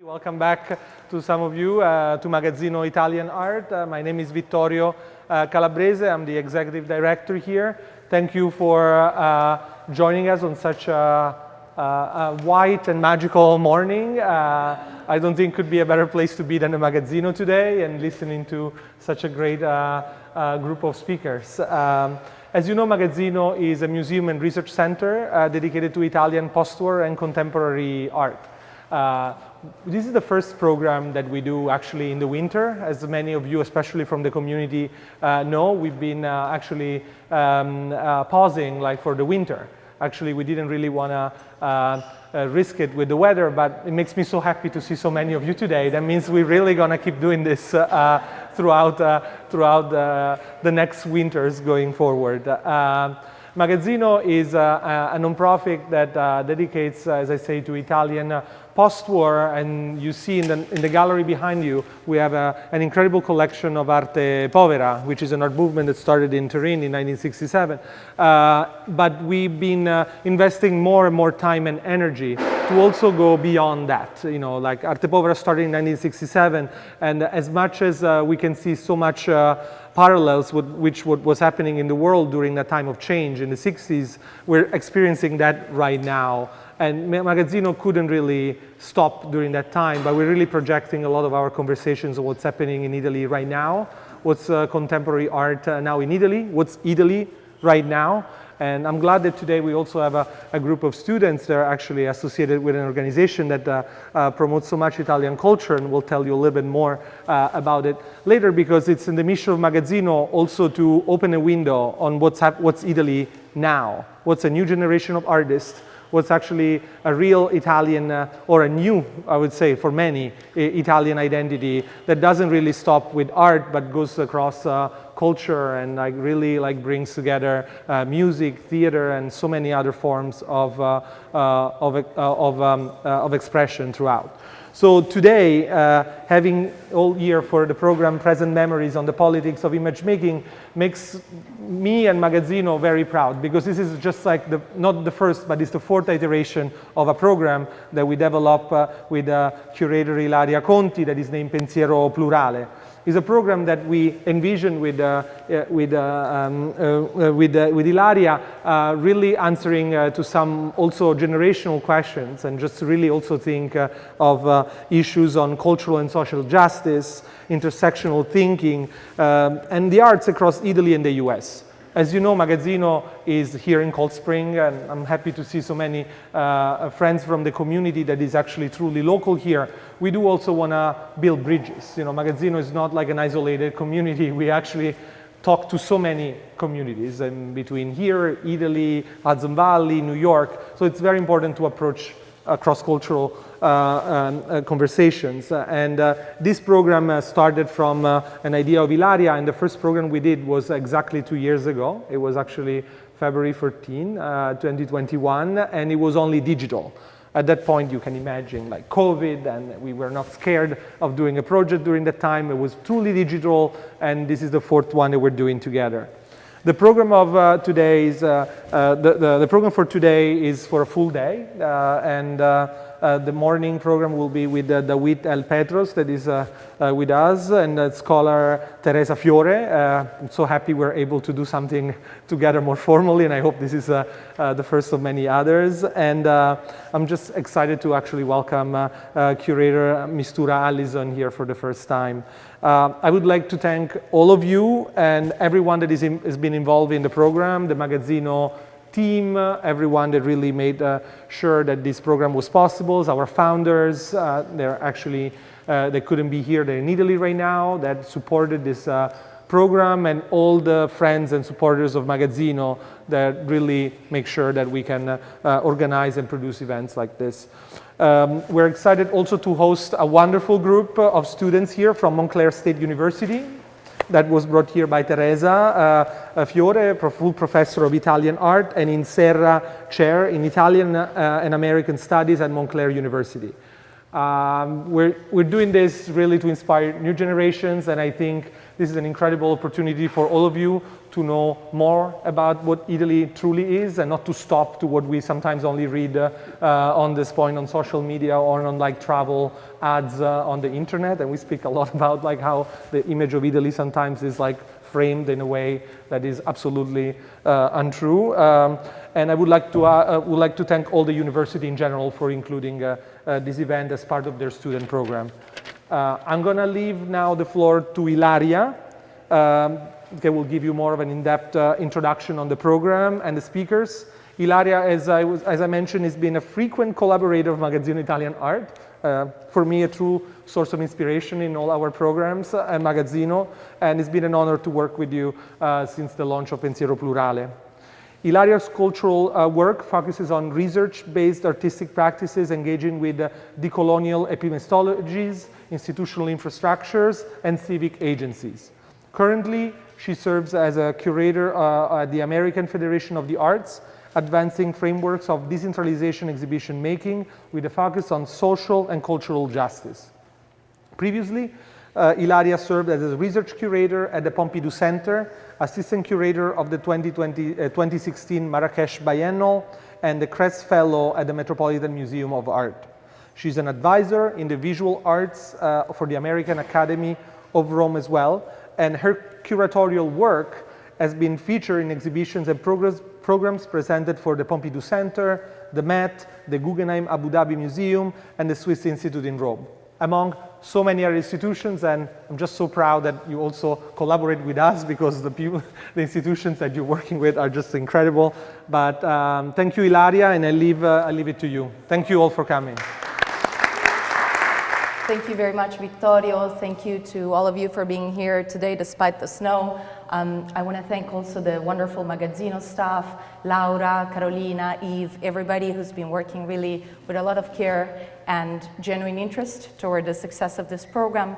Welcome back to some of you to Magazzino Italian Art. My name is Vittorio Calabrese. I'm the executive director here. Thank you for joining us on such a white and magical morning. I don't think could be a better place to be than the Magazzino today and listening to such a great group of speakers. As you know, Magazzino is a museum and research center dedicated to Italian post-war and contemporary art. This is the first program that we do actually in the winter. As many of you, especially from the community, know, we've been actually pausing for the winter. Actually, we didn't really want to risk it with the weather, but it makes me so happy to see so many of you today. That means we're really going to keep doing this throughout the next winters going forward. Magazzino is a nonprofit that dedicates, as I say, to Italian post-war, and you see in the gallery behind you, we have an incredible collection of arte povera, which is an art movement that started in Turin in 1967. But we've been investing more and more time and energy to also go beyond that. You know, like arte povera started in 1967, and as much as we can see so much parallels with what was happening in the world during that time of change in the 60s, we're experiencing that right now. And Magazzino couldn't really stop during that time, but we're really projecting a lot of our conversations on what's happening in Italy right now, what's contemporary art now in Italy, what's Italy right now. And I'm glad that today we also have a group of students that are actually associated with an organization that promotes so much Italian culture, and we'll tell you a little bit more about it later, because it's in the mission of Magazzino also to open a window on what's Italy now, what's a new generation of artists, what's actually a real Italian, or a new, I would say, for many, Italian identity that doesn't really stop with art, but goes across culture and really brings together music, theater, and so many other forms of expression throughout. So today, having all year for the program Present Memories on the Politics of Image Making makes me and Magazzino very proud, because this is just not the first, but it's the fourth iteration of a program that we developed with curator Ilaria Conti that is named Pensiero Plurale. It's a program that we envisioned with Ilaria, really answering to some also generational questions, and just really also think of issues on cultural and social justice, intersectional thinking, and the arts across Italy and the US. As you know, Magazzino is here in Cold Spring, and I'm happy to see so many friends from the community that is actually truly local here. We do also want to build bridges. You know, Magazzino is not like an isolated community. We actually talk to so many communities in between here, Italy, Hudson Valley, New York. So it's very important to approach cross-cultural conversations. And this program started from an idea of Ilaria, and the first program we did was exactly 2 years ago. It was actually February 14, 2021, and it was only digital. At that point, you can imagine, COVID, and we were not scared of doing a project during that time. It was truly digital, and this is the fourth one that we're doing together. The program of today is the program for today is for a full day, and the morning program will be with Dawit L. Petros, that is with us, and scholar Teresa Fiore. I'm so happy we're able to do something together more formally, and I hope this is the first of many others. And I'm just excited to actually welcome curator Mistura Allison here for the first time. I would like to thank all of you and everyone that has been involved in the program, the Magazzino team, everyone that really made sure that this program was possible, our founders. They're actually, they couldn't be here, they're in Italy right now, that supported this program, and all the friends and supporters of Magazzino that really make sure that we can organize and produce events like this. We're excited also to host a wonderful group of students here from Montclair State University that was brought here by Teresa Fiore, full professor of Italian art, and in Serra chair in Italian and American studies at Montclair University. We're doing this really to inspire new generations, and I think this is an incredible opportunity for all of you to know more about what Italy truly is and not to stop to what we sometimes only read on this point on social media or on like travel ads on the internet. And we speak a lot about like how the image of Italy sometimes is like framed in a way that is absolutely untrue. And I would like to thank all the university in general for including this event as part of their student program. I'm going to leave now the floor to Ilaria. That will give you more of an in-depth introduction on the program and the speakers. Ilaria, as I mentioned, has been a frequent collaborator of Magazzino Italian Art. For me, a true source of inspiration in all our programs at Magazzino, and it's been an honor to work with you since the launch of Pensiero Plurale. Ilaria's cultural work focuses on research-based artistic practices engaging with decolonial epistemologies, institutional infrastructures, and civic agencies. Currently, she serves as a curator at the American Federation of the Arts, advancing frameworks of decentralization exhibition making with a focus on social and cultural justice. Previously, Ilaria served as a research curator at the Pompidou Center, assistant curator of the 2016 Marrakesh Biennial, and the Kress Fellow at the Metropolitan Museum of Art. She's an advisor in the visual arts for the American Academy of Rome as well, and her curatorial work has been featured in exhibitions and programs presented for the Pompidou Center, the Met, the Guggenheim Abu Dhabi Museum, and the Swiss Institute in Rome, among so many other institutions. And I'm just so proud that you also collaborate with us, because the institutions that you're working with are just incredible. But thank you, Ilaria, and I leave it to you. Thank you all for coming. Thank you very much, Vittorio. Thank you to all of you for being here today despite the snow. I want to thank also the wonderful Magazzino staff, Laura, Carolina, Eve, everybody who's been working really with a lot of care and genuine interest toward the success of this program.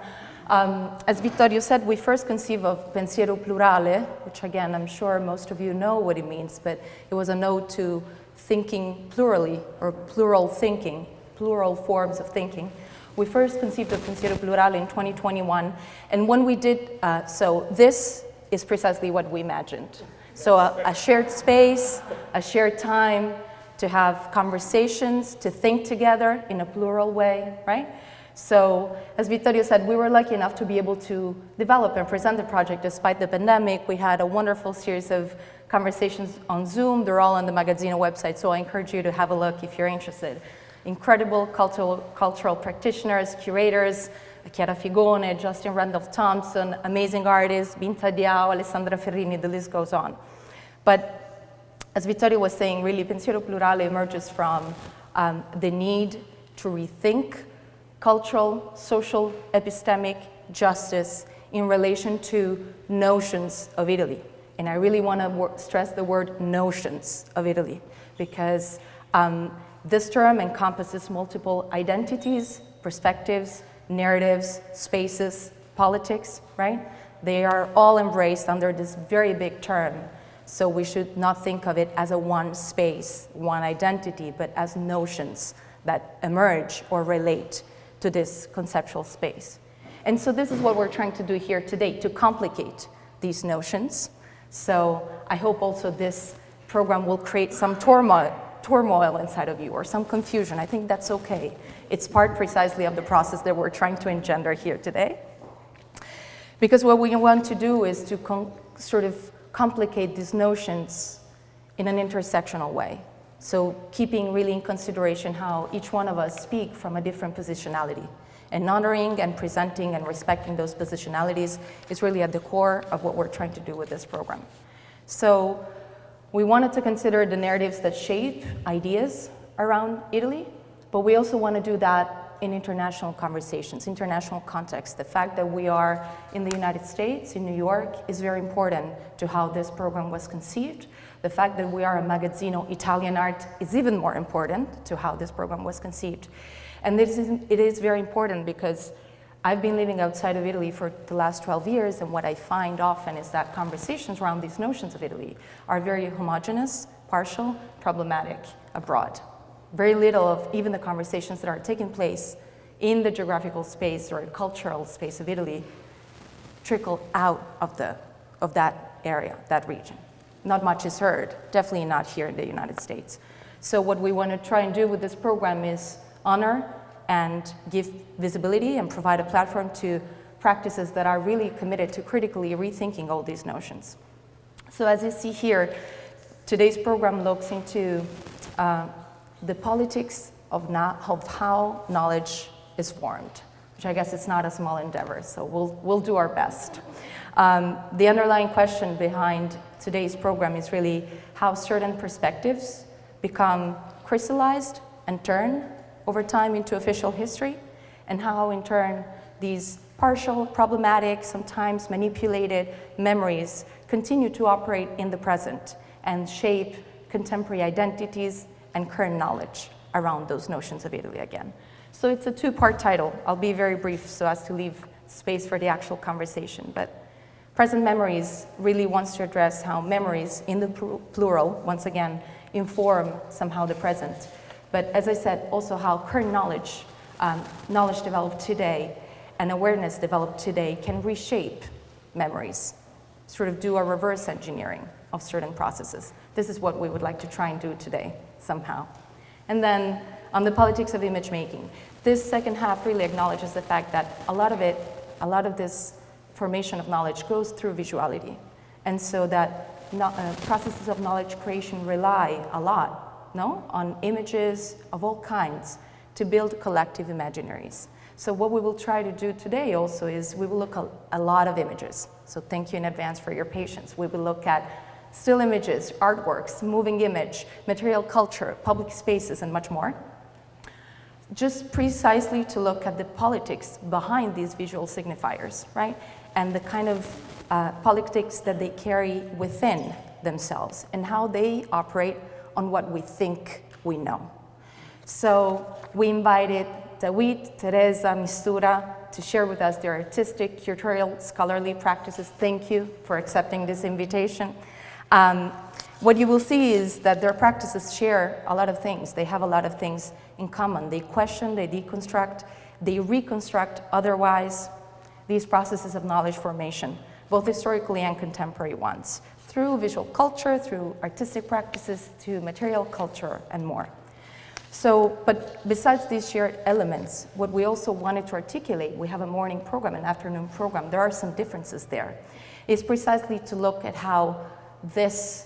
As Vittorio said, we first conceived of Pensiero Plurale, which again, I'm sure most of you know what it means, but it was a nod to thinking plurally, or plural thinking, plural forms of thinking. We first conceived of Pensiero Plurale in 2021, and when we did so, this is precisely what we imagined. So a shared space, a shared time to have conversations, to think together in a plural way, right? So, as Vittorio said, we were lucky enough to be able to develop and present the project despite the pandemic. We had a wonderful series of conversations on Zoom. They're all on the Magazzino website, so I encourage you to have a look if you're interested. Incredible cultural practitioners, curators, Chiara Figone, Justin Randolph-Thompson, amazing artists, Binta Diao, Alessandra Ferrini, the list goes on. But as Vittorio was saying, really, Pensiero Plurale emerges from the need to rethink cultural, social, epistemic justice in relation to notions of Italy. And I really want to stress the word notions of Italy, because this term encompasses multiple identities, perspectives, narratives, spaces, politics, right? They are all embraced under this very big term. So we should not think of it as a one space, one identity, but as notions that emerge or relate to this conceptual space. And so this is what we're trying to do here today, to complicate these notions. So I hope also this program will create some turmoil inside of you, or some confusion. I think that's okay. It's part precisely of the process that we're trying to engender here today. Because what we want to do is to sort of complicate these notions in an intersectional way. So keeping really in consideration how each one of us speak from a different positionality. And honoring and presenting and respecting those positionalities is really at the core of what we're trying to do with this program. So we wanted to consider the narratives that shape ideas around Italy, but we also want to do that in international conversations, international context. The fact that we are in the United States, in New York, is very important to how this program was conceived. The fact that we are a Magazzino Italian Art is even more important to how this program was conceived. And it is very important because I've been living outside of Italy for the last 12 years, and what I find often is that conversations around these notions of Italy are very homogeneous, partial, problematic abroad. Very little of even the conversations that are taking place in the geographical space or cultural space of Italy trickle out of that area, that region. Not much is heard, definitely not here in the United States. So what we want to try and do with this program is honor and give visibility and provide a platform to practices that are really committed to critically rethinking all these notions. So as you see here, today's program looks into the politics of how knowledge is formed, which I guess it's not a small endeavor, so we'll do our best. The underlying question behind today's program is really how certain perspectives become crystallized and turn over time into official history, and how in turn these partial, problematic, sometimes manipulated memories continue to operate in the present and shape contemporary identities and current knowledge around those notions of Italy again. So it's a two-part title. I'll be very brief so as to leave space for the actual conversation. But Present Memories really wants to address how memories, in the plural, once again, inform somehow the present. But as I said, also how current knowledge, knowledge developed today, and awareness developed today can reshape memories, sort of do a reverse engineering of certain processes. This is what we would like to try and do today, somehow. And then on the politics of image making, this second half really acknowledges the fact that a lot of this formation of knowledge goes through visuality. And so that processes of knowledge creation rely a lot, on images of all kinds to build collective imaginaries. So what we will try to do today also is we will look at a lot of images. So thank you in advance for your patience. We will look at still images, artworks, moving image, material culture, public spaces, and much more. Just precisely to look at the politics behind these visual signifiers, right? And the kind of politics that they carry within themselves and how they operate on what we think we know. So we invited Dawit, Teresa, Mistura to share with us their artistic, curatorial, scholarly practices. Thank you for accepting this invitation. What you will see is that their practices share a lot of things. They have a lot of things in common. They question, they deconstruct, they reconstruct otherwise these processes of knowledge formation, both historically and contemporary ones, through visual culture, through artistic practices, to material culture, and more. So, but besides these shared elements, what we also wanted to articulate, we have a morning program, an afternoon program, there are some differences there, is precisely to look at how this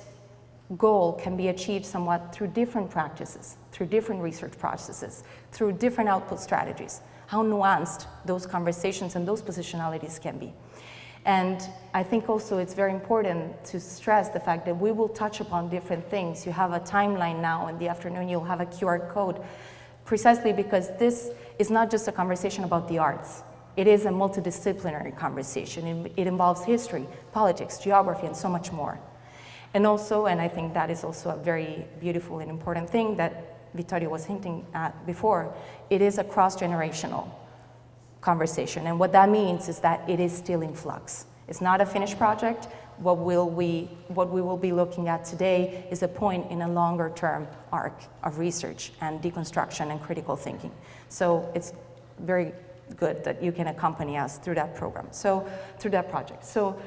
goal can be achieved somewhat through different practices, through different research processes, through different output strategies, how nuanced those conversations and those positionalities can be. And I think also it's very important to stress the fact that we will touch upon different things. You have a timeline now in the afternoon, you'll have a QR code, precisely because this is not just a conversation about the arts. It is a multidisciplinary conversation. It involves history, politics, geography, and so much more. And also, and I think that is also a very beautiful and important thing that Vittorio was hinting at before, it is a cross-generational conversation. And what that means is that it is still in flux. It's not a finished project. What we will be looking at today is a point in a longer term arc of research and deconstruction and critical thinking. So it's very good that you can accompany us through that program, so through that project. So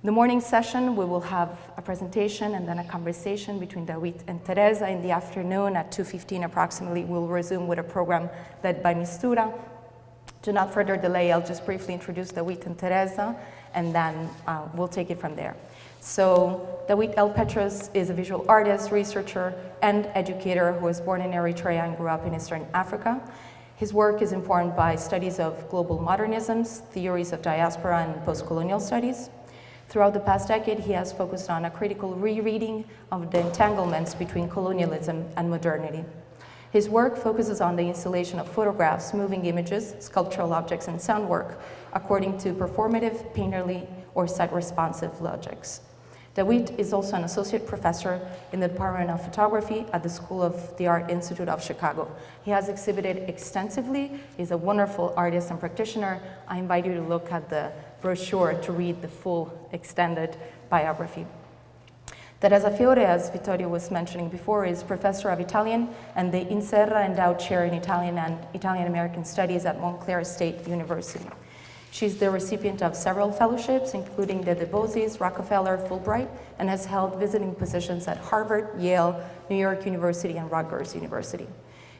the morning session, we will have a presentation and then a conversation between Dawit and Teresa. In the afternoon at 2:15 approximately, we'll resume with a program led by Mistura. To not further delay, I'll just briefly introduce Dawit and Teresa, and then we'll take it from there. So Dawit L. Petros is a visual artist, researcher, and educator who was born in Eritrea and grew up in Eastern Africa. His work is informed by studies of global modernisms, theories of diaspora, and post-colonial studies. Throughout the past decade, he has focused on a critical rereading of the entanglements between colonialism and modernity. His work focuses on the installation of photographs, moving images, sculptural objects, and sound work according to performative, painterly, or site-responsive logics. Dawit is also an associate professor in the Department of Photography at the School of the Art Institute of Chicago. He has exhibited extensively. He's a wonderful artist and practitioner. I invite you to look at the brochure to read the full extended biography. Teresa Fiore, as Vittorio was mentioning before, is professor of Italian and the Inserra Endowed Chair in Italian and Italian American Studies at Montclair State University. She's the recipient of several fellowships, including the DeBoses, Rockefeller, Fulbright, and has held visiting positions at Harvard, Yale, New York University, and Rutgers University.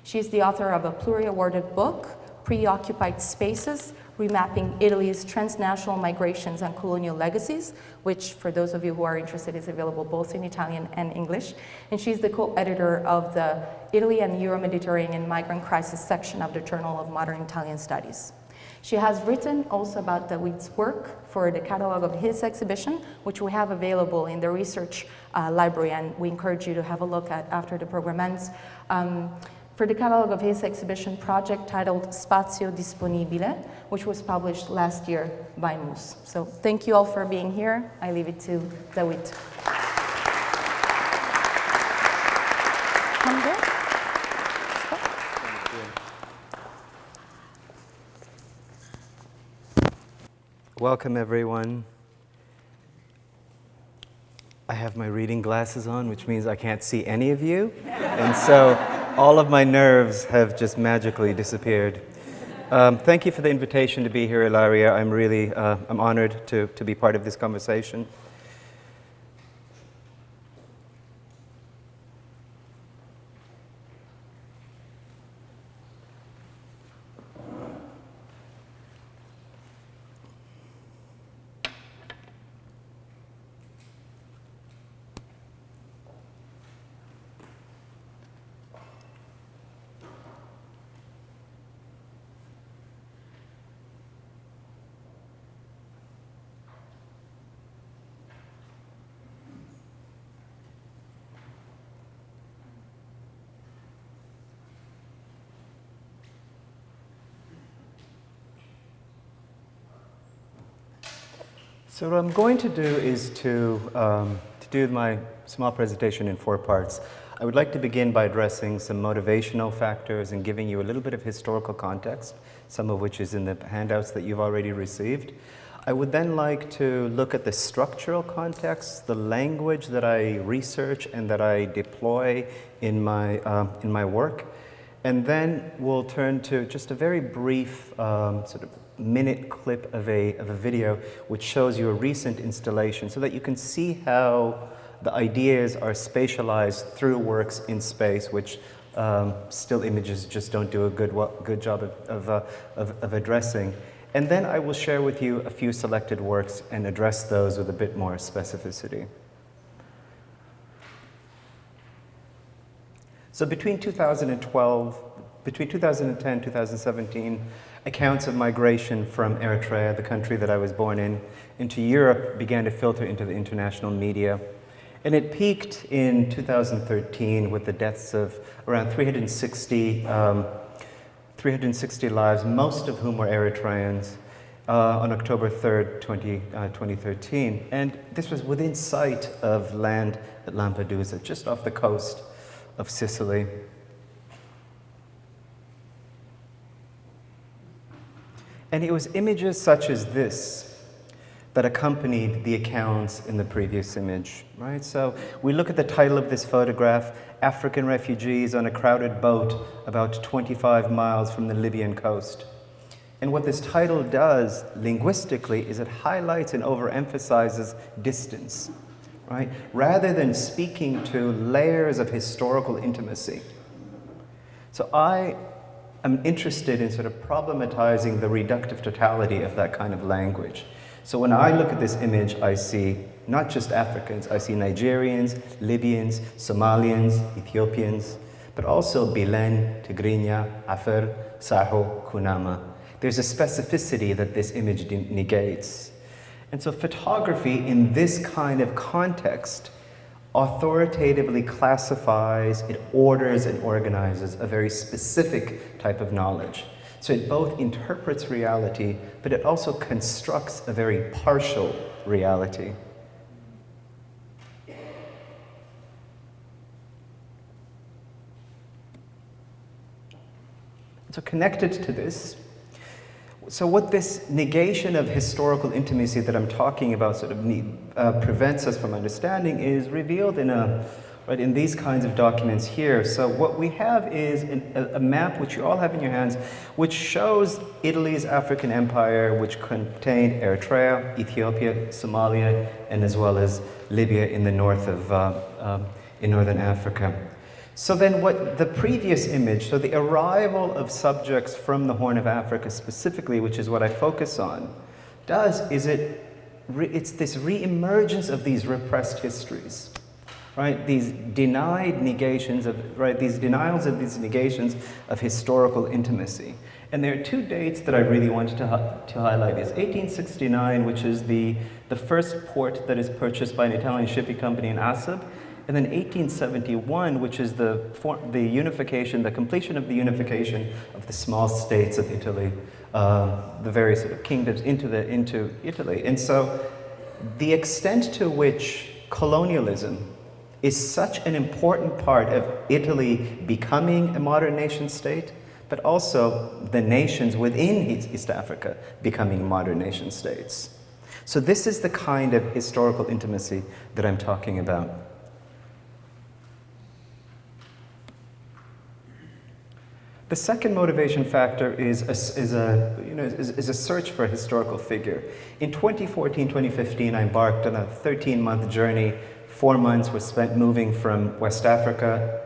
She's the author of a Pluri-awarded book, Preoccupied Spaces, Remapping Italy's Transnational Migrations and Colonial Legacies, which, for those of you who are interested, is available both in Italian and English. And she's the co-editor of the Italy and Euro-Mediterranean Migrant Crisis section of the Journal of Modern Italian Studies. She has written also about Dawit's work for the catalog of his exhibition, which we have available in the research library, and we encourage you to have a look at after the program ends. For the catalog of his exhibition project titled Spazio Disponibile, which was published last year by Moose. So thank you all for being here. I leave it to Dawit. Welcome, everyone. I have my reading glasses on, which means I can't see any of you. And so all of my nerves have just magically disappeared. Thank you for the invitation to be here, Ilaria. I'm honored to be part of this conversation. So what I'm going to do is to do my small presentation in 4 parts. I would like to begin by addressing some motivational factors and giving you a little bit of historical context, some of which is in the handouts that you've already received. I would then like to look at the structural context, the language that I research and that I deploy in my work. And then we'll turn to just a very brief sort of minute clip of a video which shows you a recent installation so that you can see how the ideas are spatialized through works in space, which still images just don't do a good job of addressing. And then I will share with you a few selected works and address those with a bit more specificity. So between 2010, 2017, accounts of migration from Eritrea, the country that I was born in, into Europe began to filter into the international media. And it peaked in 2013 with the deaths of around 360 lives, most of whom were Eritreans, on October 3rd, 2013. And this was within sight of land at Lampedusa, just off the coast of Sicily. And it was images such as this that accompanied the accounts in the previous image, right? So we look at the title of this photograph, African Refugees on a Crowded Boat about 25 miles from the Libyan coast. And what this title does linguistically is it highlights and overemphasizes distance, right? Rather than speaking to layers of historical intimacy. So I'm interested in sort of problematizing the reductive totality of that kind of language. So when I look at this image, I see not just Africans, I see Nigerians, Libyans, Somalians, Ethiopians, but also Bilen, Tigrinya, Afar, Saho, Kunama. There's a specificity that this image negates. And so photography in this kind of context authoritatively classifies, it orders and organizes a very specific type of knowledge. So it both interprets reality, but it also constructs a very partial reality. So connected to this, so what this negation of historical intimacy that I'm talking about sort of prevents us from understanding is revealed in a right, in these kinds of documents here. So what we have is a map which you all have in your hands, which shows Italy's African empire, which contained Eritrea, Ethiopia, Somalia, and as well as Libya in the north of, in northern Africa. So then what the previous image, so the arrival of subjects from the Horn of Africa specifically, which is what I focus on, does is it's this re-emergence of these repressed histories, right? These denied negations of, right? These denials of these negations of historical intimacy. And there are two dates that I really wanted to highlight. Is 1869, which is the first port that is purchased by an Italian shipping company in Assab, and then 1871, which is the unification, the completion of the unification of the small states of Italy, the various sort of kingdoms into Italy. And so the extent to which colonialism is such an important part of Italy becoming a modern nation state, but also the nations within East Africa becoming modern nation states. So this is the kind of historical intimacy that I'm talking about. The second motivation factor is a search for a historical figure. In 2014, 2015, I embarked on a 13-month journey. 4 months was spent moving from West Africa,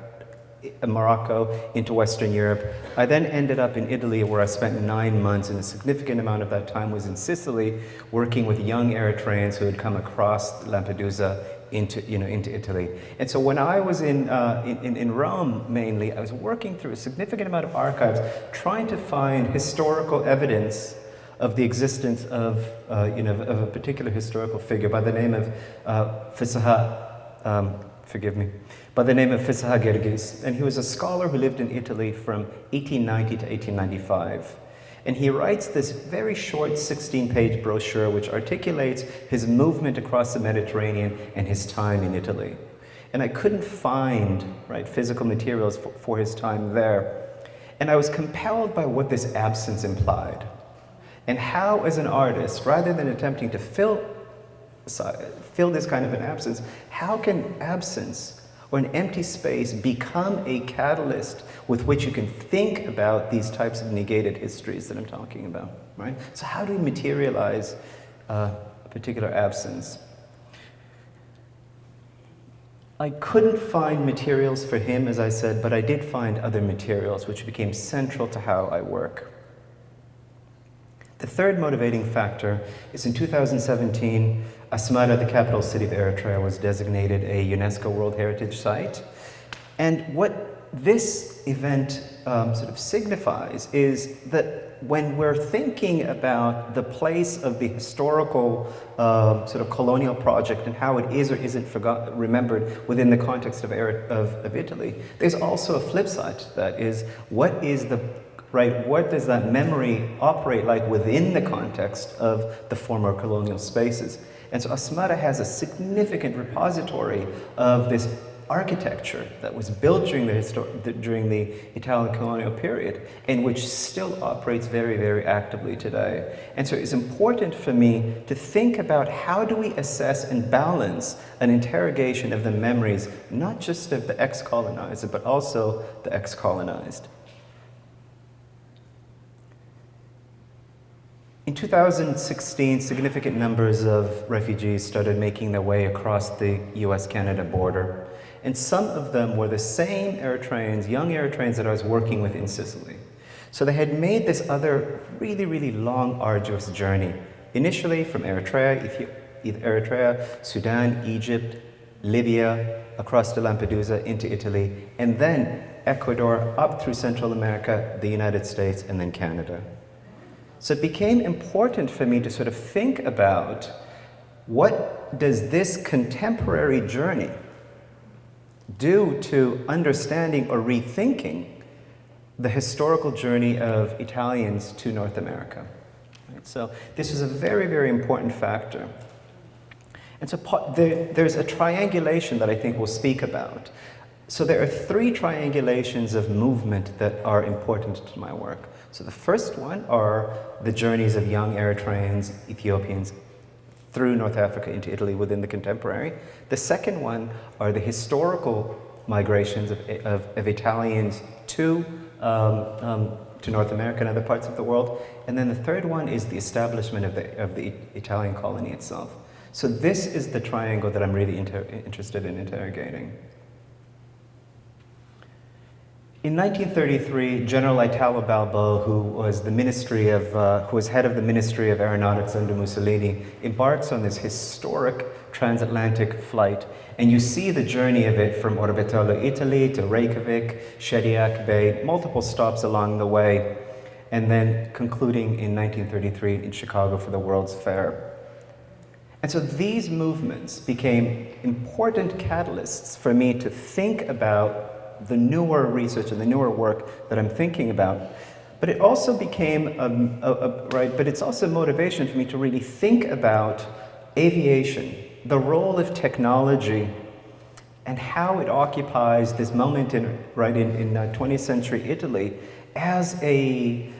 Morocco, into Western Europe. I then ended up in Italy, where I spent 9 months, and a significant amount of that time was in Sicily, working with young Eritreans who had come across Lampedusa into Italy. And so when I was in Rome, mainly, I was working through a significant amount of archives, trying to find historical evidence of the existence of a particular historical figure by the name of by the name of Fisaha Gergis. And he was a scholar who lived in Italy from 1890 to 1895. And he writes this very short 16-page brochure which articulates his movement across the Mediterranean and his time in Italy. And I couldn't find, right, physical materials for his time there. And I was compelled by what this absence implied. And how, as an artist, rather than attempting to fill this kind of an absence, how can absence or an empty space become a catalyst with which you can think about these types of negated histories that I'm talking about, right? So how do we materialize a particular absence? I couldn't find materials for him, as I said, but I did find other materials which became central to how I work. The third motivating factor is in 2017, Asmara, the capital city of Eritrea, was designated a UNESCO World Heritage Site. And what this event sort of signifies is that when we're thinking about the place of the historical sort of colonial project and how it is or isn't remembered within the context of Italy, there's also a flip side to that, is what does that memory operate like within the context of the former colonial spaces? And so Asmara has a significant repository of this architecture that was built during the Italian colonial period, and which still operates very, very actively today. And so it's important for me to think about how do we assess and balance an interrogation of the memories, not just of the ex-colonizer, but also the ex-colonized. In 2016, significant numbers of refugees started making their way across the US-Canada border. And some of them were the same Eritreans, young Eritreans that I was working with in Sicily. So they had made this other really, really long, arduous journey. Initially from Eritrea, Sudan, Egypt, Libya, across to Lampedusa, into Italy, and then Ecuador, up through Central America, the United States, and then Canada. So it became important for me to sort of think about what does this contemporary journey do to understanding or rethinking the historical journey of Italians to North America. Right? So this was a very, very important factor. And so there's a triangulation that I think we'll speak about. So there are 3 triangulations of movement that are important to my work. So the first one are the journeys of young Eritreans, Ethiopians through North Africa into Italy within the contemporary. The second one are the historical migrations of Italians to North America and other parts of the world. And then the third one is the establishment of the Italian colony itself. So this is the triangle that I'm really interested in interrogating. In 1933, General Italo Balbo, who was head of the Ministry of Aeronautics under Mussolini, embarks on this historic transatlantic flight. And you see the journey of it from Orbetello, Italy, to Reykjavik, Shediac Bay, multiple stops along the way, and then concluding in 1933 in Chicago for the World's Fair. And so these movements became important catalysts for me to think about the newer research and the newer work that I'm thinking about. But it also became, but it's also motivation for me to really think about aviation, the role of technology, and how it occupies this moment in 20th century Italy as it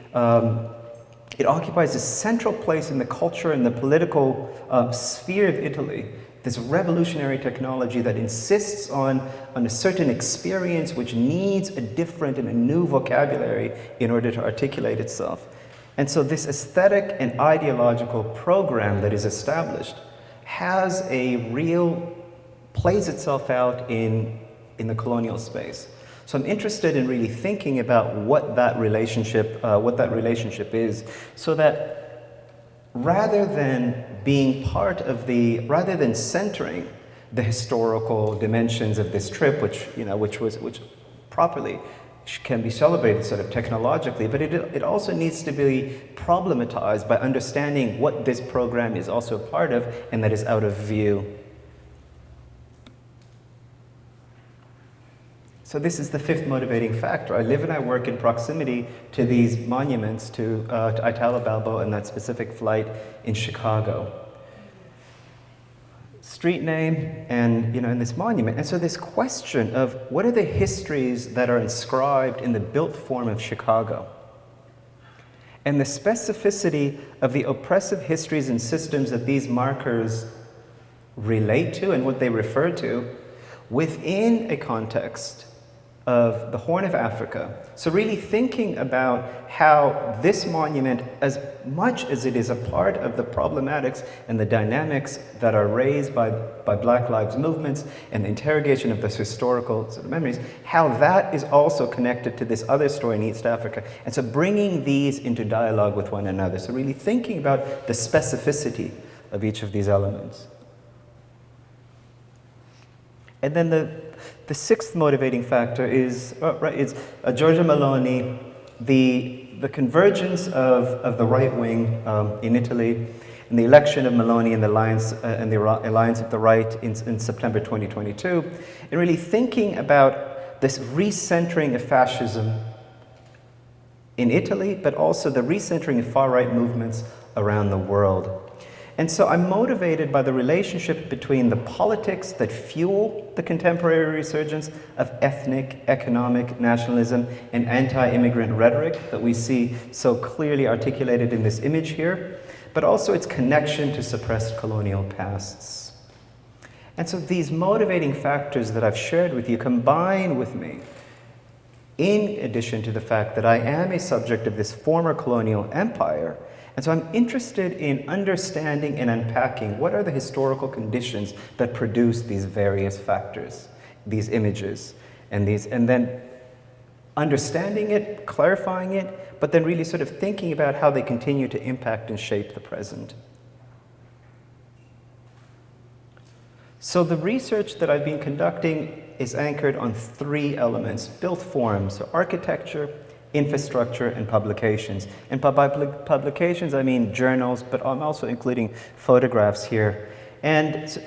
occupies a central place in the culture and the political sphere of Italy. This revolutionary technology that insists on a certain experience which needs a different and a new vocabulary in order to articulate itself. And so this aesthetic and ideological program that is established plays itself out in the colonial space. So I'm interested in really thinking about what that relationship is, so that rather than centering the historical dimensions of this trip, which properly can be celebrated sort of technologically, but it also needs to be problematized by understanding what this program is also a part of and that is out of view. So this is the fifth motivating factor. I live and I work in proximity to these monuments, to Italo Balbo and that specific flight in Chicago. Street name and this monument. And so this question of what are the histories that are inscribed in the built form of Chicago? And the specificity of the oppressive histories and systems that these markers relate to and what they refer to within a context of the Horn of Africa. So really thinking about how this monument, as much as it is a part of the problematics and the dynamics that are raised by Black Lives movements and the interrogation of those historical sort of memories, how that is also connected to this other story in East Africa. And so bringing these into dialogue with one another. So really thinking about the specificity of each of these elements. And then the sixth motivating factor is Giorgia Meloni, the convergence of the right wing in Italy, and the election of Meloni and the alliance of the right in September 2022, and really thinking about this recentering of fascism in Italy, but also the recentering of far-right movements around the world. And so I'm motivated by the relationship between the politics that fuel the contemporary resurgence of ethnic, economic nationalism and anti-immigrant rhetoric that we see so clearly articulated in this image here, but also its connection to suppressed colonial pasts. And so these motivating factors that I've shared with you combine with me, in addition to the fact that I am a subject of this former colonial empire. And so I'm interested in understanding and unpacking what are the historical conditions that produce these various factors, these images, and then understanding it, clarifying it, but then really sort of thinking about how they continue to impact and shape the present. So the research that I've been conducting is anchored on three elements: built forms, so architecture, infrastructure, and publications. And by publications, I mean journals, but I'm also including photographs here. And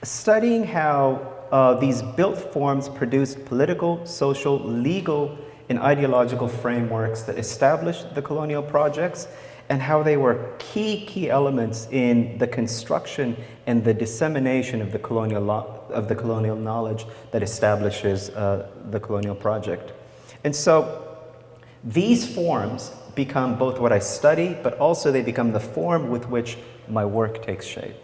studying how these built forms produced political, social, legal, and ideological frameworks that established the colonial projects, and how they were key elements in the construction and the dissemination of the colonial knowledge that establishes the colonial project. And so these forms become both what I study, but also they become the form with which my work takes shape.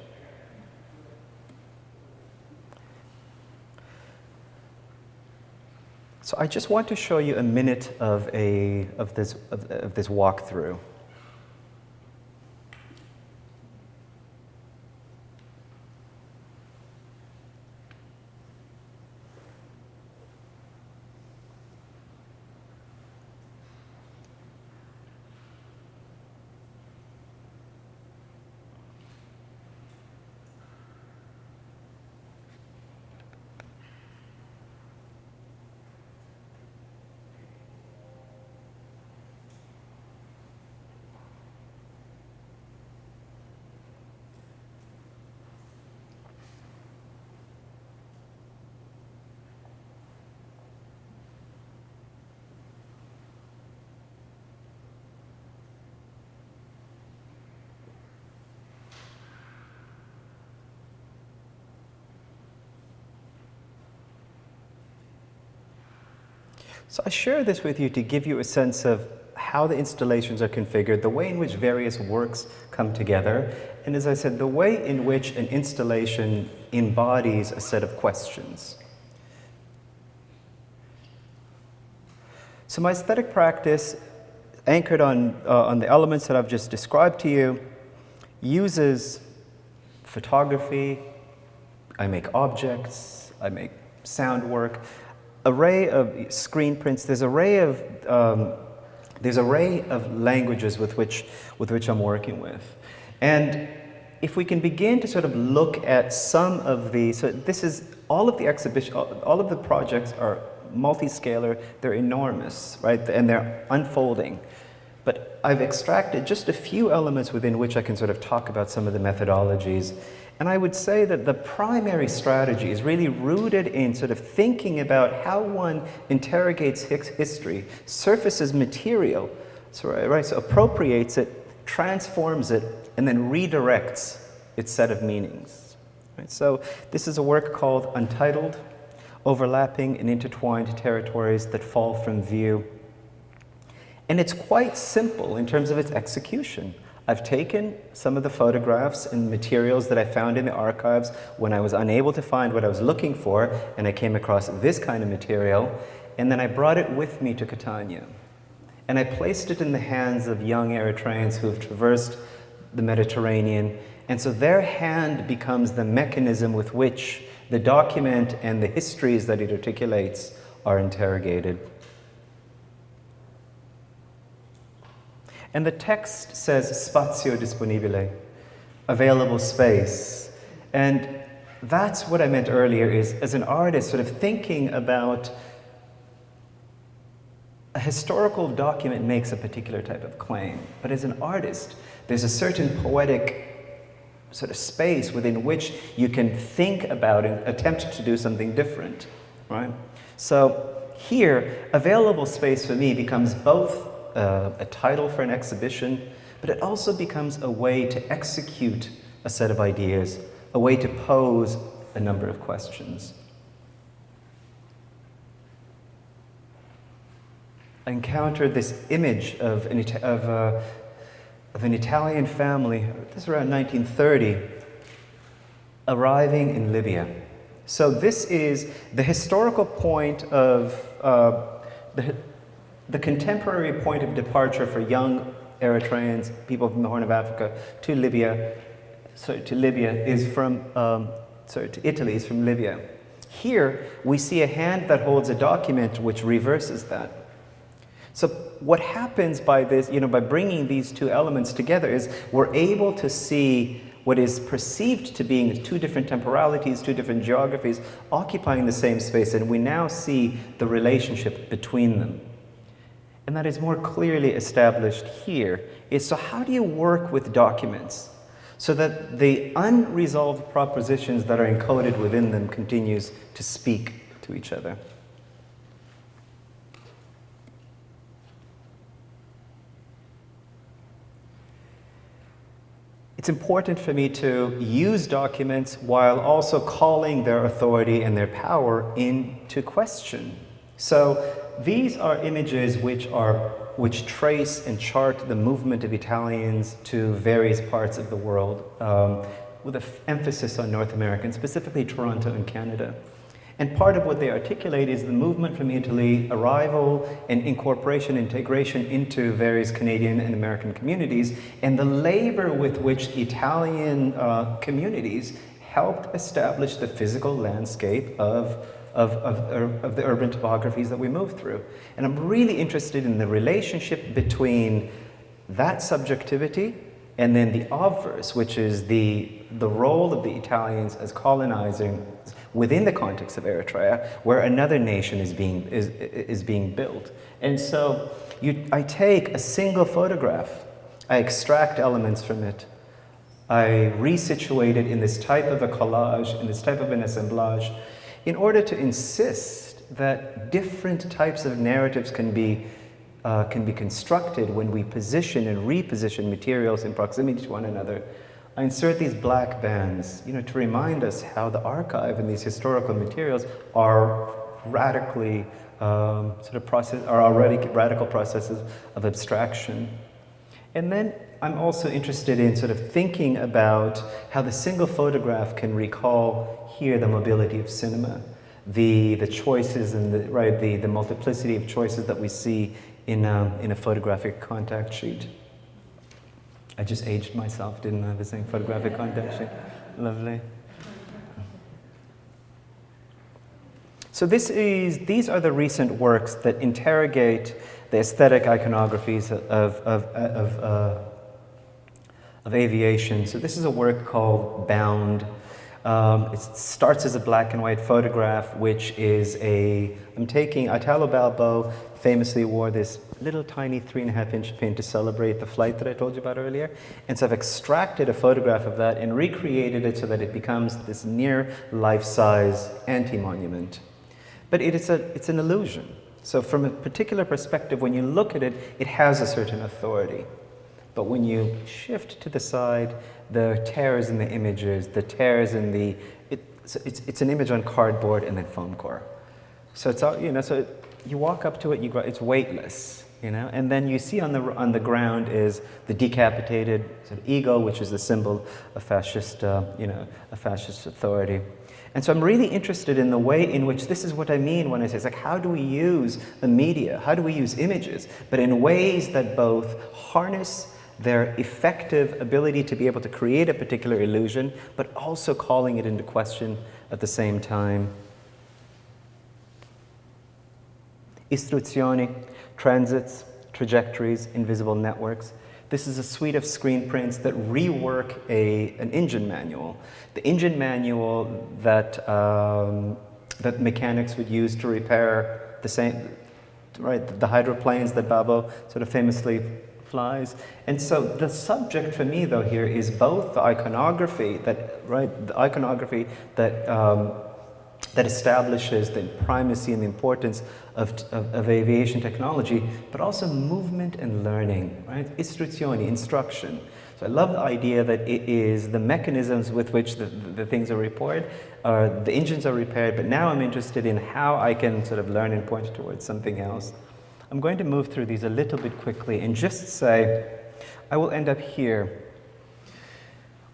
So I just want to show you a minute of this walkthrough. So I share this with you to give you a sense of how the installations are configured, the way in which various works come together, and as I said, the way in which an installation embodies a set of questions. So my aesthetic practice, anchored on the elements that I've just described to you, uses photography, I make objects, I make sound work, array of screen prints. There's array of languages with which I'm working with, and if we can begin to sort of look at some of the, so this is all of the exhibition, all of the projects are multi-scalar. They're enormous, right? And they're unfolding. But I've extracted just a few elements within which I can sort of talk about some of the methodologies. And I would say that the primary strategy is really rooted in sort of thinking about how one interrogates history, surfaces material, so appropriates it, transforms it, and then redirects its set of meanings. Right? So this is a work called Untitled, Overlapping and Intertwined Territories That Fall from View. And it's quite simple in terms of its execution. I've taken some of the photographs and materials that I found in the archives when I was unable to find what I was looking for, and I came across this kind of material, and then I brought it with me to Catania. And I placed it in the hands of young Eritreans who have traversed the Mediterranean, and so their hand becomes the mechanism with which the document and the histories that it articulates are interrogated. And the text says spazio disponibile, available space. And that's what I meant earlier, is as an artist sort of thinking about a historical document makes a particular type of claim, but as an artist, there's a certain poetic sort of space within which you can think about and attempt to do something different, right? So here, available space for me becomes both a title for an exhibition, but it also becomes a way to execute a set of ideas, a way to pose a number of questions. I encountered this image of an Italian family, this is around 1930, arriving in Libya. So this is the historical point of the contemporary point of departure for young Eritreans, people from the Horn of Africa, to Libya. Is from, to Italy is from Libya. Here, we see a hand that holds a document which reverses that. So what happens by this, by bringing these two elements together is we're able to see what is perceived to being two different temporalities, two different geographies, occupying the same space, and we now see the relationship between them. And that is more clearly established here, is so how do you work with documents so that the unresolved propositions that are encoded within them continues to speak to each other? It's important for me to use documents while also calling their authority and their power into question. So these are images which trace and chart the movement of Italians to various parts of the world, with an emphasis on North America, and specifically Toronto and Canada. And part of what they articulate is the movement from Italy, arrival and integration into various Canadian and American communities, and the labor with which Italian communities helped establish the physical landscape of the urban topographies that we move through. And I'm really interested in the relationship between that subjectivity and then the obverse, which is the role of the Italians as colonizing within the context of Eritrea, where another nation is being built. And so I take a single photograph, I extract elements from it, I resituate it in this type of a collage, in this type of an assemblage, in order to insist that different types of narratives can be constructed when we position and reposition materials in proximity to one another. I insert these black bands, to remind us how the archive and these historical materials are radically already radical processes of abstraction. And then I'm also interested in sort of thinking about how the single photograph can recall here the mobility of cinema, the choices and the multiplicity of choices that we see in a photographic contact sheet. I just aged myself, didn't I, by saying photographic contact sheet? Lovely. So these are the recent works that interrogate the aesthetic iconographies of aviation. So this is a work called Bound. It starts as a black and white photograph, which is Italo Balbo famously wore this little tiny 3.5-inch pin to celebrate the flight that I told you about earlier. And so I've extracted a photograph of that and recreated it so that it becomes this near life-size anti-monument. But it's an illusion. So from a particular perspective, when you look at it, it has a certain authority. But when you shift to the side, the tears in the images, the tears in it's an image on cardboard and then foam core. So it's all, so you walk up to it, it's weightless, and then you see on the ground is the decapitated sort of eagle, which is the symbol of fascist, a fascist authority. And so I'm really interested in the way in which this is what I mean when I say, it's like, how do we use the media? How do we use images? But in ways that both harness their effective ability to be able to create a particular illusion, but also calling it into question at the same time. Istruzioni, transits, trajectories, invisible networks. This is a suite of screen prints that rework an engine manual. The engine manual that mechanics would use to repair the hydroplanes that Babbo sort of famously flies. And so the subject for me, though, here is both the iconography that establishes the primacy and the importance of aviation technology, but also movement and learning, right? Istruzioni, instruction. So I love the idea that it is the mechanisms with which the things are repaired, the engines are repaired, but now I'm interested in how I can sort of learn and point towards something else. I'm going to move through these a little bit quickly and just say, I will end up here.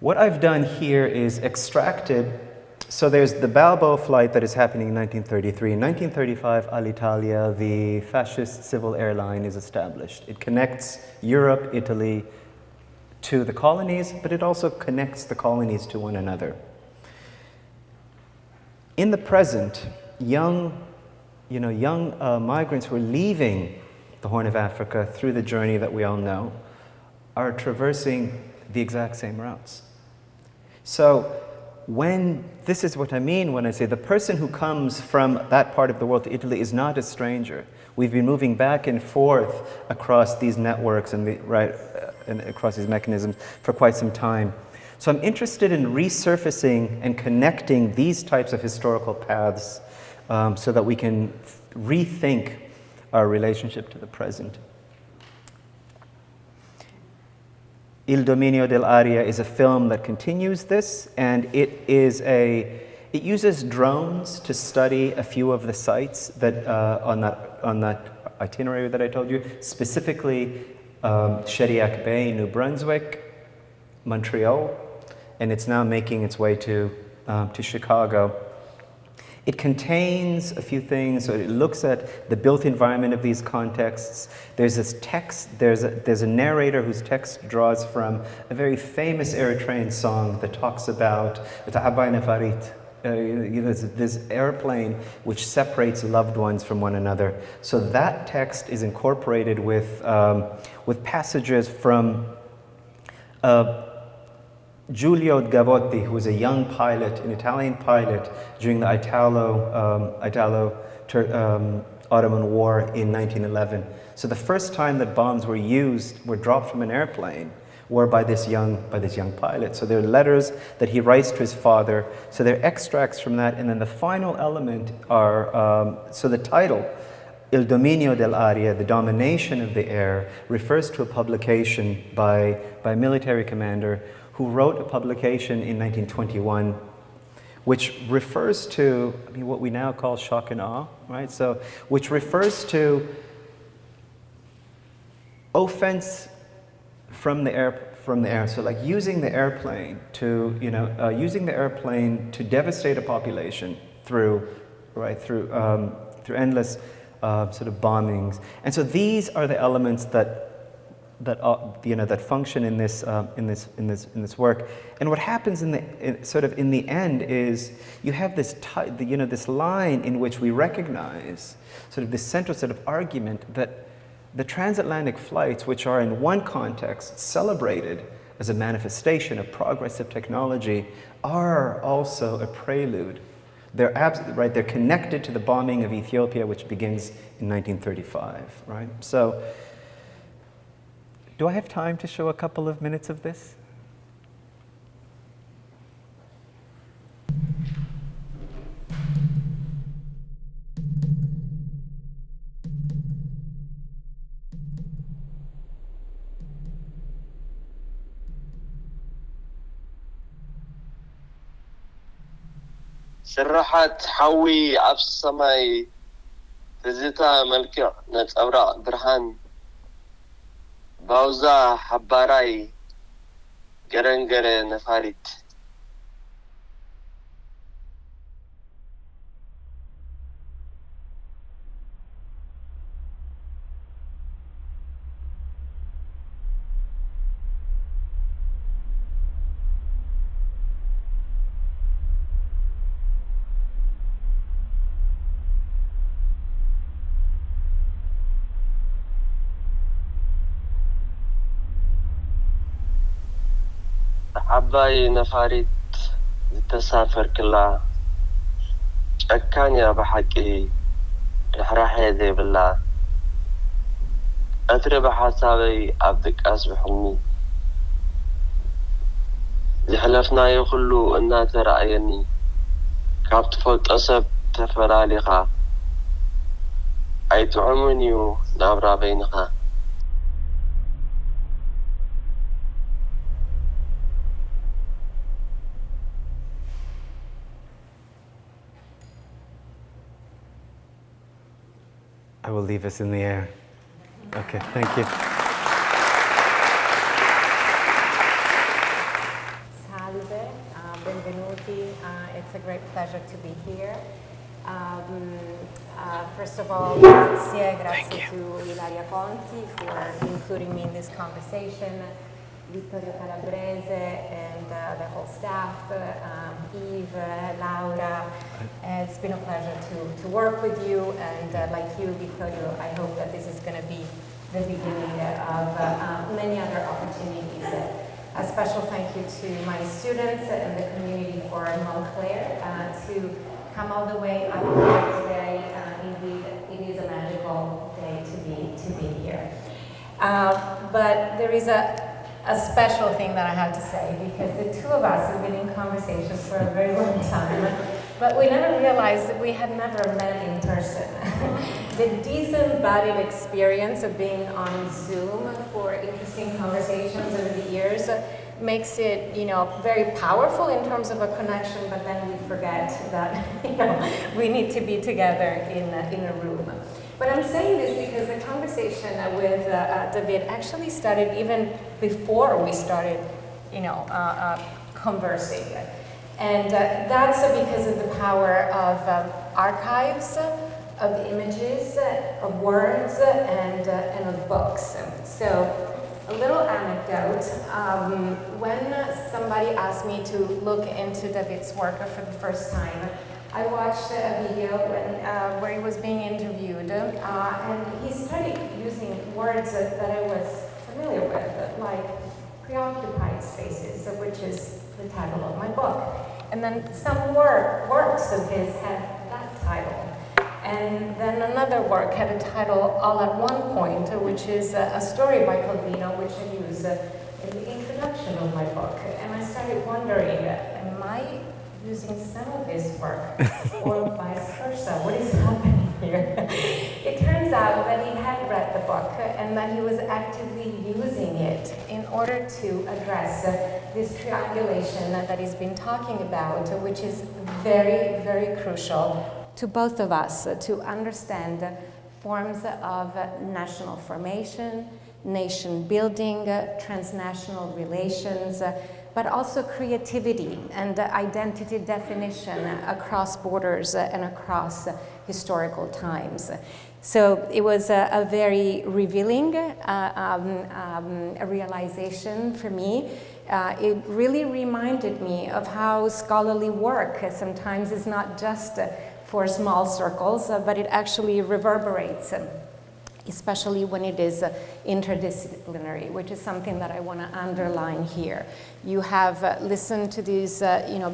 What I've done here is extracted. So there's the Balbo flight that is happening in 1933. In 1935, Alitalia, the fascist civil airline, is established. It connects Europe, Italy to the colonies, but it also connects the colonies to one another. In the present, young migrants who are leaving the Horn of Africa through the journey that we all know are traversing the exact same routes. So this is what I mean when I say the person who comes from that part of the world to Italy is not a stranger. We've been moving back and forth across these networks and across these mechanisms for quite some time. So I'm interested in resurfacing and connecting these types of historical paths so that we can rethink our relationship to the present. Il dominio dell'aria is a film that continues this, and it is It uses drones to study a few of the sites that on that itinerary that I told you, specifically Shediac Bay, New Brunswick, Montreal, and it's now making its way to Chicago. It contains a few things. So it looks at the built environment of these contexts. There's this text, there's a narrator whose text draws from a very famous Eritrean song that talks about this airplane which separates loved ones from one another. So that text is incorporated with passages from Giulio Gavotti, who was a young pilot, an Italian pilot during the Italo-Ottoman War in 1911. So the first time that bombs were dropped from an airplane were by this young pilot. So there are letters that he writes to his father. So there are extracts from that, and then the final element are so the title, Il dominio dell'aria, the domination of the air, refers to a publication by a military commander who wrote a publication in 1921, which refers to what we now call shock and awe, right? So, which refers to offense from the air. So, like using the airplane to devastate a population through endless sort of bombings. And so these are the elements that function in this work. And what happens in the end is you have this this line in which we recognize sort of this central sort of argument that the transatlantic flights, which are in one context celebrated as a manifestation of progressive technology, are also a prelude. They're absolutely right. They're connected to the bombing of Ethiopia, which begins in 1935. Right. So. Do I have time to show a couple of minutes of this? ስራሓት ሓዊ ኣብ ሰማይ ትዝታ መልክዕ ነፀብራቕ ብርሃን ባውዛ ሓባራይ ገረንገረ ነፋሪት ዓባይ ነፋሪት ዝተሳፈር ክላ ጨካኛ ብሓቂ ርሕራሕ ዘይብላ ቀትሪ ብሓሳበይ ኣብ ድቃስ ብሕልሚ ዝሕለፍናዮ ኩሉ እናተረኣየኒ ካብ ትፈልጦ ሰብ ተፈላሊኻ ኣይጥዑምን እዩ ናብራ በይንኻ I will leave us in the air. Okay, thank you. Salve, benvenuti. It's a great pleasure to be here. First of all, grazie to Ilaria Conti for including me in this conversation, Vittorio Calabrese and the whole staff, Yves, Laura. It's been a pleasure to work with you, and like you, Vittorio, I hope that this is going to be the beginning of many other opportunities. A special thank you to my students and the community for Montclair to come all the way up here today. Indeed, it is a magical day to be here. But there is a special thing that I have to say, because the two of us have been in conversation for a very long time, but we never realized that we had never met in person. The disembodied experience of being on Zoom for interesting conversations over the years makes it, very powerful in terms of a connection, but then we forget that, we need to be together in a room. But I'm saying this because the conversation with Dawit actually started even before we started, conversing. And that's because of the power of archives, of images, of words, and of books. So, a little anecdote. When somebody asked me to look into Dawit's work for the first time, I watched a video where he was being interviewed, and he started using words that I was familiar with, like preoccupied spaces, which is the title of my book. And then some works of his had that title. And then another work had a title, All at One Point, which is a story by Calvino, which I use in the introduction of my book. And I started wondering, am I using some of his work, or vice versa? What is happening here? It turns out that he had read the book and that he was actively using it in order to address this triangulation that he's been talking about, which is very, very crucial to both of us to understand forms of national formation, nation building, transnational relations, but also creativity and identity definition across borders and across historical times. So it was a very revealing realization for me. It really reminded me of how scholarly work sometimes is not just for small circles, but it actually reverberates, especially when it is interdisciplinary, which is something that I want to underline here. You have listened to this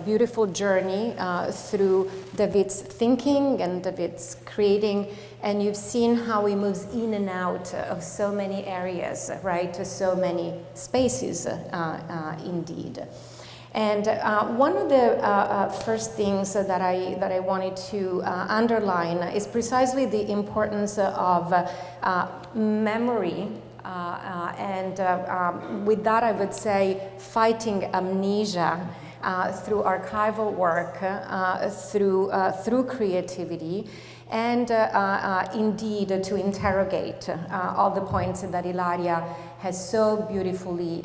beautiful journey through Dawit's thinking and Dawit's creating, and you've seen how he moves in and out of so many areas, right? So many spaces, indeed. And one of the first things that I wanted to underline is precisely the importance of memory, and with that I would say fighting amnesia through archival work, through creativity, and indeed to interrogate all the points that Ilaria has so beautifully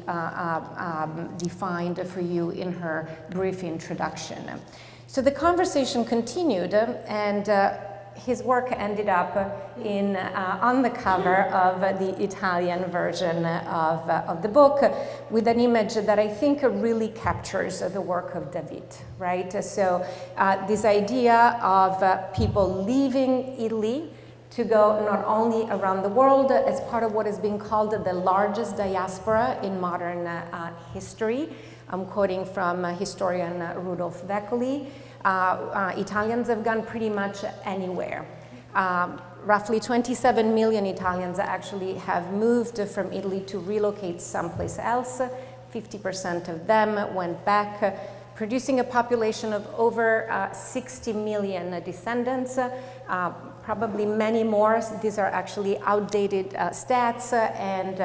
defined for you in her brief introduction. So the conversation continued, and his work ended up on the cover of the Italian version of the book, with an image that I think really captures the work of Dawit, right? So this idea of people leaving Italy to go not only around the world as part of what is being called the largest diaspora in modern history. I'm quoting from historian Rudolf Vecoli. Italians have gone pretty much anywhere. Roughly 27 million Italians actually have moved from Italy to relocate someplace else. 50% of them went back, producing a population of over 60 million descendants. Probably many more. These are actually outdated stats, and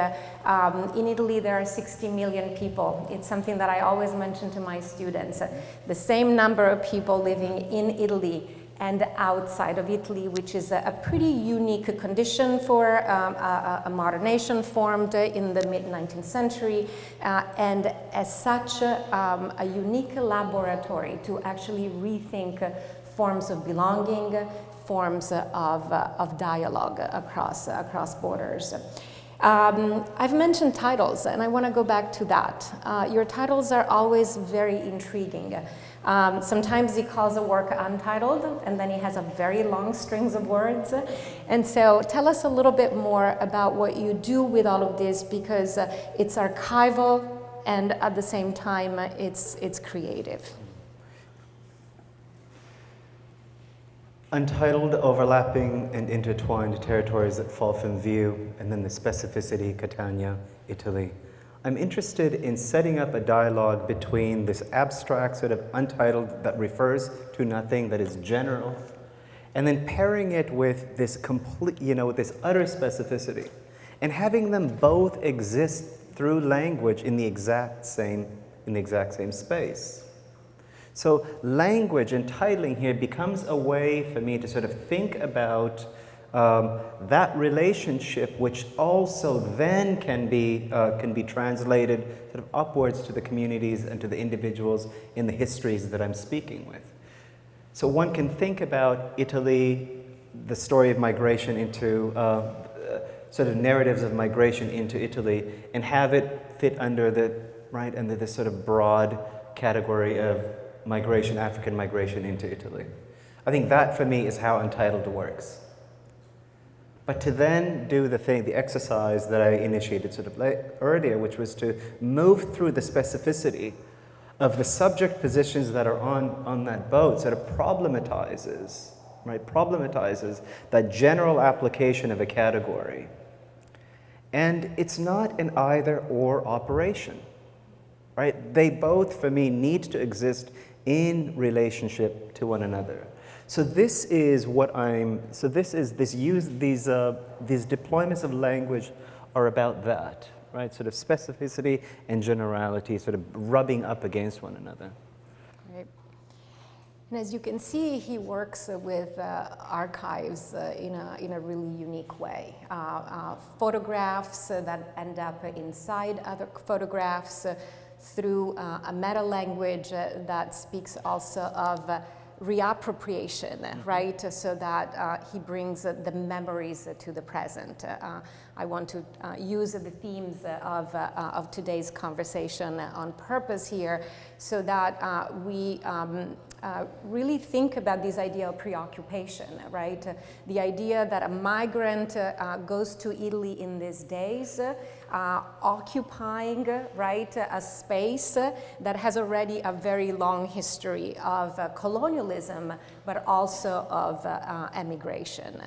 in Italy there are 60 million people. It's something that I always mention to my students. The same number of people living in Italy and outside of Italy, which is a pretty unique condition for a modern nation formed in the mid-19th century, and as such a unique laboratory to actually rethink forms of belonging, forms of dialogue across borders. I've mentioned titles, and I want to go back to that. Your titles are always very intriguing. Sometimes he calls a work untitled, and then he has a very long strings of words. And so tell us a little bit more about what you do with all of this, because it's archival, and at the same time, it's creative. Untitled, overlapping, and intertwined territories that fall from view, and then the specificity, Catania, Italy. I'm interested in setting up a dialogue between this abstract sort of untitled that refers to nothing, that is general, and then pairing it with this complete, with this utter specificity, and having them both exist through language in the exact same space. So language and titling here becomes a way for me to sort of think about that relationship, which also then can be translated sort of upwards to the communities and to the individuals in the histories that I'm speaking with. So one can think about Italy, the story of migration into sort of narratives of migration into Italy, and have it fit under this sort of broad category of migration, African migration into Italy. I think that for me is how Untitled works. But to then do the exercise that I initiated sort of earlier, which was to move through the specificity of the subject positions that are on that boat, sort of problematizes that general application of a category. And it's not an either-or operation, right? They both, for me, need to exist in relationship to one another. So these deployments of language are about that, right? Sort of specificity and generality sort of rubbing up against one another. Right. And as you can see, he works with archives in a really unique way. Photographs that end up inside other photographs through a meta-language that speaks also of reappropriation, right? So that he brings the memories to the present. I want to use the themes of today's conversation on purpose here, so that we really think about this idea of preoccupation, right? The idea that a migrant goes to Italy in these days, occupying, right, a space that has already a very long history of colonialism, but also of emigration.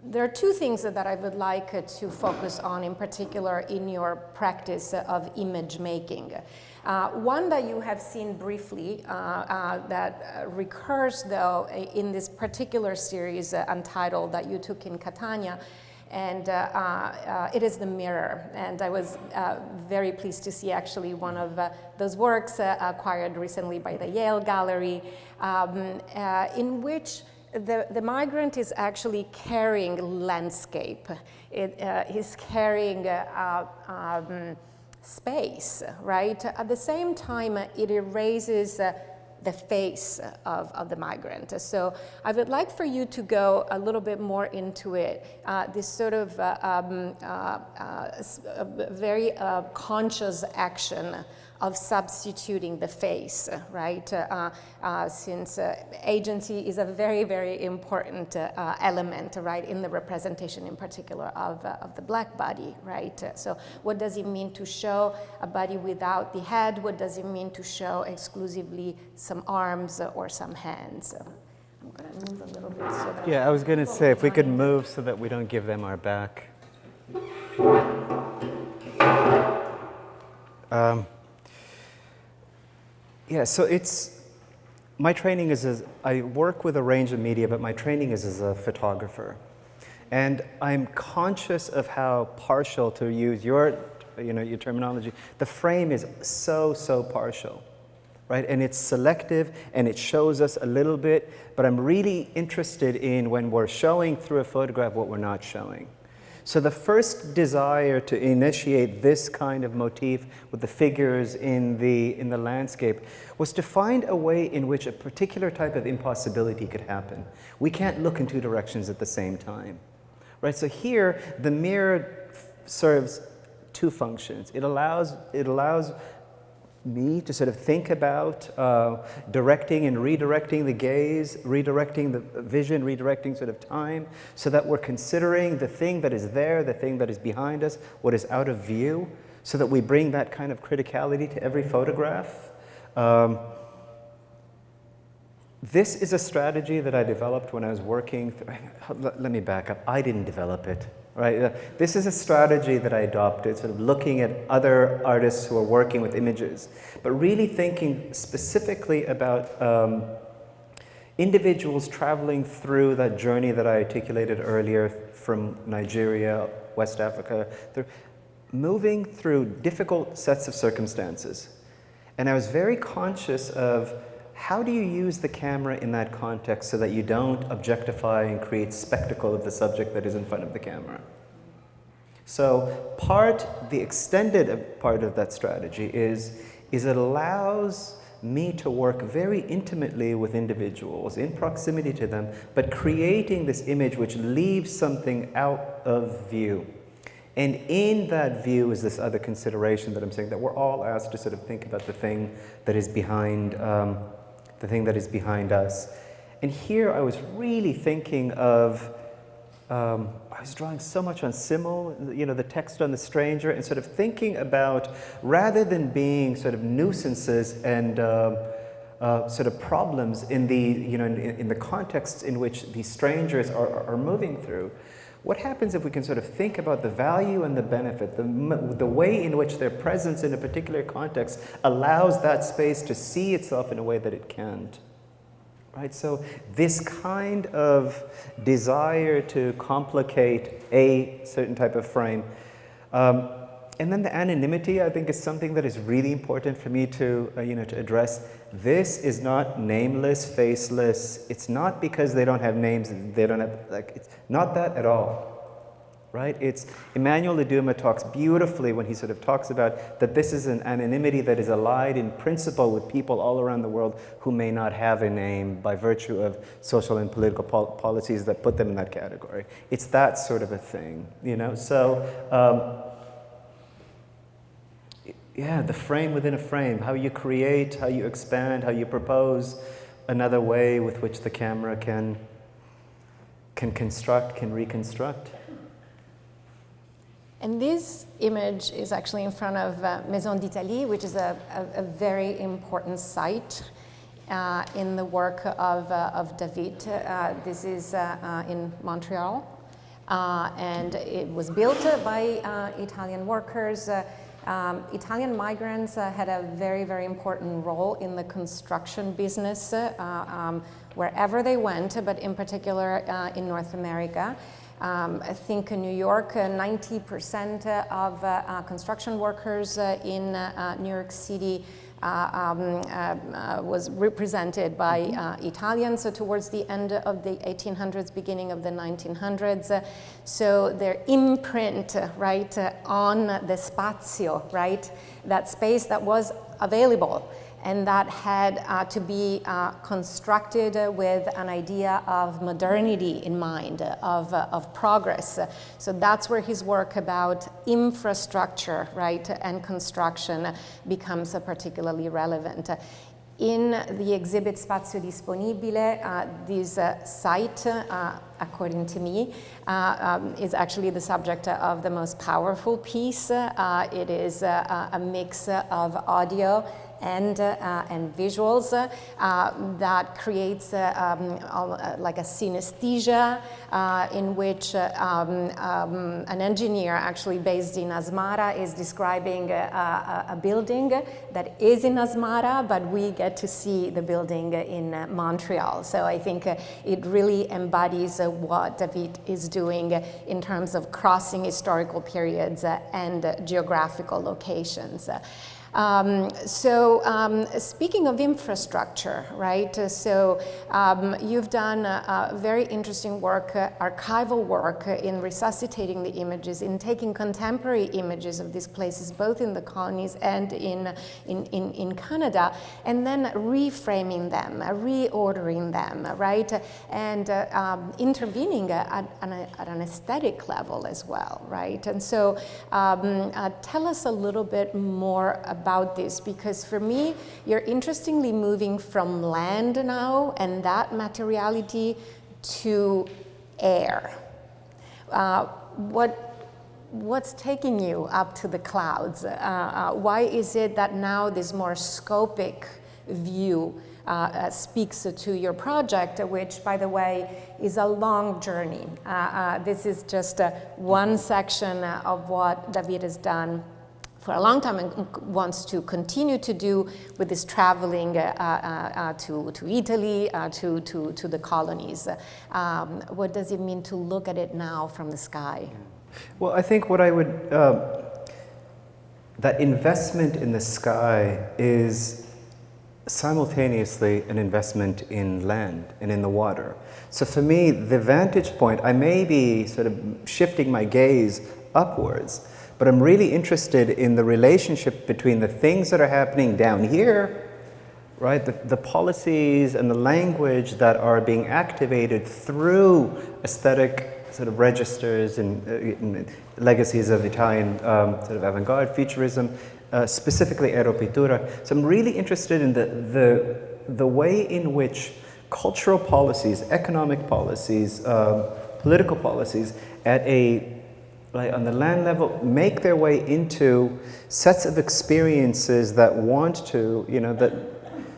There are two things that I would like to focus on in particular in your practice of image making. One that you have seen briefly that recurs though in this particular series Untitled that you took in Catania, and it is the mirror. And I was very pleased to see actually one of those works acquired recently by the Yale Gallery, in which the migrant is actually carrying landscape. He's carrying space, right? At the same time, it erases the face of the migrant. So I would like for you to go a little bit more into it, this sort of very conscious action of substituting the face, right? Since agency is a very, very important element, right, in the representation in particular of the black body, right? So what does it mean to show a body without the head? What does it mean to show exclusively some arms or some hands? I'm gonna move a little bit so that Yeah, I was gonna say, if we could move so that we don't give them our back. Yeah, so my training is I work with a range of media, but my training is as a photographer. And I'm conscious of how partial, to use your terminology, the frame is so partial, right? And it's selective and it shows us a little bit, but I'm really interested in when we're showing through a photograph what we're not showing. So the first desire to initiate this kind of motif with the figures in the landscape was to find a way in which a particular type of impossibility could happen. We can't look in two directions at the same time, right? So here, the mirror serves two functions. It allows me to sort of think about directing and redirecting the gaze, redirecting the vision, redirecting sort of time, so that we're considering the thing that is there, the thing that is behind us, what is out of view, so that we bring that kind of criticality to every photograph. This is a strategy that I developed when I was working. Let me back up. I didn't develop it. Right? This is a strategy that I adopted, sort of looking at other artists who are working with images, but really thinking specifically about individuals traveling through that journey that I articulated earlier from Nigeria West Africa. They're moving through difficult sets of circumstances. And I was very conscious of how do you use the camera in that context so that you don't objectify and create spectacle of the subject that is in front of the camera. So the extended part of that strategy is it allows me to work very intimately with individuals, in proximity to them, but creating this image which leaves something out of view. And in that view is this other consideration that I'm saying, that we're all asked to sort of think about the thing that is behind us. And here I was really thinking of, I was drawing so much on Simmel, the text on the stranger, and sort of thinking about, rather than being sort of nuisances and sort of problems in the contexts in which these strangers are moving through, what happens if we can sort of think about the value and the benefit, the way in which their presence in a particular context allows that space to see itself in a way that it can't? Right, so this kind of desire to complicate a certain type of frame. And then the anonymity, I think, is something that is really important for me to address. This is not nameless, faceless. It's not because they don't have names, it's not that at all. Right? It's Emmanuel Leduma talks beautifully when he sort of talks about that this is an anonymity that is allied in principle with people all around the world who may not have a name by virtue of social and political policies that put them in that category. It's that sort of a thing, So, the frame within a frame, how you create, how you expand, how you propose another way with which the camera can construct, can reconstruct. And this image is actually in front of Maison d'Italie, which is a very important site in the work of Dawit. This is in Montreal, and it was built by Italian workers. Italian migrants had a very, very important role in the construction business wherever they went, but in particular in North America. I think in New York, 90% of construction workers in New York City was represented by Italians, so towards the end of the 1800s, beginning of the 1900s. So their imprint, right, on the spazio, right, that space that was available and that had to be constructed with an idea of modernity in mind, of progress. So that's where his work about infrastructure, right, and construction becomes particularly relevant. In the exhibit Spazio Disponibile, this site, according to me, is actually the subject of the most powerful piece. It is a mix of audio and visuals that creates like a synesthesia in which an engineer actually based in Asmara is describing a building that is in Asmara, but we get to see the building in Montreal. So I think it really embodies what Dawit is doing in terms of crossing historical periods and geographical locations. Speaking of infrastructure, right, so you've done very interesting work, archival work in resuscitating the images, in taking contemporary images of these places, both in the colonies and in Canada, and then reframing them, reordering them, right, and intervening at an aesthetic level as well, right? And so tell us a little bit more about this, because for me, you're interestingly moving from land now and that materiality to air. What's taking you up to the clouds? Why is it that now this more scopic view speaks to your project, which, by the way, is a long journey? This is just one section of what Dawit has done for a long time and wants to continue to do with this traveling to Italy, to the colonies. What does it mean to look at it now from the sky? Well, I think what I would, that investment in the sky is simultaneously an investment in land and in the water. So for me, the vantage point, I may be sort of shifting my gaze upwards, but I'm really interested in the relationship between the things that are happening down here, right? The policies and the language that are being activated through aesthetic sort of registers and legacies of Italian sort of avant-garde futurism, specifically Aeropittura. So I'm really interested in the way in which cultural policies, economic policies, political policies at on the land level make their way into sets of experiences that want to,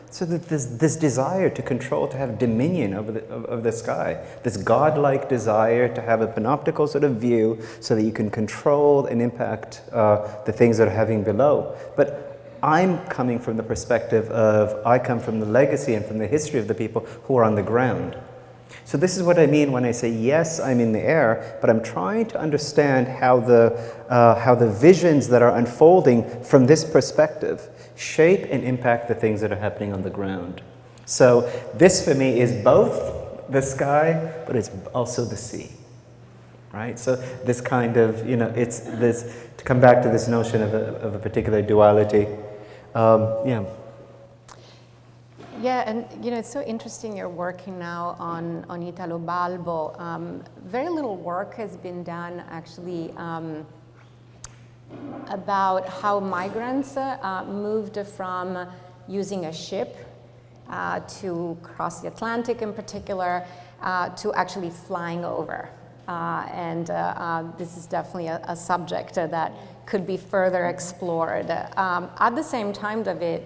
so that this desire to control, to have dominion over the sky, this godlike desire to have a panoptical sort of view so that you can control and impact the things that are happening below. But I'm coming from the perspective of, I come from the legacy and from the history of the people who are on the ground. So this is what I mean when I say, yes, I'm in the air, but I'm trying to understand how the visions that are unfolding from this perspective shape and impact the things that are happening on the ground. So this for me is both the sky, but it's also the sea, right? So this kind of, it's this, to come back to this notion of a particular duality, yeah. Yeah, and it's so interesting you're working now on Italo Balbo. Very little work has been done actually about how migrants moved from using a ship to cross the Atlantic in particular to actually flying over. And this is definitely a subject that could be further explored. At the same time, Dawit,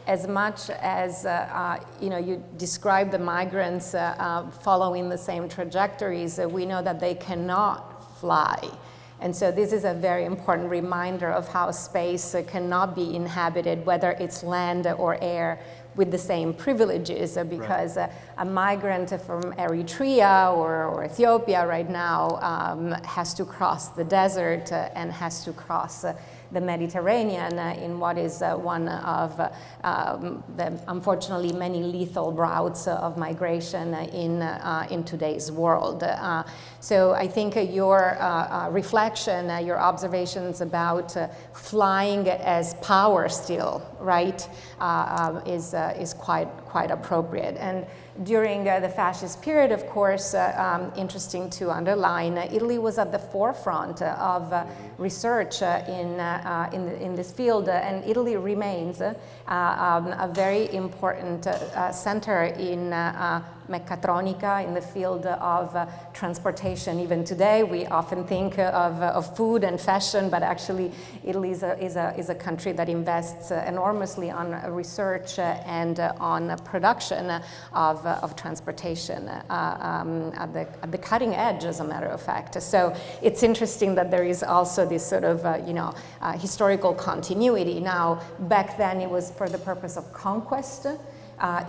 as much as you describe the migrants following the same trajectories, we know that they cannot fly. And so this is a very important reminder of how space cannot be inhabited, whether it's land or air, with the same privileges, because a migrant from Eritrea or Ethiopia right now has to cross the desert and has to cross the Mediterranean in what is one of the unfortunately many lethal routes of migration in today's world. So I think your reflection, your observations about flying as power still, right, is quite appropriate. And during the fascist period, of course, interesting to underline, Italy was at the forefront of research in this field, and Italy remains a very important center in mechatronica, in the field of transportation. Even today, we often think of food and fashion, but actually Italy is a country that invests enormously on research and on production of transportation at the cutting edge, as a matter of fact. So it's interesting that there is also this sort of historical continuity. Now, back then it was for the purpose of conquest.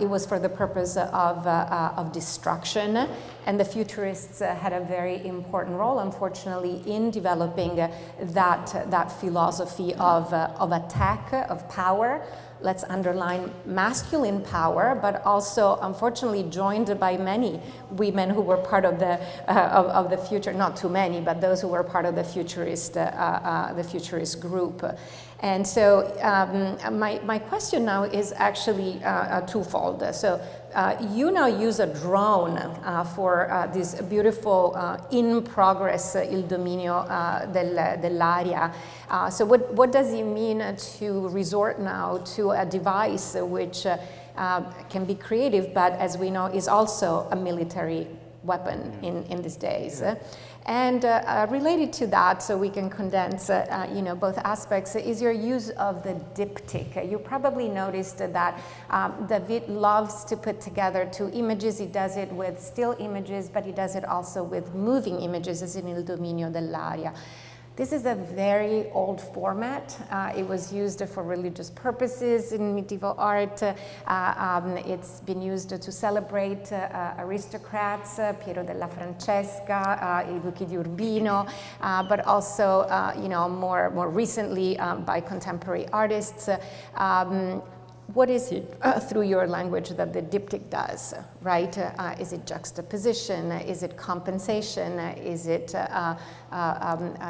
It was for the purpose of destruction, and the futurists had a very important role, unfortunately, in developing that philosophy of attack, of power. Let's underline masculine power, but also, unfortunately, joined by many women who were part of the future. Not too many, but those who were part of the futurist group. And so my question now is actually twofold. So you now use a drone for this beautiful in progress Il Dominio dell'Aria. So what does it mean to resort now to a device which can be creative, but as we know is also a military weapon in these days? And related to that, so we can condense both aspects, is your use of the diptych. You probably noticed that Dawit loves to put together two images. He does it with still images, but he does it also with moving images, as in Il Dominio dell'Aria. This is a very old format. It was used for religious purposes in medieval art. It's been used to celebrate aristocrats, Piero della Francesca, I Duchi di Urbino, but also, more recently by contemporary artists. What is it through your language that the diptych does, right? Is it juxtaposition? Is it compensation? Is it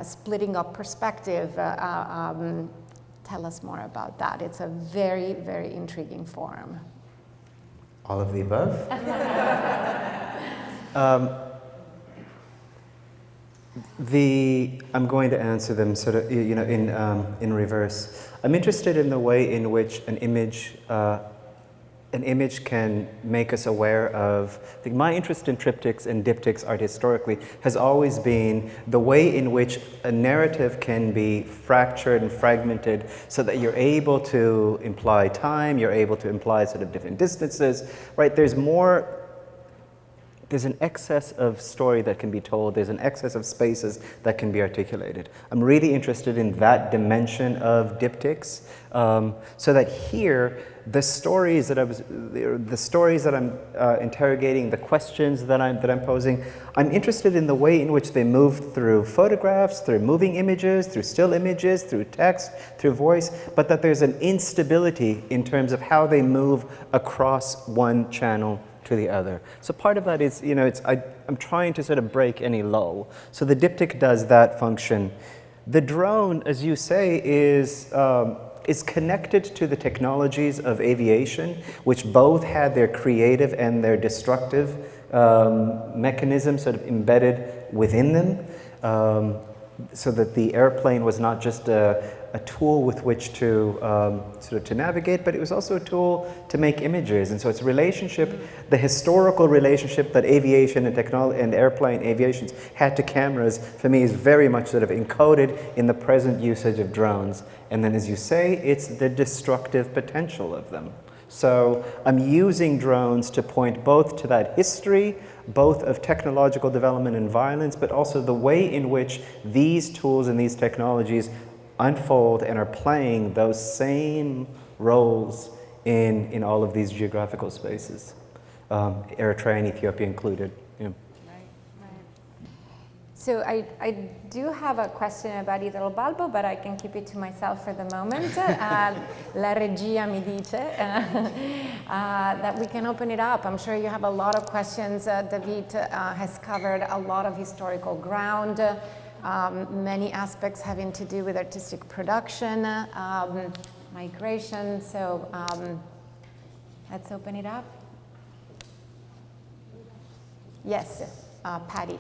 splitting up perspective? Tell us more about that. It's a very, very intriguing form. All of the above? I'm going to answer them sort of, in reverse. I'm interested in the way in which an image can make us aware of. I think my interest in triptychs and diptychs art historically has always been the way in which a narrative can be fractured and fragmented so that you're able to imply time, you're able to imply sort of different distances, right? There's an excess of story that can be told. There's an excess of spaces that can be articulated. I'm really interested in that dimension of diptychs, so that here, the stories that I'm interrogating, the questions that I'm posing, I'm interested in the way in which they move through photographs, through moving images, through still images, through text, through voice, but that there's an instability in terms of how they move across one channel to the other. So part of that is, I'm trying to sort of break any lull. So the diptych does that function. The drone, as you say, is connected to the technologies of aviation, which both had their creative and their destructive mechanisms sort of embedded within them, so that the airplane was not just a tool with which to to navigate, but it was also a tool to make images. And so its relationship, the historical relationship that aviation and technology and airplane aviations had to cameras, for me, is very much sort of encoded in the present usage of drones. And then, as you say, it's the destructive potential of them. So I'm using drones to point both to that history, both of technological development and violence, but also the way in which these tools and these technologies unfold and are playing those same roles in all of these geographical spaces, Eritrea and Ethiopia included. Yeah. So I do have a question about Italo Balbo, but I can keep it to myself for the moment. La regia mi dice that we can open it up. I'm sure you have a lot of questions. Dawit has covered a lot of historical ground, many aspects having to do with artistic production, migration. So let's open it up. Yes, Patty.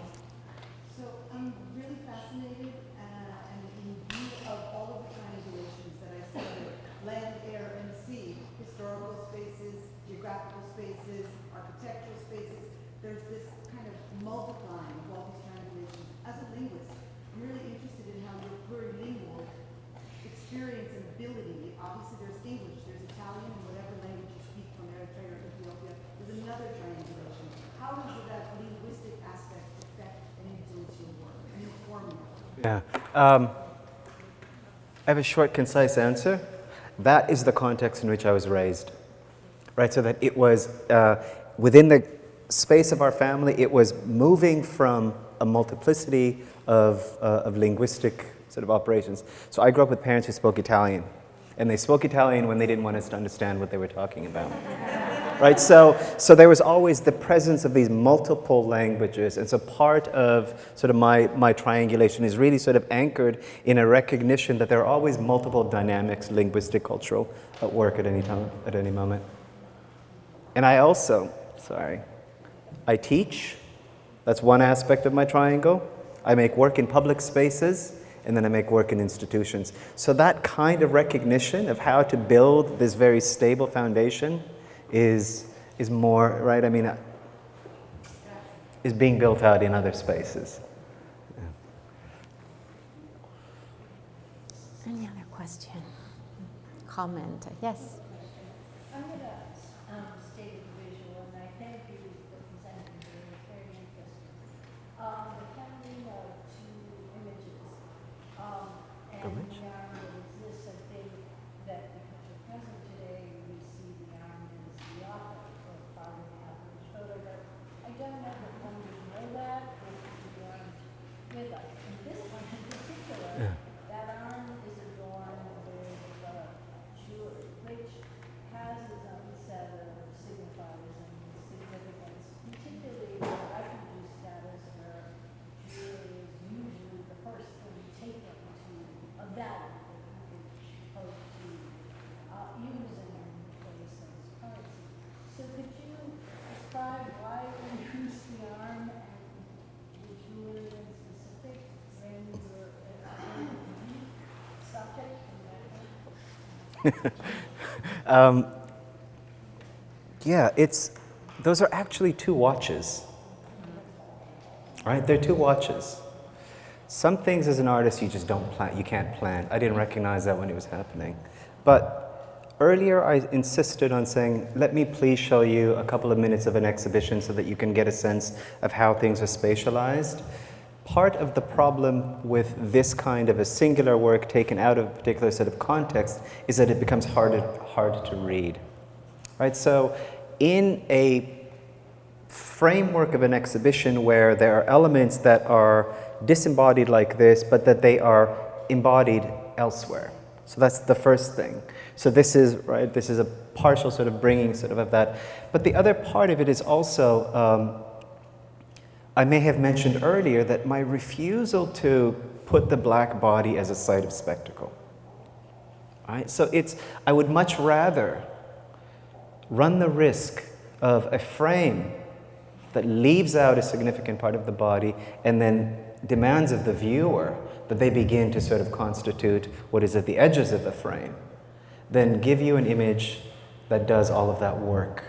I'm really fascinated and in view of all of the triangulations that I studied, land, air, and sea, historical spaces, geographical spaces, architectural spaces, there's this kind of multiplying of all these triangulations. As a linguist, I'm really interested in how your plurilingual experience and ability, obviously there's English, there's Italian, and whatever language you speak from Eritrea or Ethiopia, there's another triangulation. How does that linguistic aspect affect and influence your work? Yeah. I have a short, concise answer. That is the context in which I was raised, right? So that it was within the space of our family, it was moving from a multiplicity of linguistic sort of operations. So I grew up with parents who spoke Italian, and they spoke Italian when they didn't want us to understand what they were talking about. Right, so there was always the presence of these multiple languages, and so part of sort of my triangulation is really sort of anchored in a recognition that there are always multiple dynamics, linguistic, cultural, at work at any time, at any moment. And I also, I teach. That's one aspect of my triangle. I make work in public spaces, and then I make work in institutions. So that kind of recognition of how to build this very stable foundation is more, right? I mean, is being built out in other spaces. Yeah. Any other question? Comment? Yes? I'm going to state a visual, and I thank you for presenting it. It's very interesting. The counting of two images And the arm that exists, I think that because you're present today, we see the arm as the author or part of the average photo, but I don't know that one would know that if you weren't with us. And this one in particular, that arm is adorned with jewelry, which has its own set of signifiers and significance, particularly in refugee status where jewelry is usually the first thing taken to a value that you could hope to use in place as currency. So could you describe why you use the arm and the jewelry in specific when you were a unique subject in that way? Yeah, those are actually two watches. Right? They're two watches. Some things as an artist you just don't plan, you can't plan. I didn't recognize that when it was happening. But earlier I insisted on saying, let me please show you a couple of minutes of an exhibition so that you can get a sense of how things are spatialized. Part of the problem with this kind of a singular work taken out of a particular set of context is that it becomes hard to read. Right? So in a framework of an exhibition where there are elements that are disembodied like this, but that they are embodied elsewhere. So that's the first thing. So this is, right, this is a partial sort of bringing sort of that. But the other part of it is also, I may have mentioned earlier that my refusal to put the black body as a site of spectacle. Right? So I would much rather run the risk of a frame that leaves out a significant part of the body and then demands of the viewer that they begin to sort of constitute what is at the edges of the frame, then give you an image that does all of that work,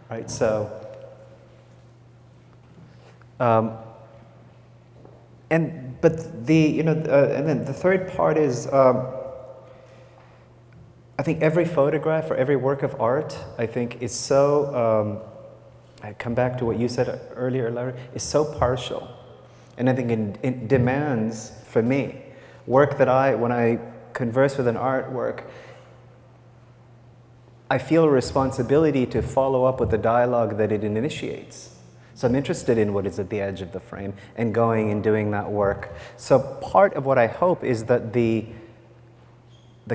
right? So, but the, and then the third part is, I think every photograph or every work of art, I think is so, I come back to what you said earlier, Larry, is so partial. And I think it demands, for me, work that when I converse with an artwork, I feel a responsibility to follow up with the dialogue that it initiates. So I'm interested in what is at the edge of the frame and going and doing that work. So part of what I hope is that the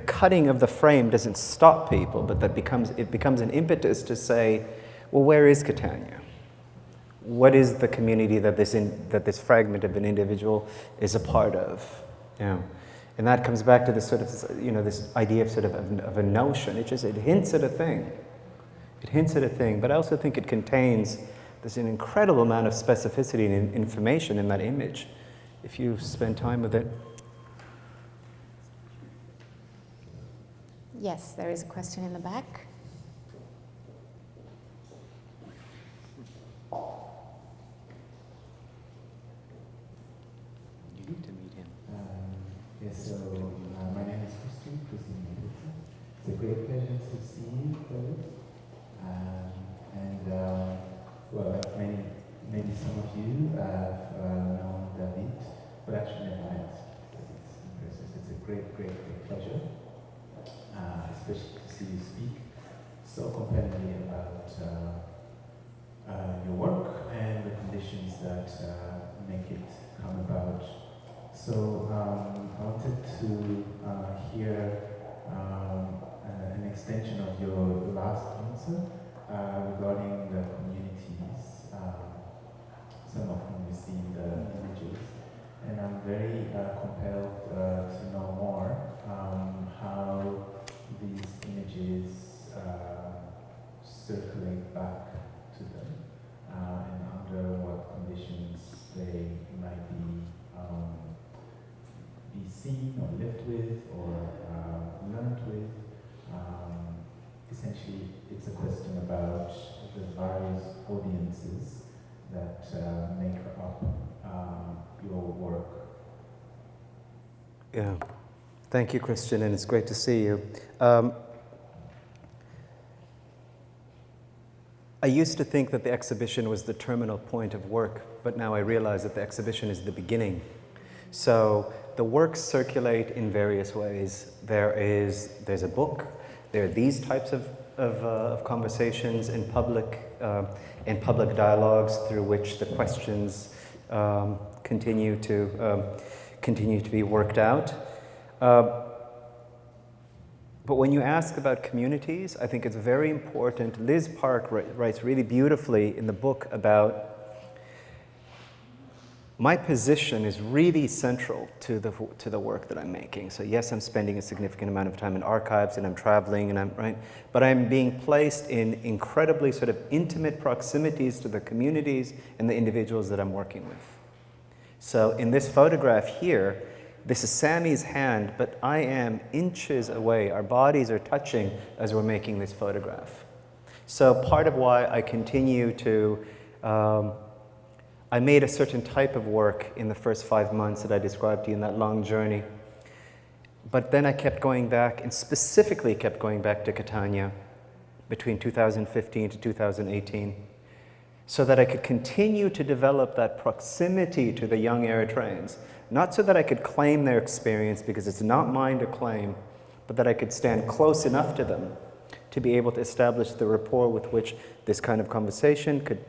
cutting of the frame doesn't stop people, but that it becomes an impetus to say, well, where is Catania? What is the community that this fragment of an individual is a part of? Yeah. And that comes back to this sort of, this idea of sort of a notion. It hints at a thing. It hints at a thing, but I also think it contains there's an incredible amount of specificity and information in that image if you spend time with it. Yes, there is a question in the back. You need to meet him. Yes, so my name is Christine. It's a great pleasure to see you, Dawit. Well, like maybe some of you have known Dawit, but actually never met. It's a great pleasure, especially to see you speak so compellingly about your work and the conditions that make it come about. So I wanted to hear an extension of your last answer regarding the communities, some of whom you see in the images. And I'm very compelled to know more how these images circulate back to them and under what conditions they might be seen or lived with or learned with. Essentially, it's a question about the various audiences that make up your work. Yeah. Thank you, Christian, and it's great to see you. I used to think that the exhibition was the terminal point of work, but now I realize that the exhibition is the beginning. So the works circulate in various ways. There's a book, there are these types of conversations in public dialogues through which the questions continue to be worked out. But when you ask about communities, I think it's very important. Liz Park writes really beautifully in the book about my position is really central to the work that I'm making. So yes, I'm spending a significant amount of time in archives and I'm traveling and but I'm being placed in incredibly sort of intimate proximities to the communities and the individuals that I'm working with. So in this photograph here, this is Sammy's hand, but I am inches away. Our bodies are touching as we're making this photograph. So part of why I continue to, I made a certain type of work in the first 5 months that I described to you in that long journey. But then I kept going back, and specifically kept going back to Catania between 2015 to 2018, so that I could continue to develop that proximity to the young Eritreans. Not so that I could claim their experience, because it's not mine to claim, but that I could stand close enough to them to be able to establish the rapport with which this kind of conversation could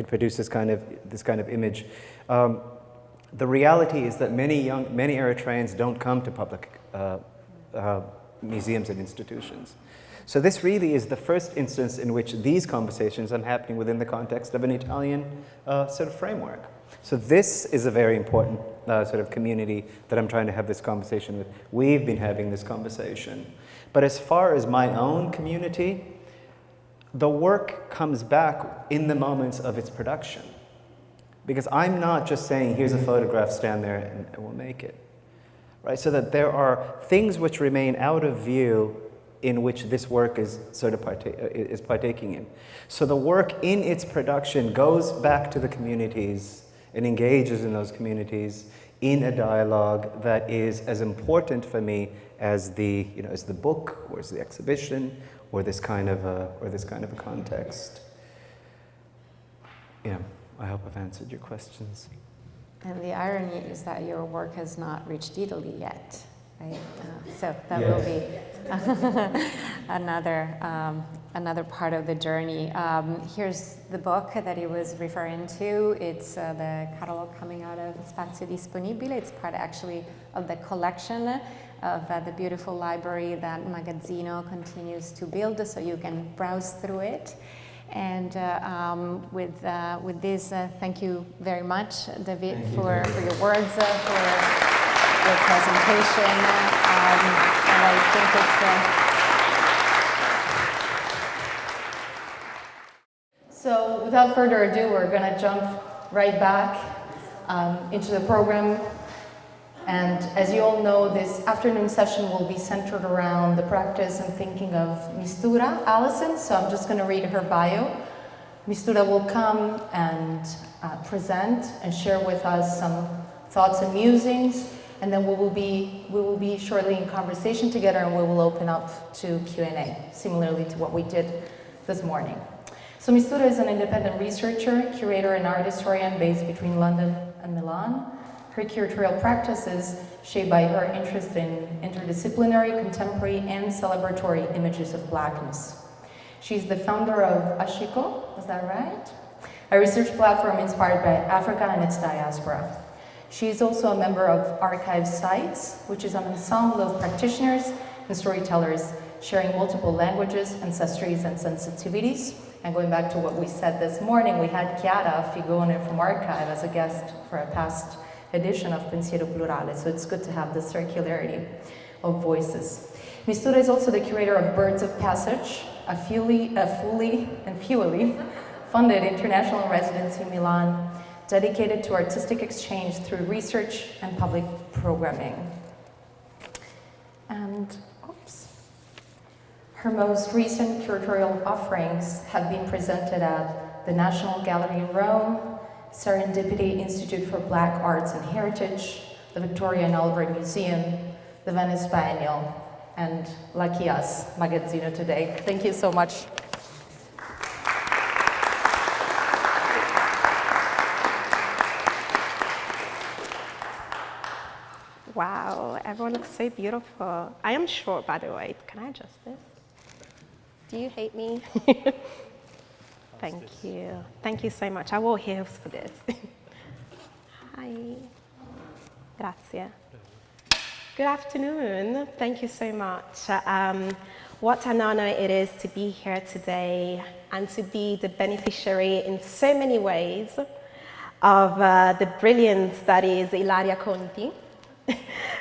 produce this kind of image. The reality is that many Eritreans don't come to public museums and institutions. So this really is the first instance in which these conversations are happening within the context of an Italian sort of framework. So this is a very important sort of community that I'm trying to have this conversation with. We've been having this conversation. But as far as my own community, the work comes back in the moments of its production. Because I'm not just saying, here's a photograph, stand there and we'll make it. Right? So that there are things which remain out of view in which this work is sort of partaking in. So the work in its production goes back to the communities and engages in those communities in a dialogue that is as important for me as the book or as the exhibition or this kind of a context. Yeah, I hope I've answered your questions. And the irony is that your work has not reached Italy yet, right? So that will be another part of the journey. Here's the book that he was referring to. It's the catalog coming out of Spazio Disponibile. It's part actually of the collection of the beautiful library that Magazzino continues to build, so you can browse through it. And with this, thank you very much, Dawit, for your words, for your presentation. And I think it's So without further ado, we're going to jump right back into the program. And as you all know, this afternoon session will be centered around the practice and thinking of Mistura Allison. So I'm just going to read her bio. Mistura will come and present and share with us some thoughts and musings. And then we will be shortly in conversation together, and we will open up to Q&A, similarly to what we did this morning. So Mistura is an independent researcher, curator, and art historian based between London and Milan. Her curatorial practice is shaped by her interest in interdisciplinary, contemporary, and celebratory images of Blackness. She's the founder of Ashiko, is that right? A research platform inspired by Africa and its diaspora. She is also a member of Archive Sites, which is an ensemble of practitioners and storytellers sharing multiple languages, ancestries, and sensitivities. And going back to what we said this morning, we had Chiara Figone from Archive as a guest for a past edition of Pensiero Plurale, so it's good to have the circularity of voices. Mistura is also the curator of Birds of Passage, a fully funded international residency in Milan, dedicated to artistic exchange through research and public programming. And, her most recent curatorial offerings have been presented at the National Gallery in Rome, Serendipity Institute for Black Arts and Heritage, the Victoria and Albert Museum, the Venice Biennial, and lucky us, Magazzino today. Thank you so much. Wow, everyone looks so beautiful. I am short, by the way. Can I adjust this? Do you hate me? Thank you. Thank you so much. I wore heels for this. Hi. Grazie. Good afternoon. Thank you so much. What an honor it is to be here today and to be the beneficiary in so many ways of the brilliance that is Ilaria Conti,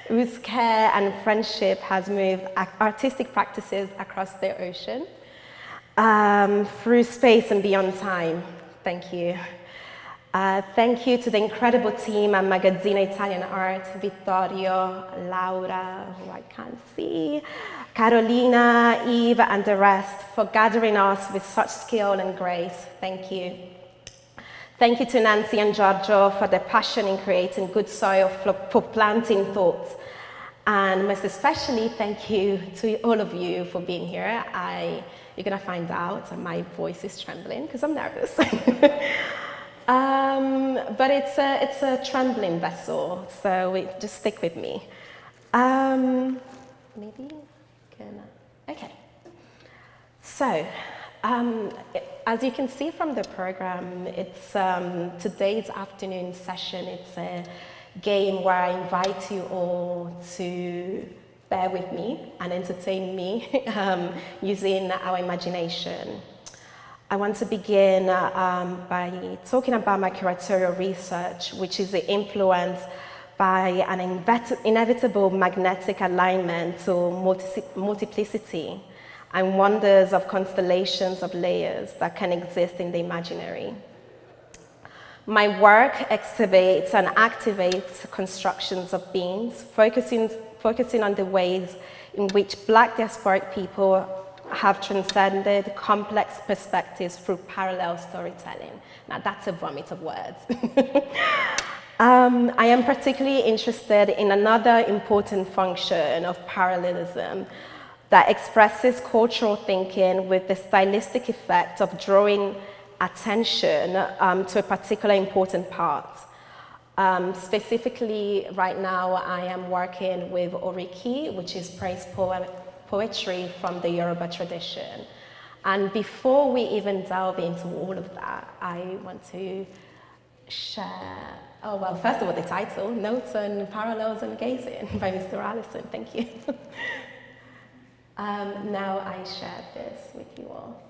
whose care and friendship has moved artistic practices across the ocean, through space and beyond time. Thank you. Thank you to the incredible team at Magazzino Italian Art, Vittorio, Laura, who I can't see, Carolina, Eve, and the rest for gathering us with such skill and grace. Thank you. Thank you to Nancy and Giorgio for their passion in creating good soil for planting thoughts. And most especially, thank you to all of you for being here. You're gonna find out my voice is trembling because I'm nervous. But it's a trembling vessel, so just stick with me. Maybe can, okay. So, as you can see from the program, it's today's afternoon session. It's a game where I invite you all to bear with me and entertain me using our imagination. I want to begin by talking about my curatorial research, which is influenced by an inevitable magnetic alignment to multiplicity and wonders of constellations of layers that can exist in the imaginary. My work excavates and activates constructions of beings, focusing on the ways in which Black diasporic people have transcended complex perspectives through parallel storytelling. Now that's a vomit of words. I am particularly interested in another important function of parallelism that expresses cultural thinking with the stylistic effect of drawing attention to a particular important part. Specifically, right now, I am working with Oriki, which is praise poetry from the Yoruba tradition. And before we even delve into all of that, I want to share, oh, well, first of all, the title, Notes on Parallels and Gazing by Mistura Allison. Thank you. Now I share this with you all.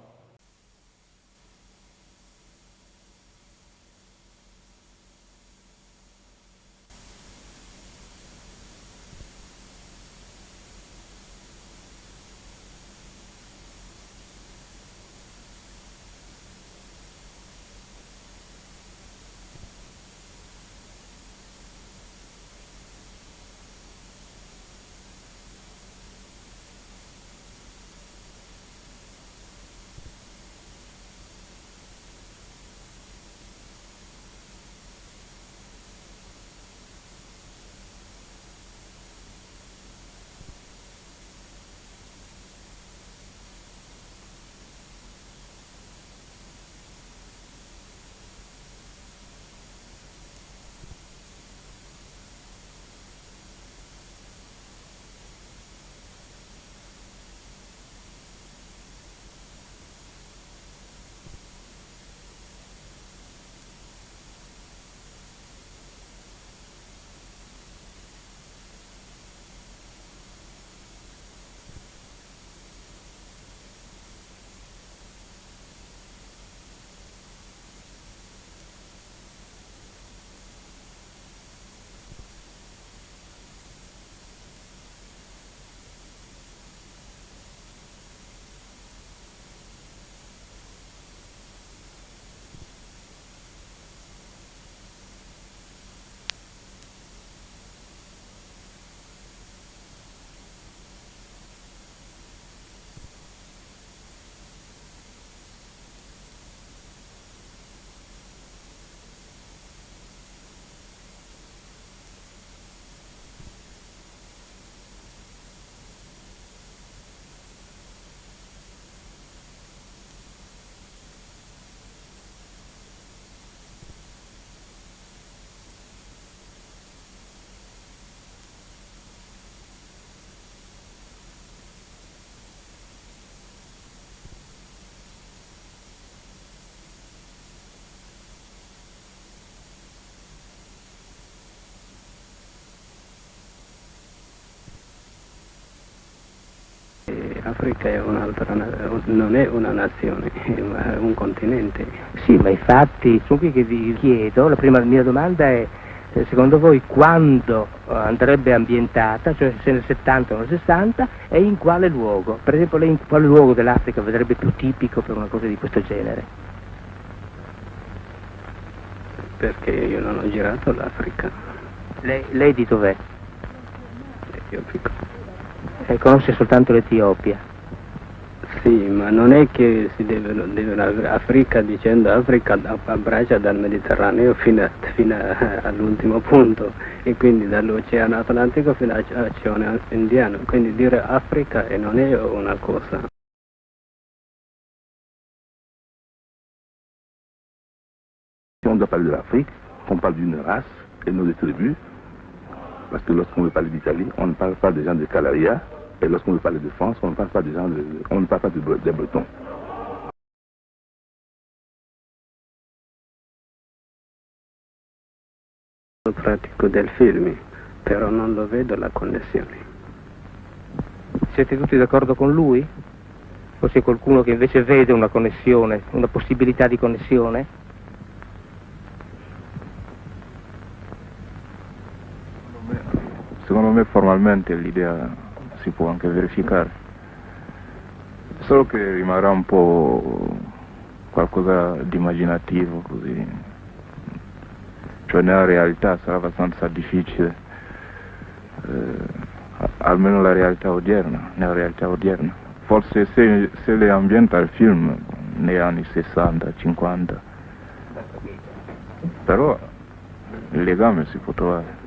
Africa è non è una nazione, è un continente. Sì, ma infatti sono qui che vi chiedo, la prima mia domanda è, secondo voi quando andrebbe ambientata, cioè se nel 70 o nel 60, e in quale luogo? Per esempio lei in quale luogo dell'Africa vedrebbe più tipico per una cosa di questo genere? Perché io non ho girato l'Africa. Lei di dov'è? Etiopico. Conosce soltanto l'Etiopia. Sì, ma non è che si deve Africa, dicendo Africa abbraccia dal Mediterraneo fino all'ultimo punto, e quindi dall'Oceano Atlantico fino all'Oceano Indiano, quindi dire Africa non è una cosa. Si on doit parler de l'Afrique, on parle d'une race et non de tribus, parce que lorsqu'on veut parler d'Italie, on ne parle pas des gens de Calaria, et lorsqu'on veut parler de France, on ne parle pas des gens on ne parle pas des Bretons. Pratico del film, però non lo vedo la connessione. Siete tutti d'accordo con lui? O c'è qualcuno che invece vede una connessione, una possibilità di connessione? Secondo me formalmente l'idea si può anche verificare, solo che rimarrà un po' qualcosa di immaginativo così, cioè nella realtà sarà abbastanza difficile, almeno nella realtà odierna. Forse se le ambienta il film negli anni 60, 50, però il legame si può trovare.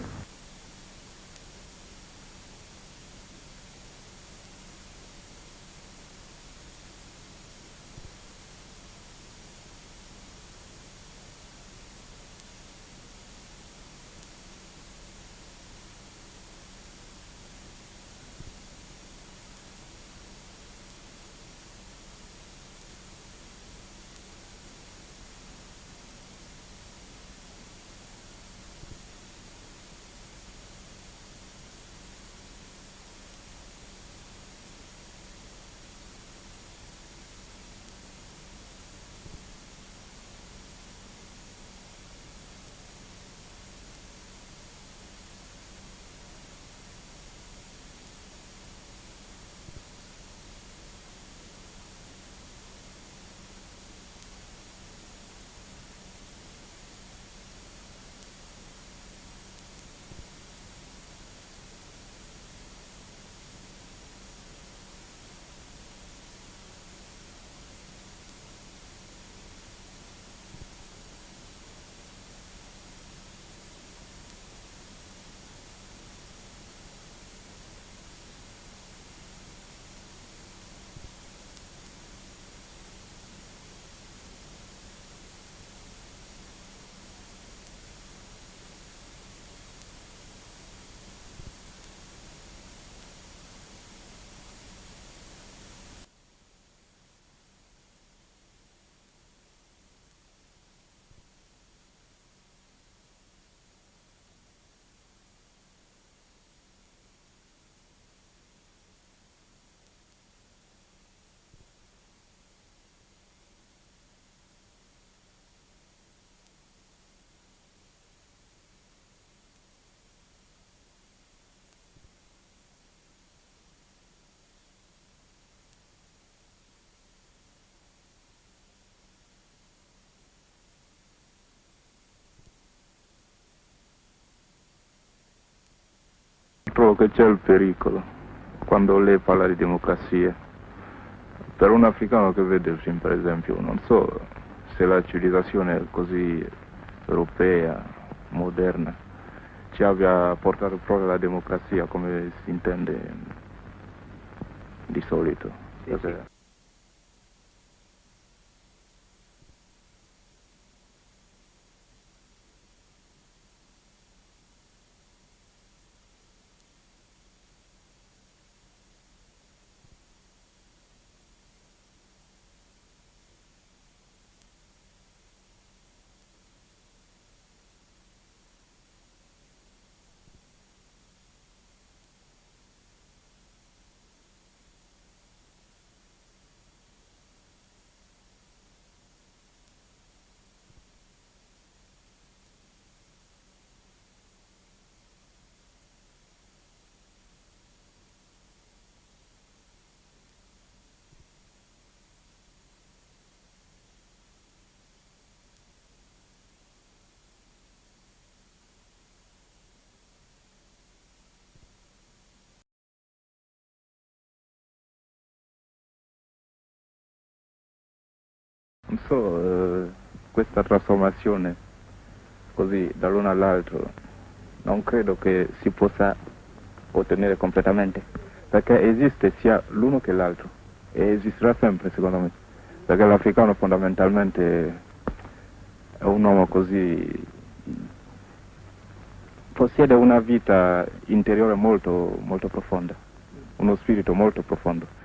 Trovo che c'è il pericolo quando lei parla di democrazia. Per un africano che vede il film, per esempio, non so se la civilizzazione è così europea, moderna, ci abbia portato proprio la democrazia come si intende di solito. Sì. Non so, questa trasformazione così dall'uno all'altro non credo che si possa ottenere completamente, perché esiste sia l'uno che l'altro e esisterà sempre, secondo me, perché l'africano fondamentalmente è un uomo così, possiede una vita interiore molto, molto profonda, uno spirito molto profondo.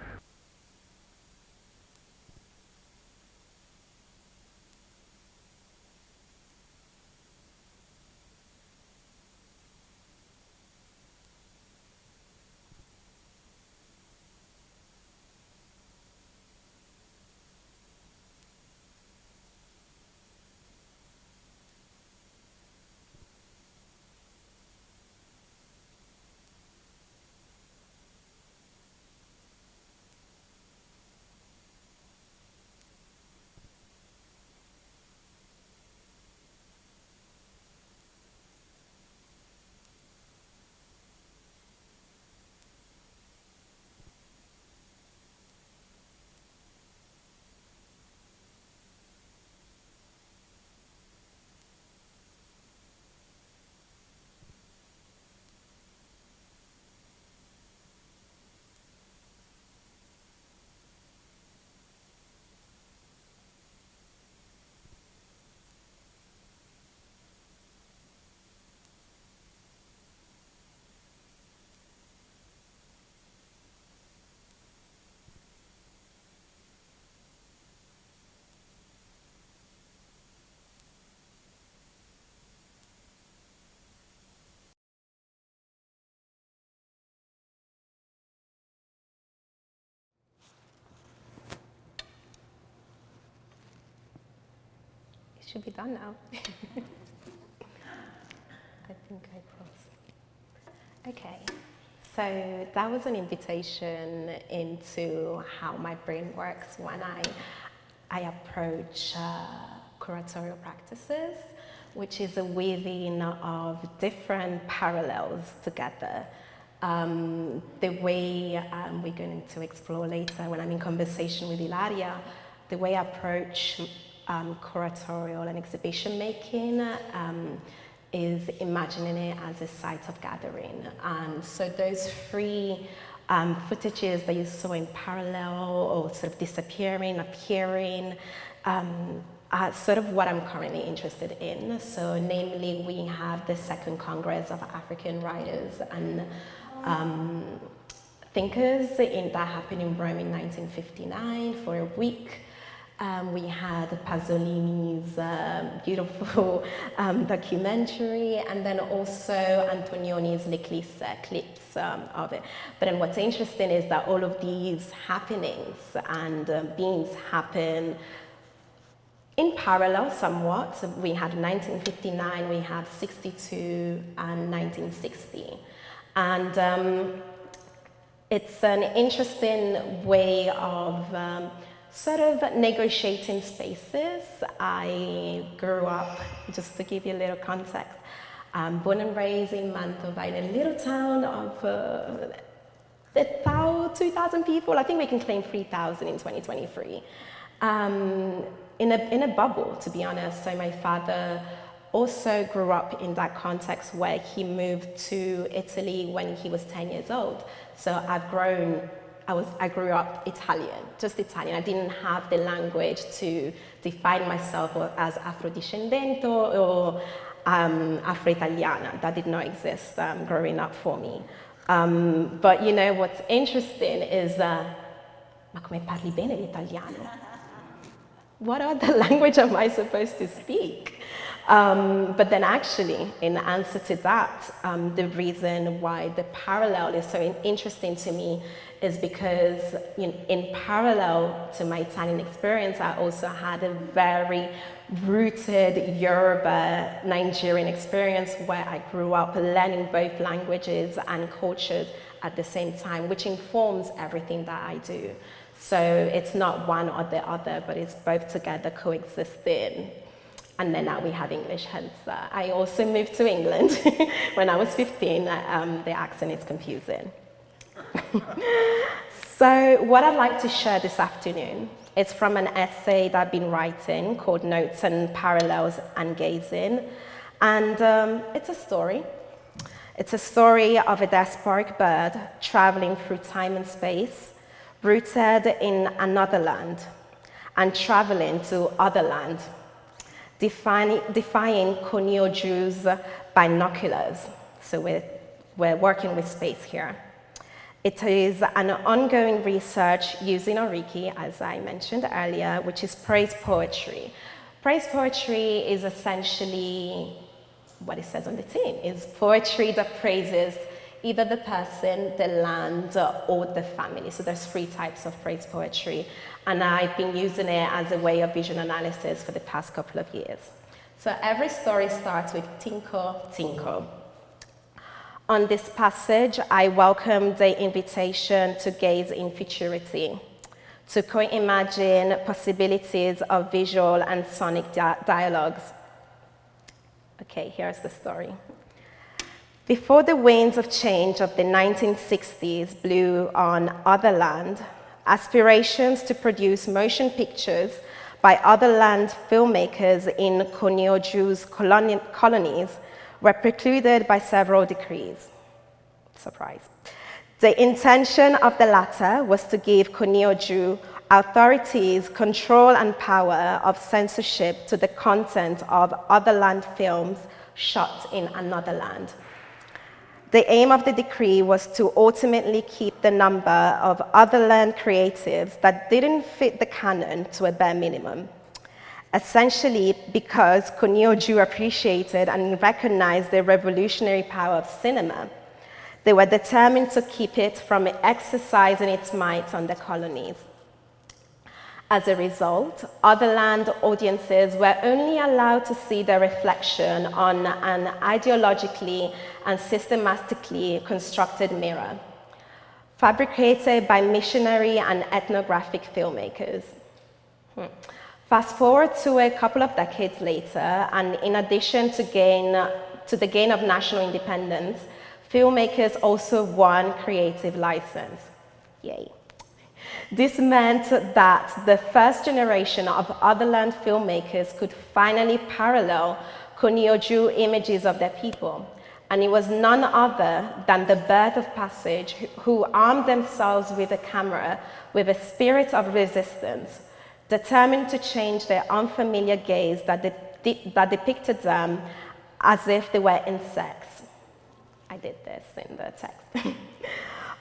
Should be done now. I think I crossed. Okay, so that was an invitation into how my brain works when I approach curatorial practices, which is a weaving of different parallels together. The way we're going to explore later when I'm in conversation with Ilaria, the way I approach curatorial and exhibition making is imagining it as a site of gathering. And so those three footages that you saw in parallel or sort of disappearing, appearing, are sort of what I'm currently interested in. So namely, we have the Second Congress of African Writers and Thinkers that happened in Rome in 1959 for a week. We had Pasolini's beautiful documentary, and then also Antonioni's clips of it. But then what's interesting is that all of these happenings and beings happen in parallel somewhat. So we have 1959, we have 62, and 1960. And it's an interesting way of sort of negotiating spaces. I grew up, just to give you a little context, born and raised in Mantova, in a little town of 2,000 people. I think we can claim 3,000 in 2023. In a bubble, to be honest. So my father also grew up in that context where he moved to Italy when he was 10 years old. So I grew up Italian, just Italian. I didn't have the language to define myself as Afrodiscendente or Afro-Italiana. That did not exist growing up for me. But you know, what's interesting is, ma come parli bene l'italiano? What other language am I supposed to speak? But then actually, in answer to that, the reason why the parallel is so interesting to me is because in parallel to my Italian experience, I also had a very rooted Yoruba Nigerian experience where I grew up learning both languages and cultures at the same time, which informs everything that I do. So it's not one or the other, but it's both together coexisting. And then now we have English, hence I also moved to England when I was 15. The accent is confusing. So what I'd like to share this afternoon It's from an essay that I've been writing called Notes and Parallels and Gazing. And it's a story. It's a story of a diasporic bird traveling through time and space, rooted in another land, and traveling to other land, defying Konyoju's binoculars. So we're working with space here. It is an ongoing research using Oriki, as I mentioned earlier, which is praise poetry. Praise poetry is essentially what it says on the tin, is poetry that praises either the person, the land, or the family. So there's 3 types of praise poetry, and I've been using it as a way of visual analysis for the past couple of years. So every story starts with Tinko, Tinko. On this passage, I welcome the invitation to gaze in futurity, to co-imagine possibilities of visual and sonic dialogues. Okay, here's the story. Before the winds of change of the 1960s blew on other land, aspirations to produce motion pictures by other land filmmakers in Konyoju's colonies were precluded by several decrees. Surprise. The intention of the latter was to give Konyoju authorities control and power of censorship to the content of other land films shot in another land. The aim of the decree was to ultimately keep the number of other land creatives that didn't fit the canon to a bare minimum. Essentially, because Konyoju appreciated and recognized the revolutionary power of cinema, they were determined to keep it from exercising its might on the colonies. As a result, other land audiences were only allowed to see their reflection on an ideologically and systematically constructed mirror, fabricated by missionary and ethnographic filmmakers. Fast forward to a couple of decades later, and in addition to the gain of national independence, filmmakers also won creative license. Yay. This meant that the first generation of otherland filmmakers could finally parallel Konyoju images of their people. And it was none other than the Bird of Passage who armed themselves with a camera with a spirit of resistance, determined to change their unfamiliar gaze that depicted them as if they were insects. I did this in the text.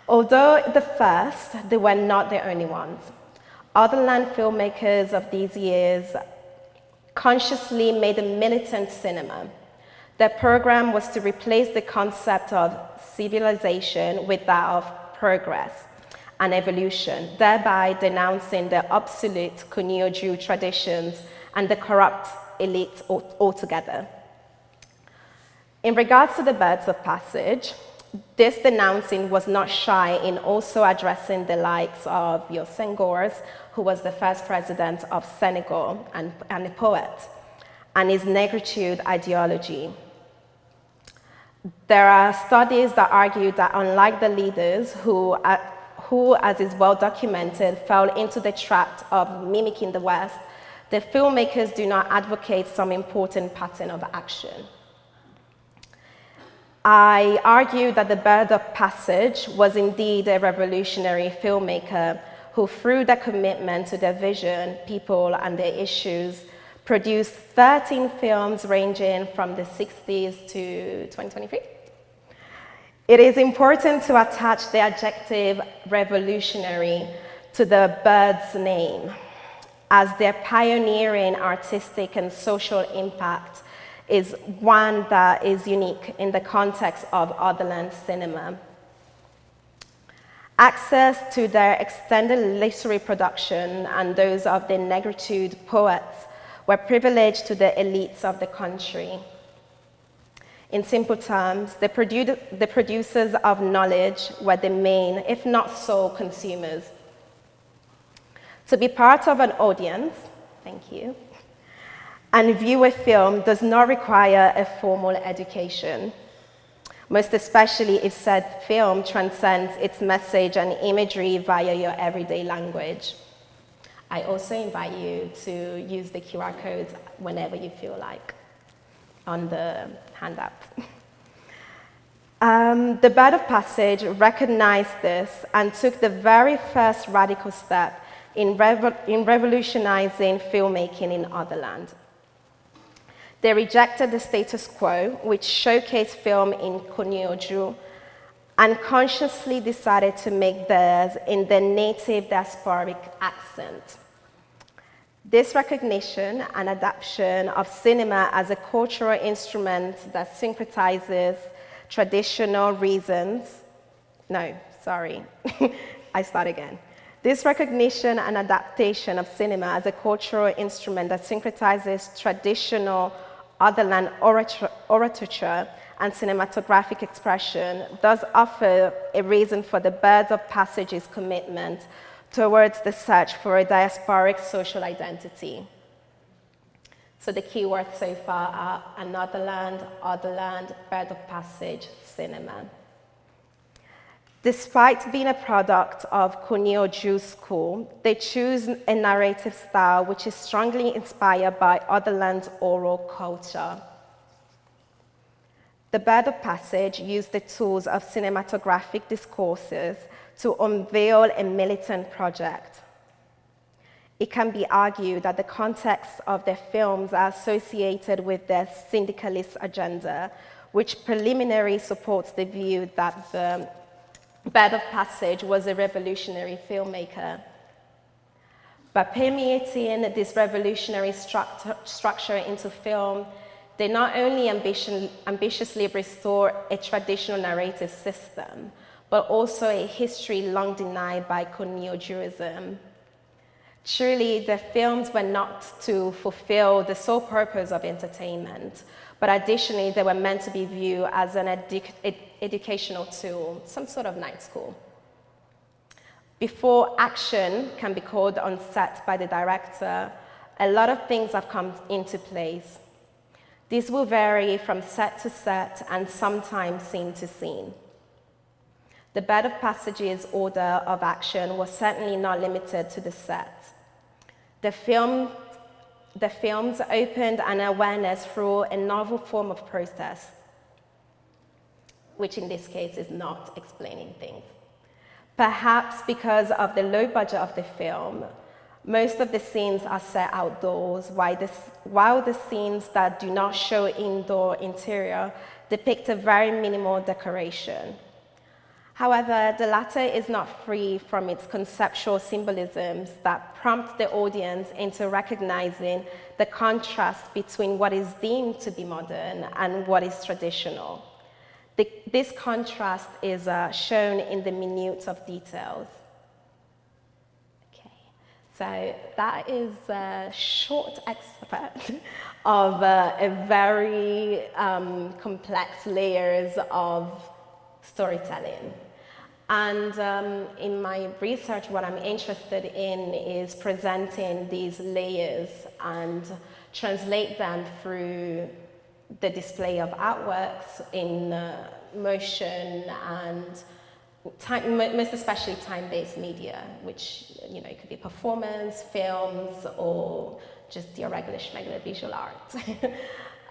Although the first, they were not the only ones. Other land filmmakers of these years consciously made a militant cinema. Their program was to replace the concept of civilization with that of progress and evolution, thereby denouncing the obsolete Konyoju traditions and the corrupt elite altogether. In regards to the Birds of Passage, this denouncing was not shy in also addressing the likes of Senghor, who was the first president of Senegal and a poet, and his negritude ideology. There are studies that argue that unlike the leaders who, as is well documented, fell into the trap of mimicking the West, the filmmakers do not advocate some important pattern of action. I argue that the Bird of Passage was indeed a revolutionary filmmaker who, through their commitment to their vision, people, and their issues, produced 13 films ranging from the 60s to 2023. It is important to attach the adjective revolutionary to the bird's name, as their pioneering artistic and social impact is one that is unique in the context of otherland cinema. Access to their extended literary production and those of the negritude poets were privileged to the elites of the country. In simple terms, the producers of knowledge were the main, if not sole, consumers. To be part of an audience, thank you, and view a film does not require a formal education, most especially if said film transcends its message and imagery via your everyday language. I also invite you to use the QR codes whenever you feel like on the handout. The Bird of Passage recognized this and took the very first radical step in revolutionizing filmmaking in other land. They rejected the status quo, which showcased film in Konyoju, and consciously decided to make theirs in their native diasporic accent. This recognition and adoption of cinema as a cultural instrument that syncretizes traditional reasons, This recognition and adaptation of cinema as a cultural instrument that syncretizes traditional otherland orature and cinematographic expression does offer a reason for the Birds of Passage's commitment towards the search for a diasporic social identity. So the keywords so far are another land, otherland, Bird of Passage, cinema. Despite being a product of Kunio-Ju school, they choose a narrative style which is strongly inspired by otherland's oral culture. The Bird of Passage used the tools of cinematographic discourses to unveil a militant project. It can be argued that the context of their films are associated with their syndicalist agenda, which preliminarily supports the view that the Bird of Passage was a revolutionary filmmaker. By permeating this revolutionary structure into film, they not only ambitiously restore a traditional narrative system, but also a history long denied by Kunio-Juism. Truly, their films were not to fulfill the sole purpose of entertainment, but additionally, they were meant to be viewed as an educational tool, some sort of night school. Before action can be called on set by the director, a lot of things have come into place. This will vary from set to set and sometimes scene to scene. The Bird of Passage's order of action was certainly not limited to the set. The films opened an awareness through a novel form of protest, which in this case is not explaining things. Perhaps because of the low budget of the film, most of the scenes are set outdoors, while the scenes that do not show indoor interior depict a very minimal decoration. However, the latter is not free from its conceptual symbolisms that prompt the audience into recognizing the contrast between what is deemed to be modern and what is traditional. This contrast is shown in the minute of details. Okay, so that is a short excerpt of a very complex layers of storytelling. And in my research, what I'm interested in is presenting these layers and translate them through the display of artworks in motion and most especially time-based media, which it could be performance, films, or just your regular visual art.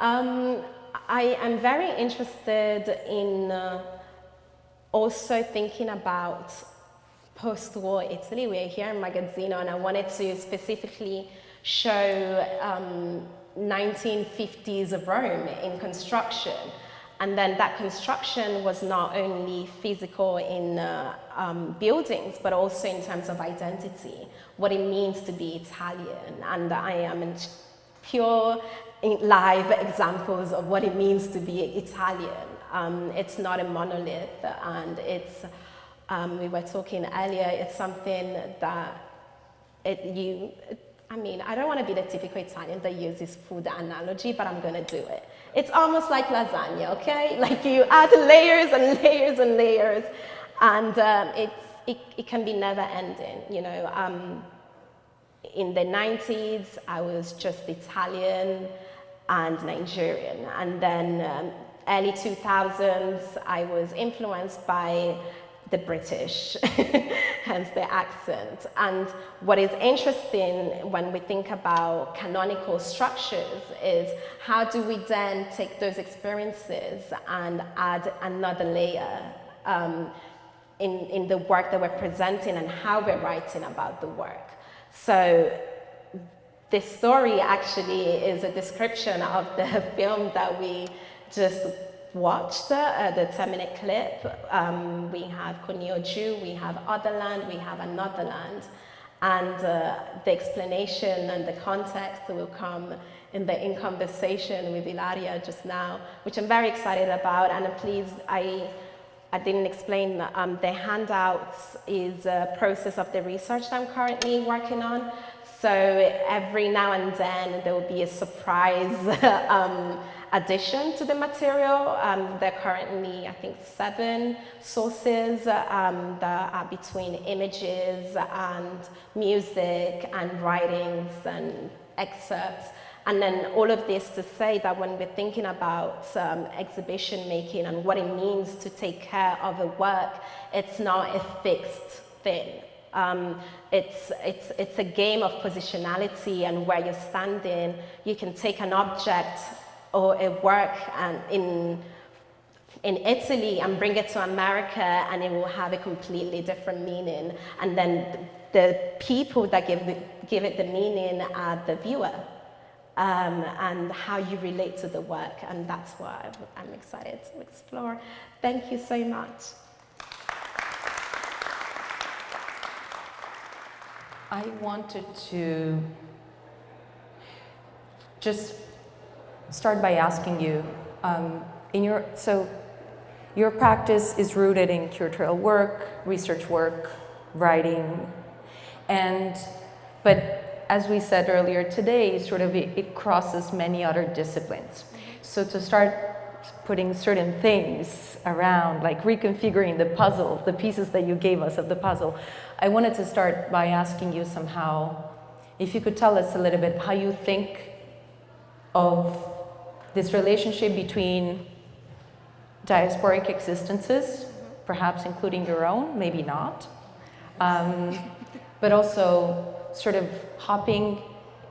I am very interested in also thinking about post-war Italy. We're here in Magazzino, and I wanted to specifically show 1950s Rome in construction. And then that construction was not only physical in buildings, but also in terms of identity, what it means to be Italian. And I am in pure live examples of what it means to be Italian. It's not a monolith, and it's, we were talking earlier, it's something that I don't want to be the typical Italian that uses food analogy, but I'm going to do it. It's almost like lasagna, okay? Like you add layers and layers and layers, and it can be never ending, In the 90s, I was just Italian and Nigerian, and then early 2000s, I was influenced by the British, hence the accent. And what is interesting when we think about canonical structures is how do we then take those experiences and add another layer in the work that we're presenting and how we're writing about the work. So this story actually is a description of the film that we just watched, the 10-minute clip. We have Kunioju, we have Otherland, we have Another Land. And the explanation and the context will come in conversation with Ilaria just now, which I'm very excited about. And please, I didn't explain, the handouts is a process of the research that I'm currently working on. So every now and then there will be a surprise addition to the material. There are currently, I think, 7 sources that are between images and music and writings and excerpts. And then all of this to say that when we're thinking about exhibition making and what it means to take care of a work, it's not a fixed thing. It's a game of positionality and where you're standing. You can take an object or a work and in Italy and bring it to America and it will have a completely different meaning. And then the people that give it the meaning are the viewer. And how you relate to the work, and that's what I'm excited to explore. Thank you so much. I wanted to just start by asking you, your practice is rooted in curatorial work, research work, writing, but as we said earlier today, it crosses many other disciplines. So to start putting certain things around, like reconfiguring the puzzle, the pieces that you gave us of the puzzle, I wanted to start by asking you somehow, if you could tell us a little bit how you think of this relationship between diasporic existences, perhaps including your own, maybe not, but also sort of hopping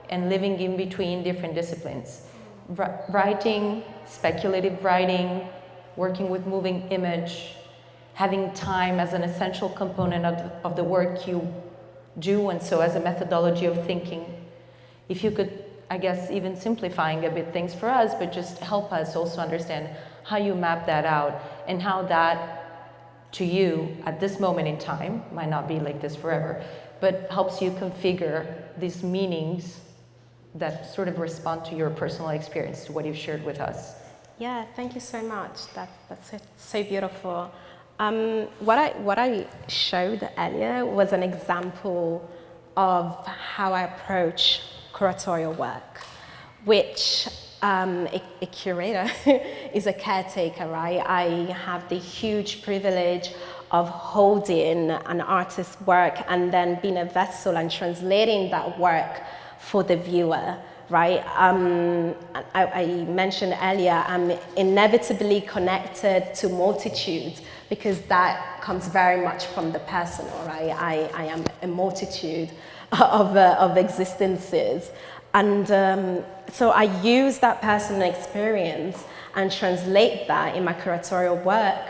and living in between different disciplines. Writing, speculative writing, working with moving image, having time as an essential component of the work you do, and so as a methodology of thinking. If you could, I guess, even simplifying a bit things for us, but just help us also understand how you map that out and how that, to you, at this moment in time, might not be like this forever, but helps you configure these meanings that sort of respond to your personal experience, to what you've shared with us. Yeah, thank you so much. That's so beautiful. What I showed earlier was an example of how I approach curatorial work, which a curator is a caretaker, right? I have the huge privilege of holding an artist's work and then being a vessel and translating that work for the viewer, right? I mentioned earlier, I'm inevitably connected to multitudes because that comes very much from the personal, right? I am a multitude of existences. And so I use that personal experience and translate that in my curatorial work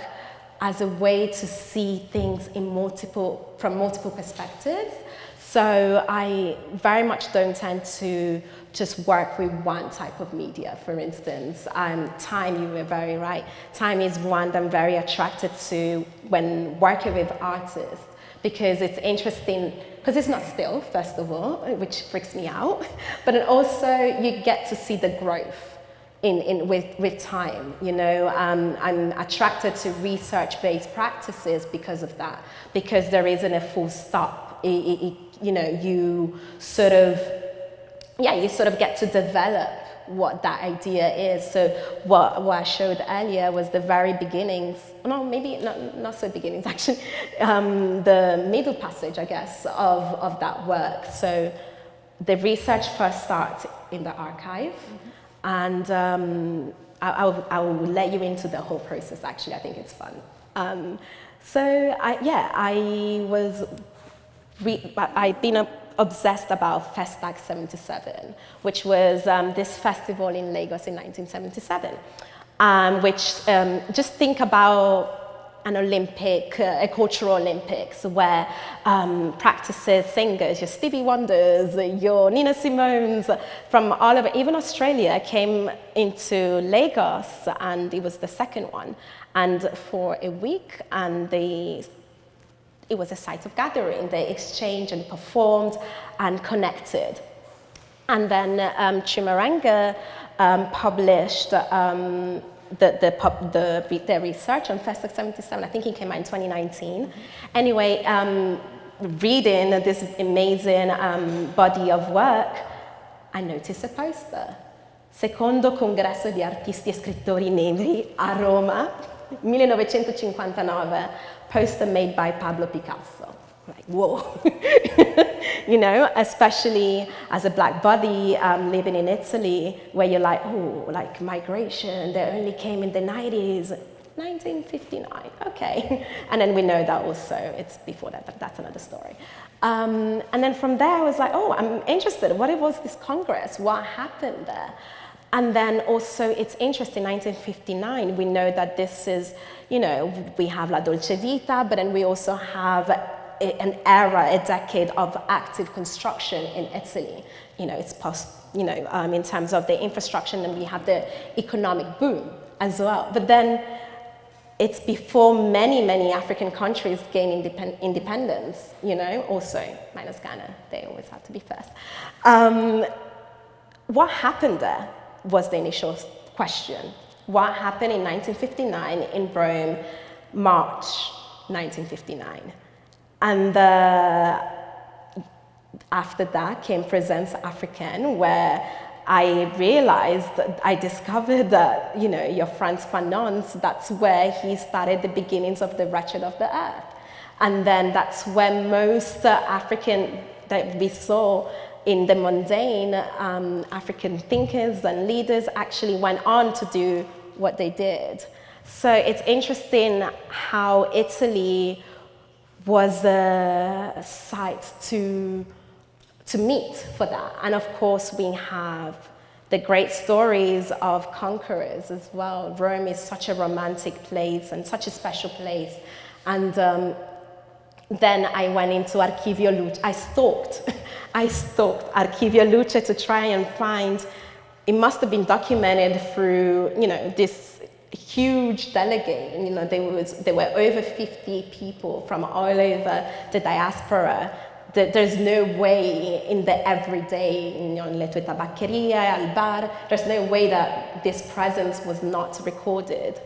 as a way to see things from multiple perspectives. So I very much don't tend to just work with one type of media, for instance. Time, you were very right. Time is one that I'm very attracted to when working with artists, because it's interesting, because it's not still, first of all, which freaks me out, but also you get to see the growth with time, you know. I'm attracted to research-based practices because of that, because there isn't a full stop. You know, you sort of get to develop what that idea is. So what I showed earlier was the very beginnings, no, maybe not so beginnings actually, the middle passage, I guess, of that work. So the research first starts in the archive, and I will let you into the whole process, actually. I think it's fun. I've been obsessed about Festac 77, which was this festival in Lagos in 1977, which just think about an Olympic, a cultural Olympics, where practices, singers, your Stevie Wonders, your Nina Simones, from all over, even Australia came into Lagos, and it was the second one, and for a week, and it was a site of gathering. They exchanged and performed and connected. And then Chimaranga published the research on Festac 77. I think it came out in 2019. Anyway, reading this amazing body of work, I noticed a poster. Secondo Congresso di Artisti e Scrittori Neri a Roma, 1959, poster made by Pablo Picasso. Like, whoa. You know, especially as a black body living in Italy, where you're like, oh, like migration, they only came in the 90s, 1959, okay. And then we know that also, it's before that, but that's another story. And then from there, I was like, oh, I'm interested. What was this Congress? What happened there? And then also, it's interesting, 1959, we know that this is, you know, we have La Dolce Vita, but then we also have an era, a decade of active construction in Italy. You know, it's post, you know, in terms of the infrastructure, and we have the economic boom as well. But then it's before many, many African countries gain independence, you know, also, minus Ghana, they always have to be first. What happened there was the initial question. What happened in 1959 in Rome, March 1959? And after that came Presence Africaine, where I realized, I discovered that, you know, your Frantz Fanon's, that's where he started the beginnings of the Wretched of the Earth. And then that's where most African, that we saw in the mundane, African thinkers and leaders actually went on to do what they did. So it's interesting how Italy was a site to meet for that. And of course, we have the great stories of conquerors as well. Rome is such a romantic place and such a special place. And then I went into Archivio Luce. I stalked Archivio Luce to try and find, it must have been documented through, you know, this huge delegate. You know, there were over 50 people from all over the diaspora. There's no way in the everyday, you know, le tue tabaccherie, al bar, there's no way that this presence was not recorded.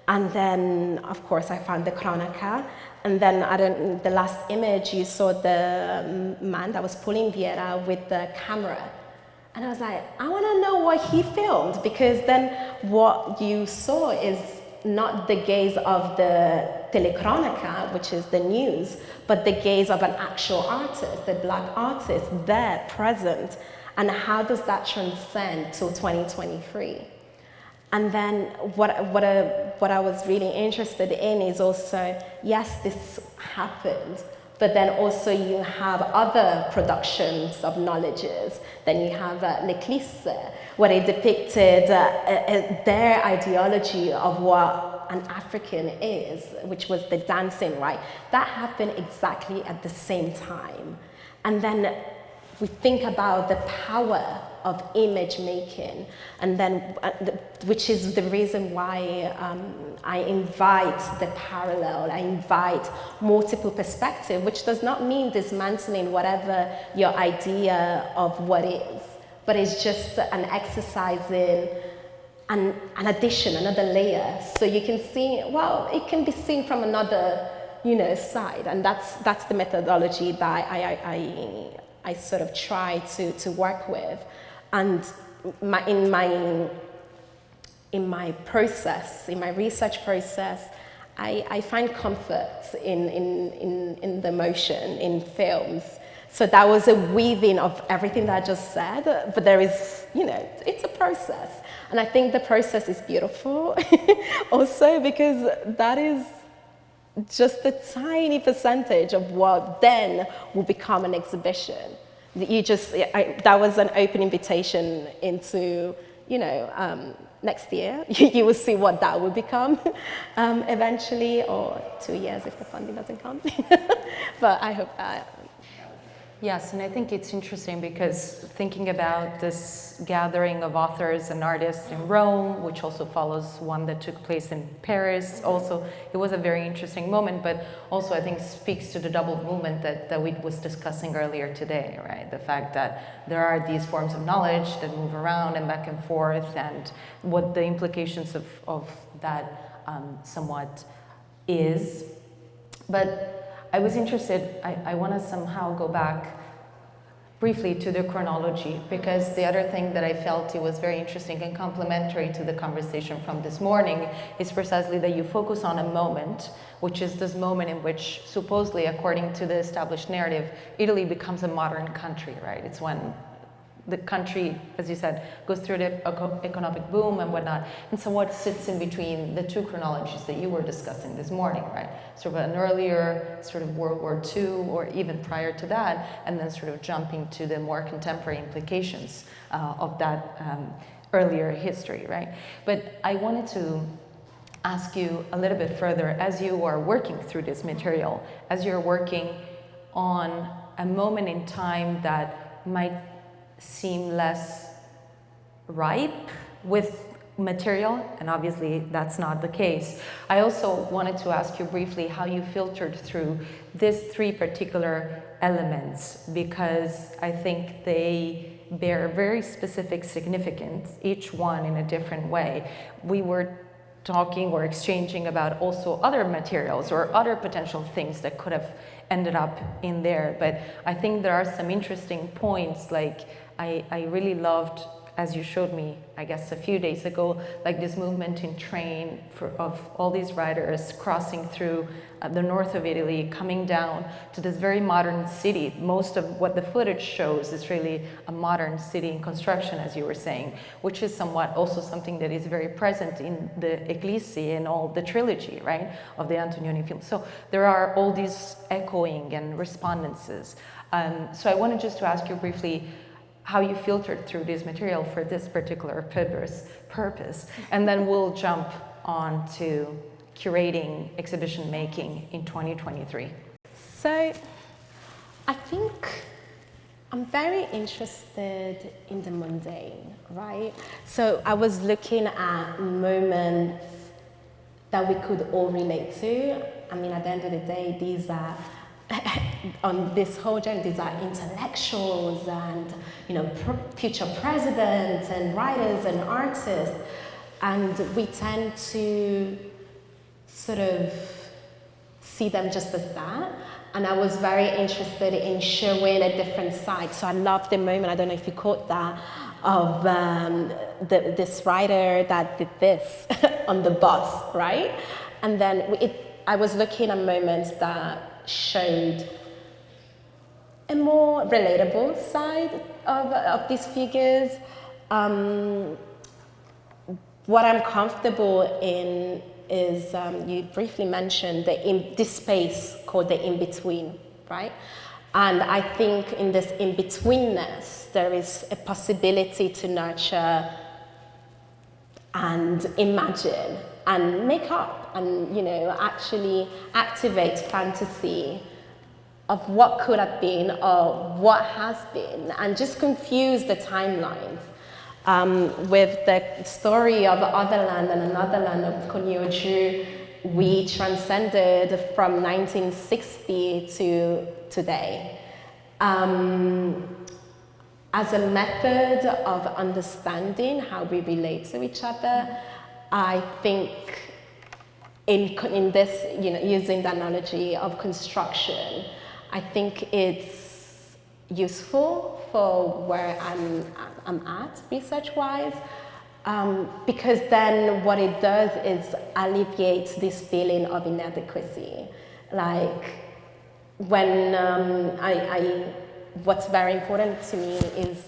And then, of course, I found the Cronaca. And then the last image, you saw the man that was pulling Vieira with the camera. And I was like, I want to know what he filmed, because then what you saw is not the gaze of the telecronica, which is the news, but the gaze of an actual artist, the black artist there present. And how does that transcend to 2023? And then what I was really interested in is also, yes, this happened, but then also you have other productions of knowledges. Then you have L'Eclisse, where they depicted their ideology of what an African is, which was the dancing, right? That happened exactly at the same time. And then we think about the power of image making, and then, which is the reason why I invite the parallel, I invite multiple perspective, which does not mean dismantling whatever your idea of what is, but it's just an exercise in an addition, another layer. So you can see, well, it can be seen from another, you know, side, and that's the methodology that I sort of try to work with. And in my process, in my research process, I find comfort in the motion, in films. So that was a weaving of everything that I just said, but there is, it's a process. And I think the process is beautiful also because that is just a tiny percentage of what then will become an exhibition. That was an open invitation into, next year. You will see what that will become eventually, or 2 years if the funding doesn't come. But I hope that. Yes, and I think it's interesting because thinking about this gathering of authors and artists in Rome, which also follows one that took place in Paris, also, it was a very interesting moment, but also I think speaks to the double movement that Dawit was discussing earlier today, right? The fact that there are these forms of knowledge that move around and back and forth, and what the implications of that somewhat is. But I was interested, I want to somehow go back briefly to the chronology, because the other thing that I felt it was very interesting and complementary to the conversation from this morning is precisely that you focus on a moment, which is this moment in which supposedly, according to the established narrative, Italy becomes a modern country, right? It's when the country, as you said, goes through the economic boom and whatnot, and so what sits in between the two chronologies that you were discussing this morning, right? Sort of an earlier sort of World War II, or even prior to that, and then sort of jumping to the more contemporary implications of that earlier history, right? But I wanted to ask you a little bit further, as you are working through this material, as you're working on a moment in time that might seem less ripe with material, and obviously that's not the case. I also wanted to ask you briefly how you filtered through these three particular elements, because I think they bear very specific significance, each one in a different way. We were talking or exchanging about also other materials or other potential things that could have ended up in there, but I think there are some interesting points, like I really loved, as you showed me, I guess a few days ago, like this movement in train of all these riders crossing through the north of Italy, coming down to this very modern city. Most of what the footage shows is really a modern city in construction, as you were saying, which is somewhat also something that is very present in the Eclissi and all the trilogy, right, of the Antonioni films. So there are all these echoing and respondances. So I wanted just to ask you briefly how you filtered through this material for this particular purpose, and then we'll jump on to curating exhibition making in 2023. So I think I'm very interested in the mundane, right? So I was looking at moments that we could all relate to. I mean, at the end of the day, these are on this whole journey, these are intellectuals and future presidents and writers and artists, and we tend to sort of see them just as that. And I was very interested in showing a different side. So I loved the moment, I don't know if you caught that, of this writer that did this on the bus, right? And then I was looking at moments that showed a more relatable side of these figures. What I'm comfortable in is, you briefly mentioned this space called the in-between, right? And I think in this in-betweenness, there is a possibility to nurture and imagine and make up and, actually activate fantasy of what could have been or what has been, and just confuse the timelines. With the story of Otherland and Another Land of Konyoju, we transcended from 1960 to today. As a method of understanding how we relate to each other, I think in this, using the analogy of construction, I think it's useful for where I'm at research-wise, because then what it does is alleviate this feeling of inadequacy. Like when I what's very important to me is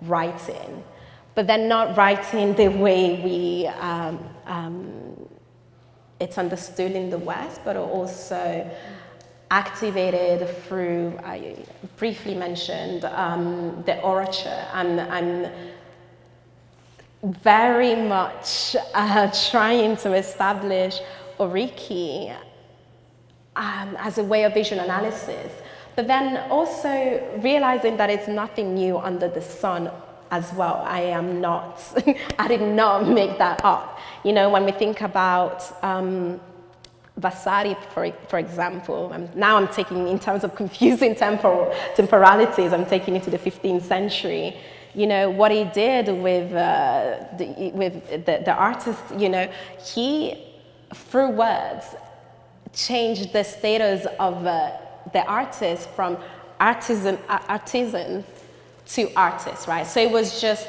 writing, but then not writing the way it's understood in the West, but also activated through, I briefly mentioned, the orature. I'm very much trying to establish oriki as a way of visual analysis, but then also realizing that it's nothing new under the sun as well. I did not make that up. You know, when we think about Vasari, for example, now I'm taking, in terms of confusing temporalities, I'm taking it to the 15th century. You know, what he did with the artist, you know, he, through words, changed the status of the artist from artisans to artists, right? So it was just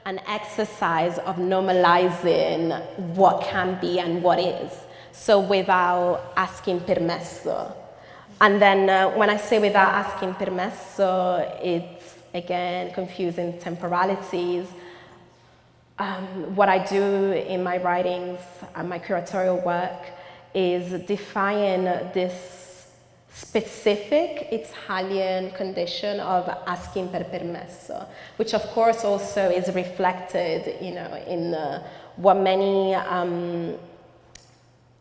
an exercise of normalizing what can be and what is, so without asking permesso. And then when I say without asking permesso, it's, again, confusing temporalities. What I do in my writings and my curatorial work is define this specific Italian condition of asking per permesso, which of course also is reflected, you know, in what many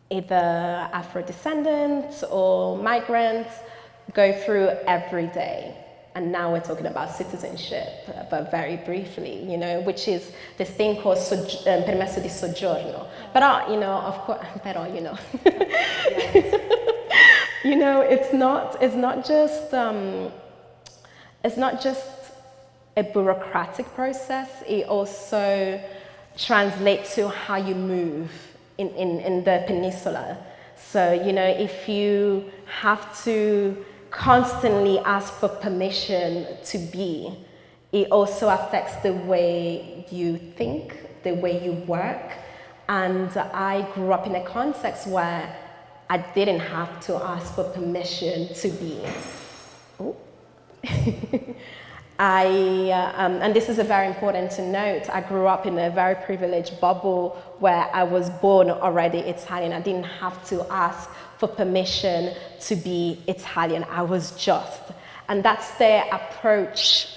either Afro-descendants or migrants go through every day. And now we're talking about citizenship, but very briefly, you know, which is this thing called permesso di soggiorno. But, you know, of course, però, you know. You know, it's not just a bureaucratic process. It also translates to how you move in the peninsula. So, you know, if you have to constantly ask for permission to be, it also affects the way you think, the way you work. And I grew up in a context where I didn't have to ask for permission to be. Oh. And this is very important to note, I grew up in a very privileged bubble where I was born already Italian. I didn't have to ask for permission to be Italian. I was just. And that's the approach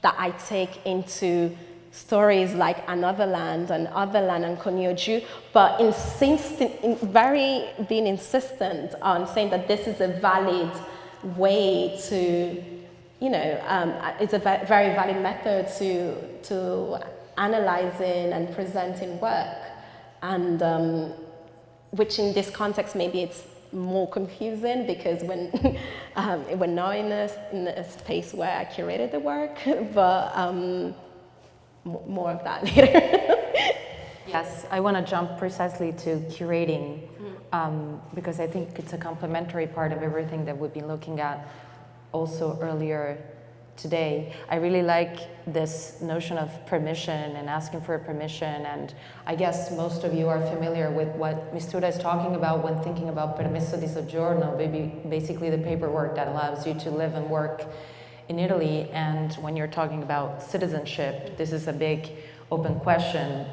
that I take into stories like Another Land and Otherland and Konyoju, but being insistent on saying that this is a valid way to, you know, it's a very valid method to analyzing and presenting work, and which in this context maybe it's more confusing because when we're not in a space where I curated the work, but more of that later. Yes, I want to jump precisely to curating because I think it's a complementary part of everything that we've been looking at also earlier today. I really like this notion of permission and asking for permission, and I guess most of you are familiar with what Mistura is talking about when thinking about permesso di soggiorno, basically the paperwork that allows you to live and work in Italy. And when you're talking about citizenship, this is a big open question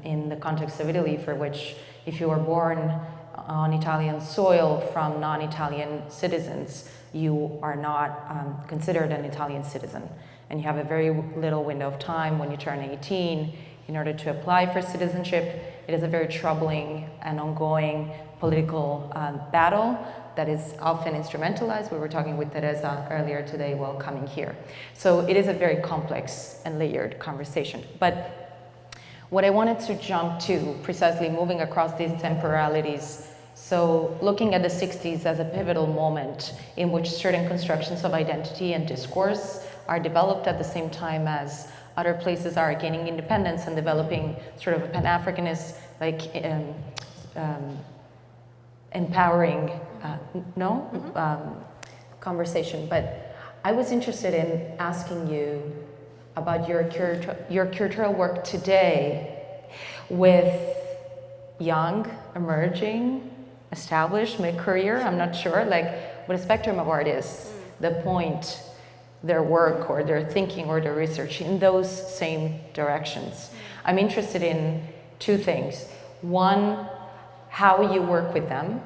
in the context of Italy, for which if you were born on Italian soil from non-Italian citizens, you are not considered an Italian citizen. And you have a very little window of time when you turn 18 in order to apply for citizenship. It is a very troubling and ongoing political battle that is often instrumentalized. We were talking with Teresa earlier today while coming here. So it is a very complex and layered conversation. But what I wanted to jump to, precisely moving across these temporalities, so looking at the 60s as a pivotal moment in which certain constructions of identity and discourse are developed at the same time as other places are gaining independence and developing sort of a Pan-Africanist, like empowering, conversation. But I was interested in asking you about your curatorial work today with young, emerging, established, mid-career, I'm not sure, like what a spectrum of artists, the point their work or their thinking or their research in those same directions. I'm interested in two things. One, how you work with them.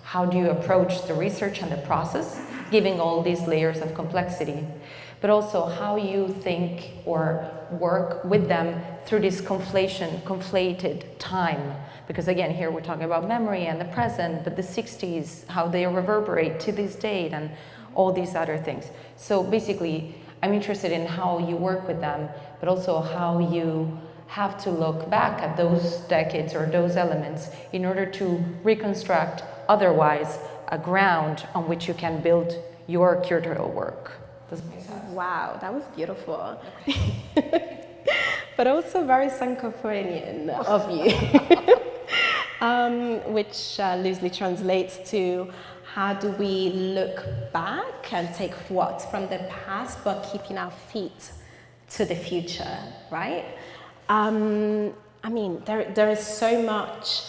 How do you approach the research and the process, giving all these layers of complexity? But also how you think or work with them through this conflated time. Because again, here we're talking about memory and the present, but the 60s, how they reverberate to this date and all these other things. So basically, I'm interested in how you work with them, but also how you have to look back at those decades or those elements in order to reconstruct otherwise a ground on which you can build your curatorial work. Does it make sense? Wow, that was beautiful. But also very Sankophonian of you. Which loosely translates to how do we look back and take what from the past but keeping our feet to the future, right? I mean, there is so much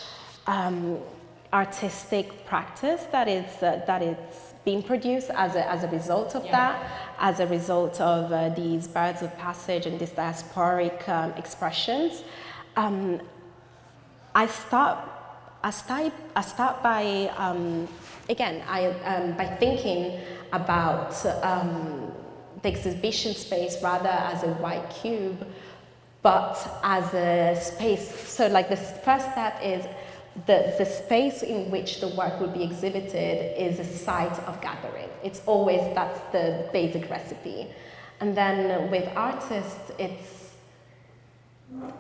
artistic practice that is being produced as a result of that, as a result of these birds of passage and these diasporic expressions. I start by by thinking about the exhibition space rather as a white cube, but as a space. So like the first step is the space in which the work will be exhibited is a site of gathering. It's always, that's the basic recipe. And then with artists, it's,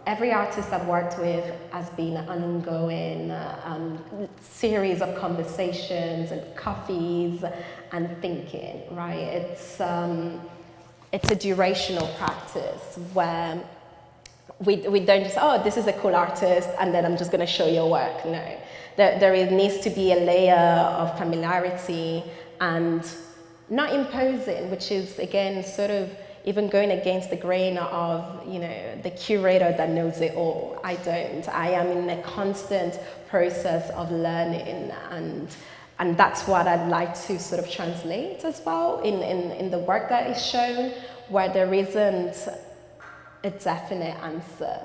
every artist I've worked with has been an ongoing series of conversations and coffees and thinking, right? It's a durational practice where we don't just, oh, this is a cool artist, and then I'm just going to show your work. No, there needs to be a layer of familiarity and not imposing, which is, again, sort of even going against the grain of, you know, the curator that knows it all. I don't. I am in a constant process of learning, and that's what I'd like to sort of translate as well in the work that is shown, where there isn't a definite answer.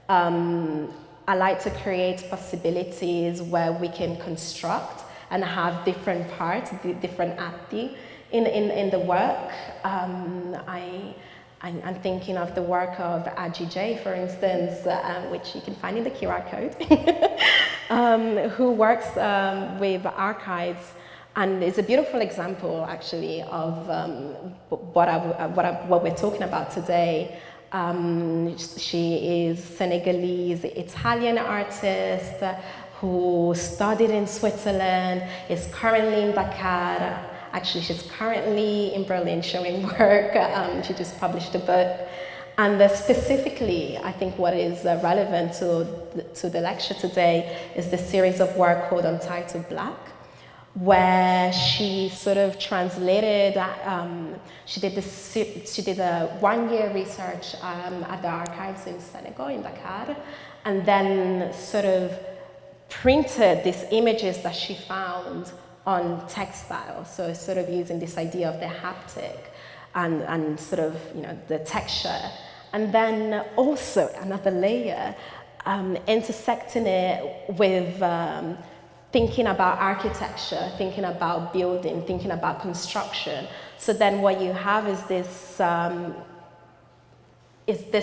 I like to create possibilities where we can construct and have different parts, different atti in the work. I'm thinking of the work of AGJ, for instance, which you can find in the QR code, who works with archives. And it's a beautiful example, actually, of what we're talking about today. She is Senegalese Italian artist who studied in Switzerland, is currently in Dakar. Actually, she's currently in Berlin showing work. She just published a book. And specifically, I think what is relevant to the lecture today is the series of work called Untitled Black, where she sort of translated, she did a one-year research at the archives in Senegal, in Dakar, and then sort of printed these images that she found on textile, so sort of using this idea of the haptic and sort of, you know, the texture. And then also another layer, intersecting it with thinking about architecture, thinking about building, thinking about construction. So then what you have is this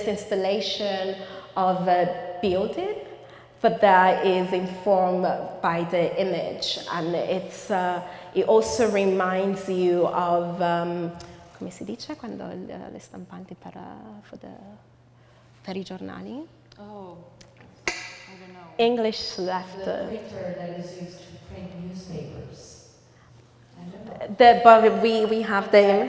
installation of a building, but that is informed by the image. And it also reminds you of, come si dice quando le stampanti per i giornali? Oh. English left. The printer that is used to print newspapers. But we have the,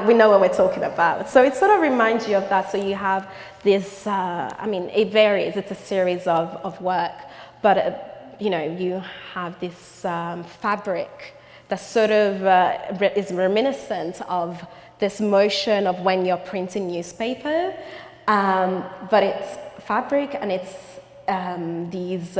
we know what we're talking about. So it sort of reminds you of that. So you have this, I mean, it varies. It's a series of work, but you know, you have this fabric that sort of is reminiscent of this motion of when you're printing newspaper, but it's fabric and it's these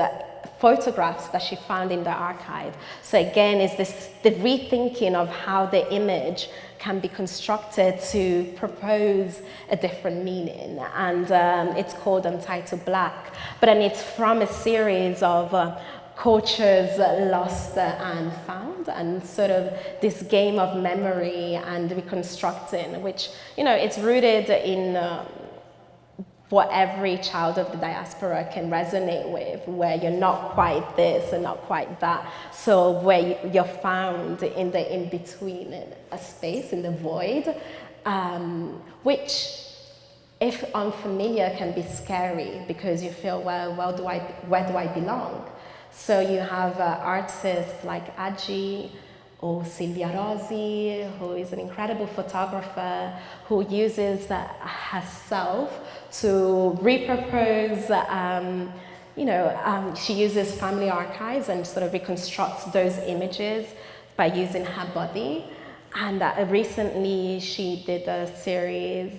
photographs that she found in the archive. So again, it's the rethinking of how the image can be constructed to propose a different meaning. And it's called Untitled Black. But then it's from a series of cultures lost and found, and sort of this game of memory and reconstructing, which, you know, it's rooted in what every child of the diaspora can resonate with, where you're not quite this and not quite that. So where you're found in the in-between, a space in the void, which, if unfamiliar, can be scary because you feel, well, where do I belong? So you have artists like Agi or Silvia Rosi, who is an incredible photographer, who uses herself to repurpose, she uses family archives and sort of reconstructs those images by using her body. And recently she did a series,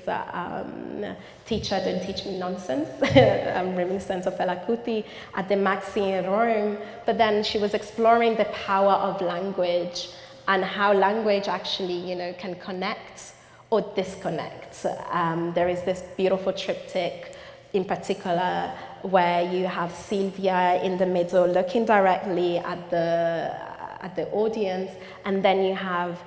Teacher Don't Teach Me Nonsense, reminiscent of Fela Kuti, at the Maxi in Rome. But then she was exploring the power of language and how language actually, can connect or disconnect. There is this beautiful triptych in particular where you have Sylvia in the middle looking directly at the audience, and then you have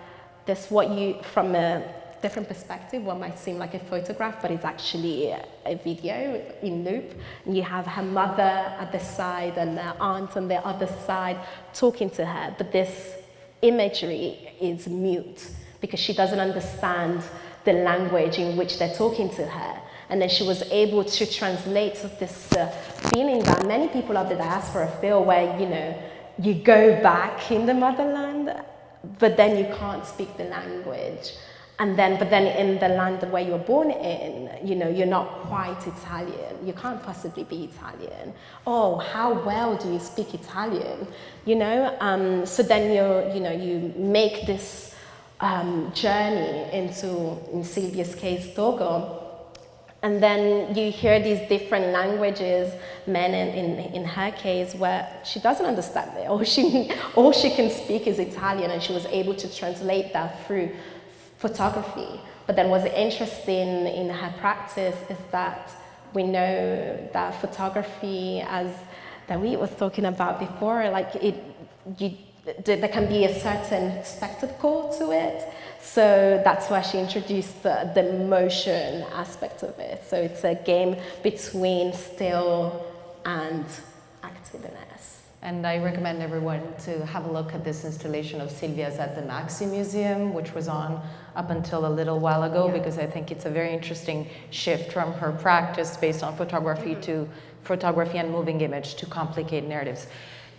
this, from a different perspective, what might seem like a photograph, but it's actually a video in loop. And you have her mother at the side and her aunt on the other side talking to her, but this imagery is mute because she doesn't understand the language in which they're talking to her. And then she was able to translate this feeling that many people of the diaspora feel, where, you go back in the motherland, but then you can't speak the language. But then in the land where you're born in, you're not quite Italian. You can't possibly be Italian. Oh, how well do you speak Italian? So then you make this journey into, in Silvia's case, Togo. And then you hear these different languages, men in her case, where she doesn't understand it. All she can speak is Italian, and she was able to translate that through photography. But then what's interesting in her practice is that we know that photography, as Dawit was talking about before, there can be a certain spectacle to it. So that's why she introduced the motion aspect of it. So it's a game between still and activeness. And I recommend everyone to have a look at this installation of Silvia's at the Maxi Museum, which was on up until a little while ago, because I think it's a very interesting shift from her practice based on photography to photography and moving image to complicate narratives.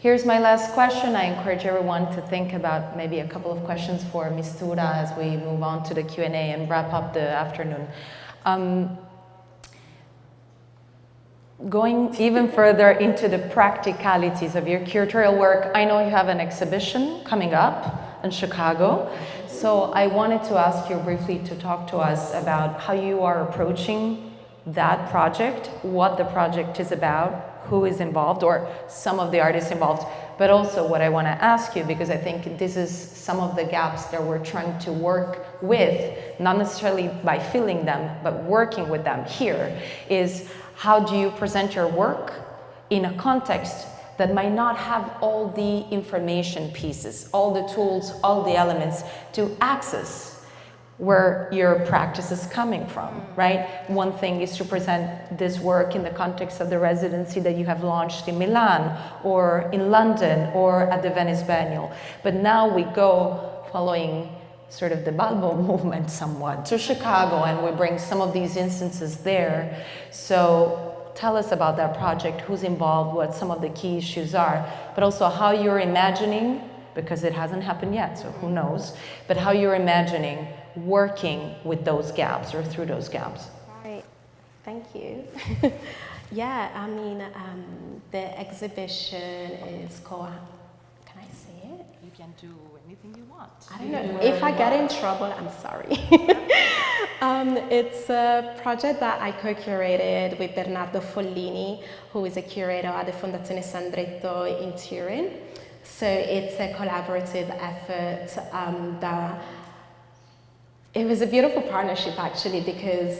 Here's my last question. I encourage everyone to think about maybe a couple of questions for Mistura as we move on to the Q&A and wrap up the afternoon. Going even further into the practicalities of your curatorial work, I know you have an exhibition coming up in Chicago. So I wanted to ask you briefly to talk to us about how you are approaching that project, what the project is about, who is involved, or some of the artists involved, but also what I want to ask you, because I think this is some of the gaps that we're trying to work with, not necessarily by filling them, but working with them here, is how do you present your work in a context that might not have all the information pieces, all the tools, all the elements to access where your practice is coming from, right? One thing is to present this work in the context of the residency that you have launched in Milan or in London or at the Venice Biennial. But now we go following sort of the Balbo movement somewhat to Chicago, and we bring some of these instances there. So tell us about that project, who's involved, what some of the key issues are, but also how you're imagining, because it hasn't happened yet, so who knows, but how you're imagining working with those gaps or through those gaps. Right, thank you. Yeah, I mean, the exhibition is called, can Can I see it? You can do anything you want. I don't know. If I get in trouble, I'm sorry. It's a project that I co-curated with Bernardo Follini, who is a curator at the Fondazione Sandretto in Turin. So it's a collaborative effort that it was a beautiful partnership actually because,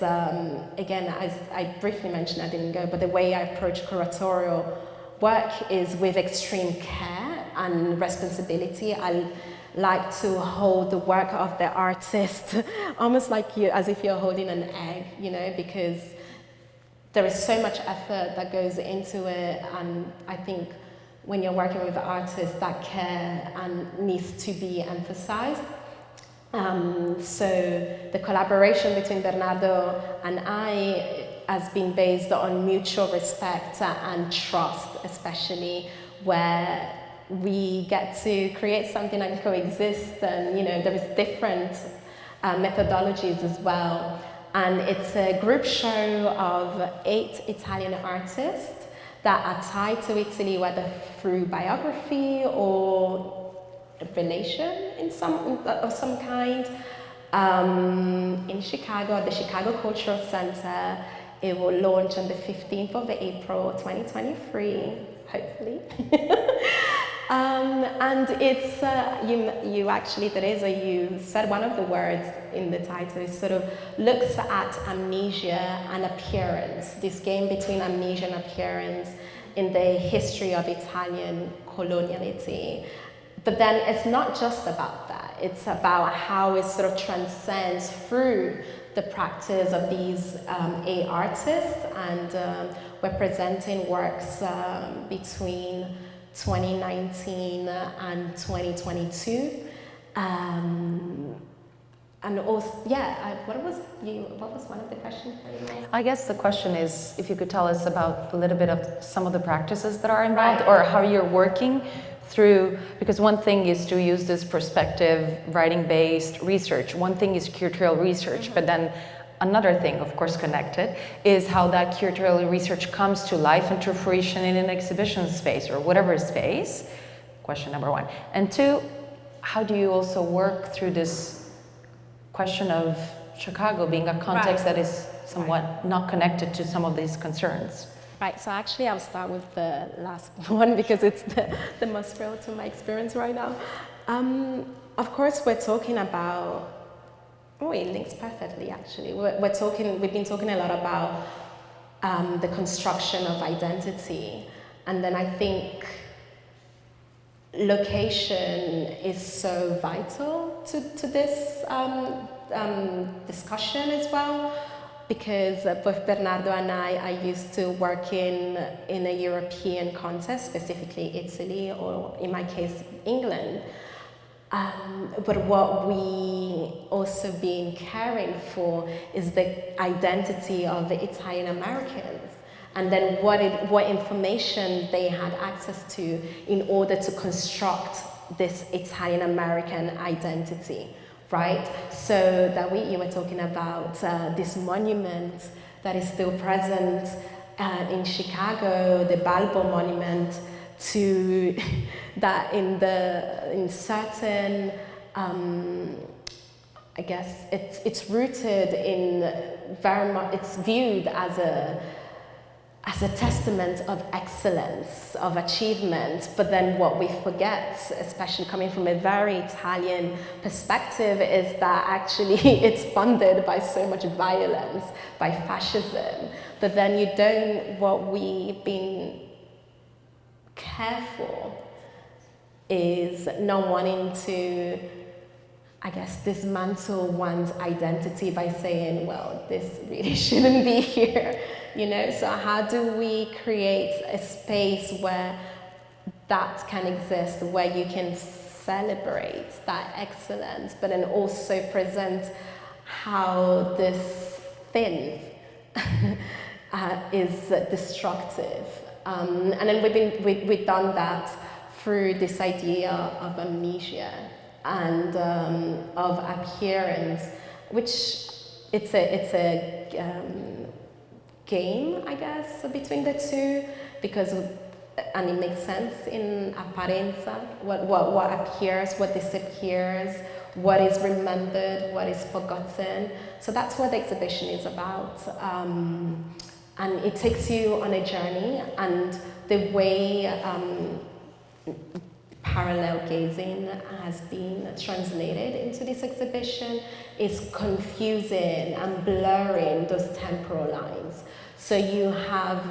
again, as I briefly mentioned, I didn't go, but the way I approach curatorial work is with extreme care and responsibility. I like to hold the work of the artist almost like as if you're holding an egg, you know, because there is so much effort that goes into it, and I think when you're working with artists, that care needs to be emphasized. So the collaboration between Bernardo and I has been based on mutual respect and trust, especially where we get to create something and coexist, and you know there is different methodologies as well. And it's a group show of 8 Italian artists that are tied to Italy, whether through biography or relation of some kind. In Chicago, at the Chicago Cultural Center. It will launch on the 15th of April, 2023, hopefully. And it's, you actually, Teresa, you said one of the words in the title. It sort of looks at amnesia and appearance, this game between amnesia and appearance in the history of Italian coloniality. But then it's not just about that. It's about how it sort of transcends through the practice of these 8 artists, and we're presenting works between 2019 and 2022. And also, what was one of the questions that you asked? I guess the question is if you could tell us about a little bit of some of the practices that are involved, or how you're working through, because one thing is to use this perspective, writing-based research. One thing is curatorial research, but then another thing, of course connected, is how that curatorial research comes to life and to fruition in an exhibition space or whatever space. Question number 1. And 2, how do you also work through this question of Chicago being a context that is somewhat not connected to some of these concerns? Right, so actually I'll start with the last one because it's the most real to my experience right now. Of course, we're talking about, it links perfectly actually. We've been talking a lot about the construction of identity, and then I think location is so vital to this discussion as well. Because both Bernardo and I used to work in a European context, specifically Italy, or in my case, England. But what we also been caring for is the identity of the Italian Americans, and then what information they had access to in order to construct this Italian American identity. Right, so Dawit, you were talking about this monument that is still present in Chicago, the Balbo Monument, to that in certain, I guess it's rooted in very much. It's viewed as a testament of excellence, of achievement, but then what we forget, especially coming from a very Italian perspective, is that actually it's funded by so much violence, by fascism, but then what we've been careful is not wanting to, I guess, dismantle one's identity by saying, well, this really shouldn't be here. You know, so how do we create a space where that can exist, where you can celebrate that excellence, but then also present how this thing is destructive. And then we've done that through this idea of amnesia and of appearance, which it's a game, I guess, between the two, because and it makes sense in apparenza, what appears, what disappears, what is remembered, what is forgotten. So that's what the exhibition is about. And it takes you on a journey, and the way parallel gazing has been translated into this exhibition is confusing and blurring those temporal lines. So you have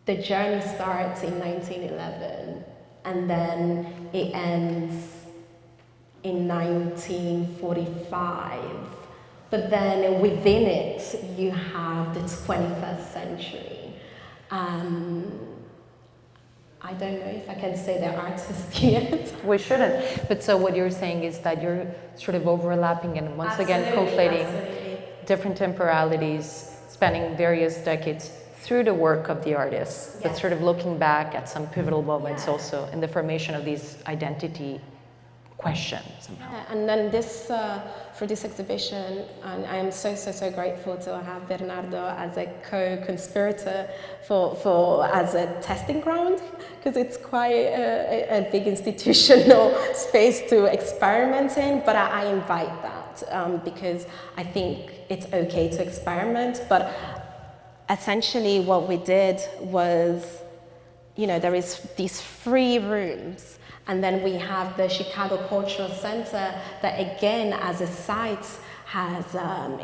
the journey starts in 1911, and then it ends in 1945. But then within it, you have the 21st century. I don't know if I can say they're artists yet. We shouldn't. But so what you're saying is that you're sort of overlapping and once again conflating different temporalities spanning various decades through the work of the artists, but sort of looking back at some pivotal moments also in the formation of these identity questions somehow. And then this, for this exhibition, and I am so grateful to have Bernardo as a co-conspirator as a testing ground, because it's quite a big institutional space to experiment in, but I invite that because I think it's okay to experiment, but essentially what we did was, you know, there is these 3 rooms, and then we have the Chicago Cultural Center that again as a site has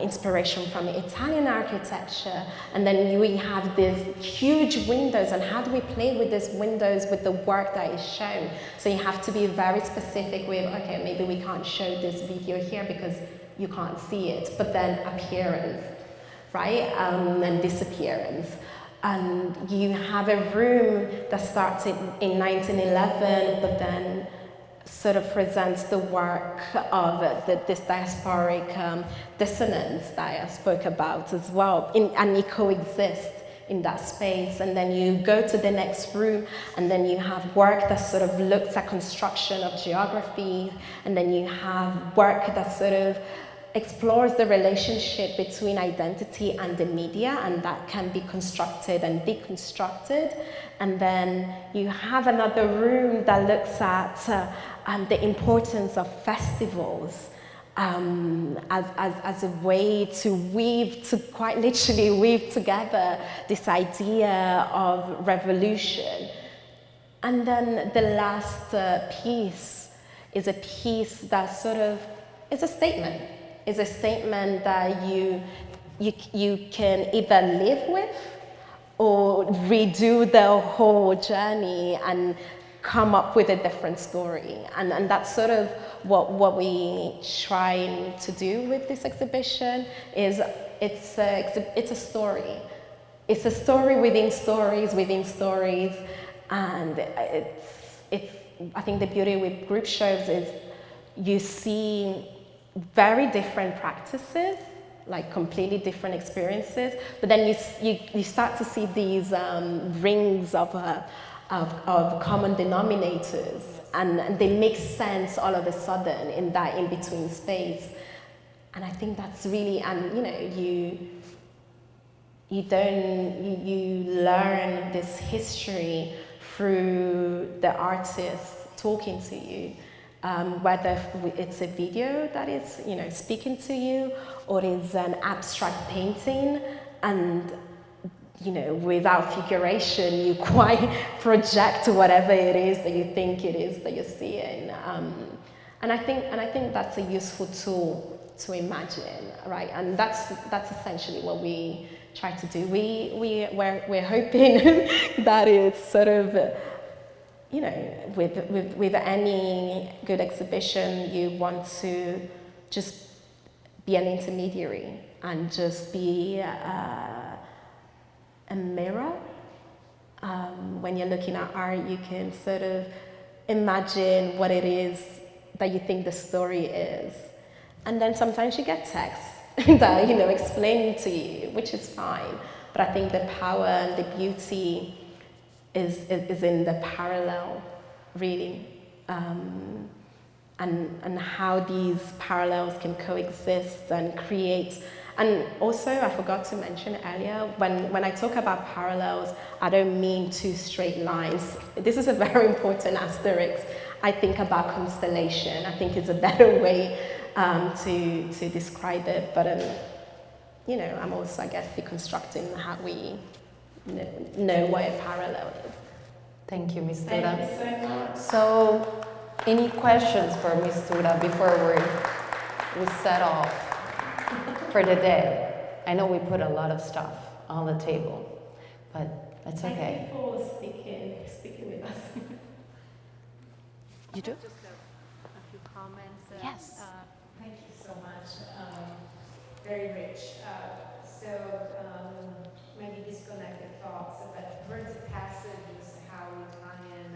inspiration from Italian architecture, and then we have these huge windows, and how do we play with these windows with the work that is shown? So you have to be very specific with, okay, maybe we can't show this video here because you can't see it, but then appearance, right, and disappearance. And you have a room that starts in 1911, but then sort of presents the work of this diasporic dissonance that I spoke about as well, and it coexists in that space. And then you go to the next room, and then you have work that sort of looks at construction of geography, and then you have work that sort of explores the relationship between identity and the media, and that can be constructed and deconstructed. And then you have another room that looks at the importance of festivals as a way to weave, to quite literally weave together this idea of revolution. And then the last piece is a piece that sort of is a statement. It's a statement that you can either live with or redo the whole journey and come up with a different story. And that's sort of what we try to do with this exhibition. Is it's a story. It's a story within stories within stories, and it's I think the beauty with group shows is you see very different practices, like completely different experiences, but then you start to see these rings of common denominators, and they make sense all of a sudden in that in-between space. And I think that's really, and you know, you learn this history through the artists talking to you. Whether it's a video that is, you know, speaking to you, or is an abstract painting, and you know, without figuration, you quite project whatever it is that you think it is that you're seeing. And I think that's a useful tool to imagine, right? And that's essentially what we try to do. We're hoping that it's sort of, you know, with any good exhibition, you want to just be an intermediary and just be a mirror. When you're looking at art, you can sort of imagine what it is that you think the story is. And then sometimes you get text that, you know, explain to you, which is fine. But I think the power and the beauty is in the parallel, really, and how these parallels can coexist and create And also, I forgot to mention earlier, when I talk about parallels, I don't mean two straight lines. This is a very important asterisk. I think about constellation. I think it's a better way to describe it. But, you know, I'm also, I guess, deconstructing how we know what a parallel is. Thank you, Mistura. Thank you so much. So, any questions for Mistura before we set off for the day? I know we put a lot of stuff on the table, but it's okay. Thank you for speaking with us. You do? Just a few comments. Yes. Thank you so much. Very rich. Maybe disconnected thoughts, but birds of passage is how Italian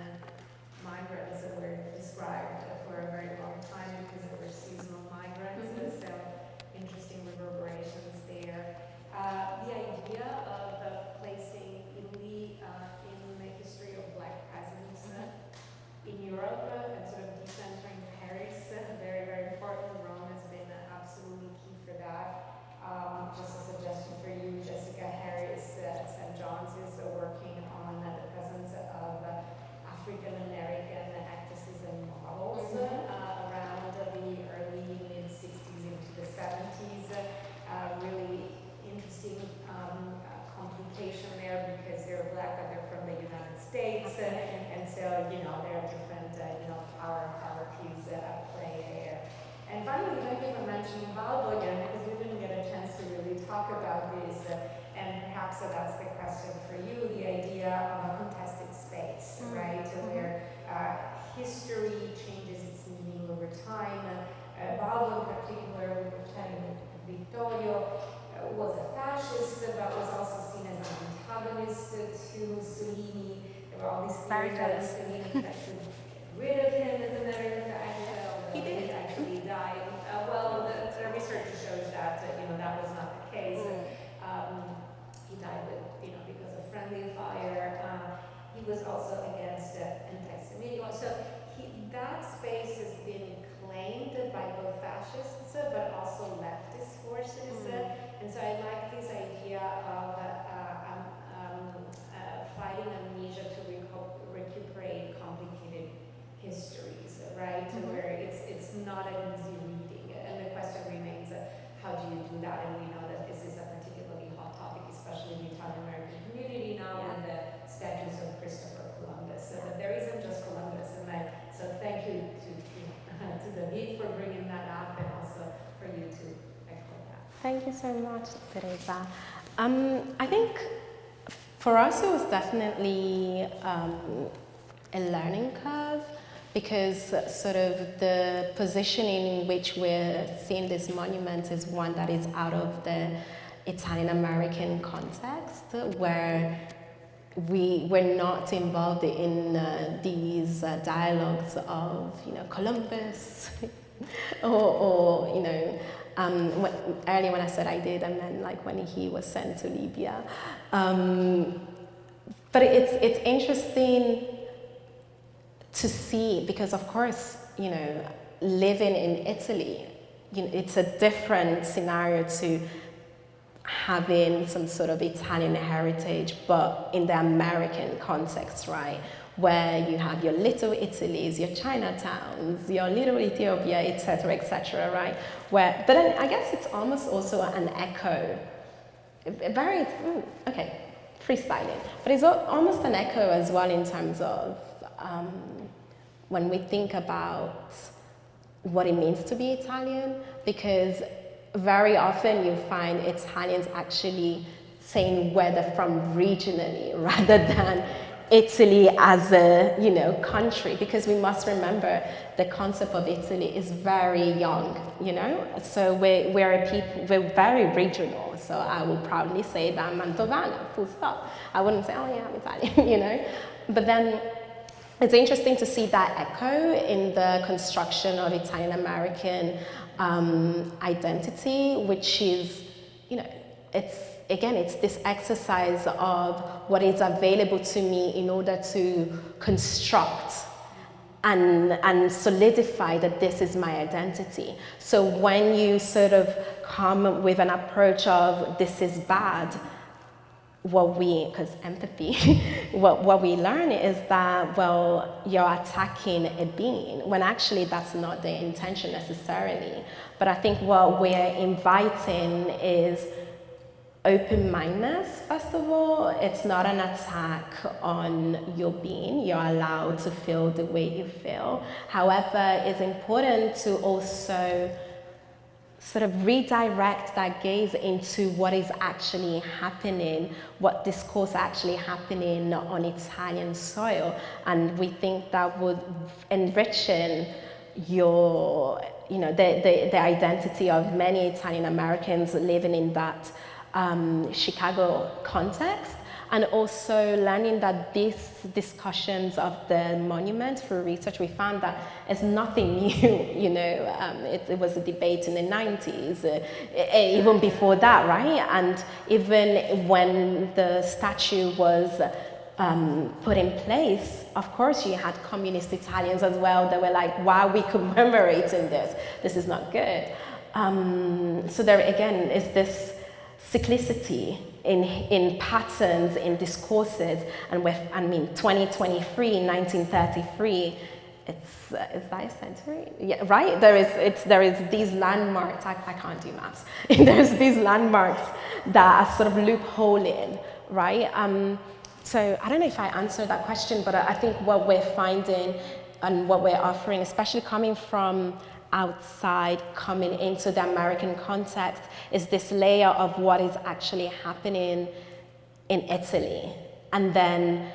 migrants were described for a very long time because they were seasonal migrants. So interesting reverberations there. The idea of placing Italy in the history of Black presence in Europe and sort of decentering Paris, very, very important. Rome has been absolutely key for that. Just a suggestion for you, Jessica Harris at St. John's is working on the presence of African American actresses and models around the early mid-60s into the 70s. Really interesting complication there because they're Black but they're from the United States, and so you know there are different power cues at play there. And finally, thank you for mentioning Balbo again because we didn't get a chance to really talk about this, and perhaps that's the question for you, the idea of a contested space, right, where history changes its meaning over time. Balbo in particular, we were chatting with Vittorio, was a fascist, but was also seen as an antagonist to Mussolini. There were all these theories that Mussolini tried to get rid of him, as a matter of fact. He did actually die. Well, the research shows that that was not the case. He died because of friendly fire. He was also against anti-Semitism. So that space has been claimed by both fascists but also leftist forces. And so I like this idea of fighting amnesia to recuperate complicated histories, right? Where it's not an easy reading. And the question remains, how do you do that? And we know that this is a particularly hot topic, especially in the Italian American community now with the statues of Christopher Columbus. So that there isn't just Columbus. And so thank you to Dawit for bringing that up and also for you to echo that. Thank you so much, Teresa. I think for us it was definitely a learning curve because sort of the positioning in which we're seeing this monument is one that is out of the Italian American context where we were not involved in these dialogues of Columbus or earlier when I said I did, I meant like when he was sent to Libya. But it's interesting to see because, of course, living in Italy, it's a different scenario to having some sort of Italian heritage, but in the American context, right? Where you have your little Italies, your Chinatowns, your little Ethiopia, etc., right? But then I guess it's almost also an echo, freestyling. But it's almost an echo as well in terms of when we think about what it means to be Italian, because very often you find Italians actually saying where they're from regionally rather than Italy as a country, because we must remember the concept of Italy is very young, so we're very regional. So I would proudly say that I'm Mantovana, full stop. I wouldn't say, oh yeah, I'm Italian, But then it's interesting to see that echo in the construction of Italian American identity, which is, it's this exercise of what is available to me in order to construct and solidify that this is my identity. So when you sort of come with an approach of this is bad, because empathy, what we learn is that, well, you're attacking a being, when actually that's not the intention necessarily. But I think what we're inviting is open-mindedness, first of all. It's not an attack on your being. You're allowed to feel the way you feel. However, it's important to also sort of redirect that gaze into what is actually happening, what discourse actually happening on Italian soil. And we think that would enrichen your, the identity of many Italian Americans living in that Chicago context. And also learning that these discussions of the monument through research, we found that it's nothing new, it was a debate in the 90s, even before that, right? And even when the statue was put in place, of course you had communist Italians as well that were like, why are we commemorating this? This is not good. So there again is this cyclicity in patterns, in discourses, and 2023, 1933, is that a century? Yeah, right? There is these landmarks, I can't do maths. There's these landmarks that are sort of loopholing, right? So I don't know if I answered that question, but I think what we're finding and what we're offering, especially coming from outside, coming into the American context, is this layer of what is actually happening in Italy. And then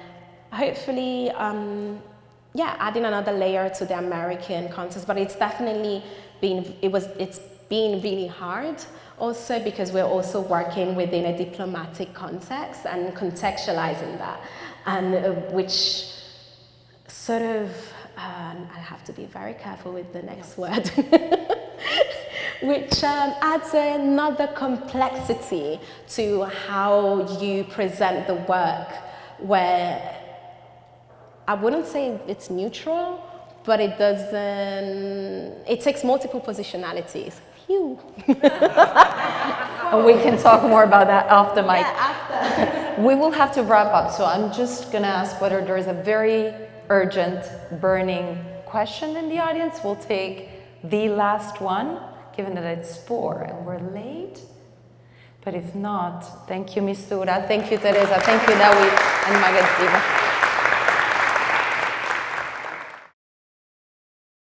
hopefully, adding another layer to the American context. But it's definitely it's been really hard also, because we're also working within a diplomatic context and contextualizing that, and which sort of, I have to be very careful with the next word, which adds another complexity to how you present the work, where I wouldn't say it's neutral, but it takes multiple positionalities. Phew. And we can talk more about that off the mic. Yeah, after. We will have to wrap up, so I'm just gonna ask whether there is a very urgent, burning question in the audience. We'll take the last one, given that it's 4 and we're late. But if not, thank you, Mistura. Thank you, Teresa. Thank you, Dawit and Magazzino.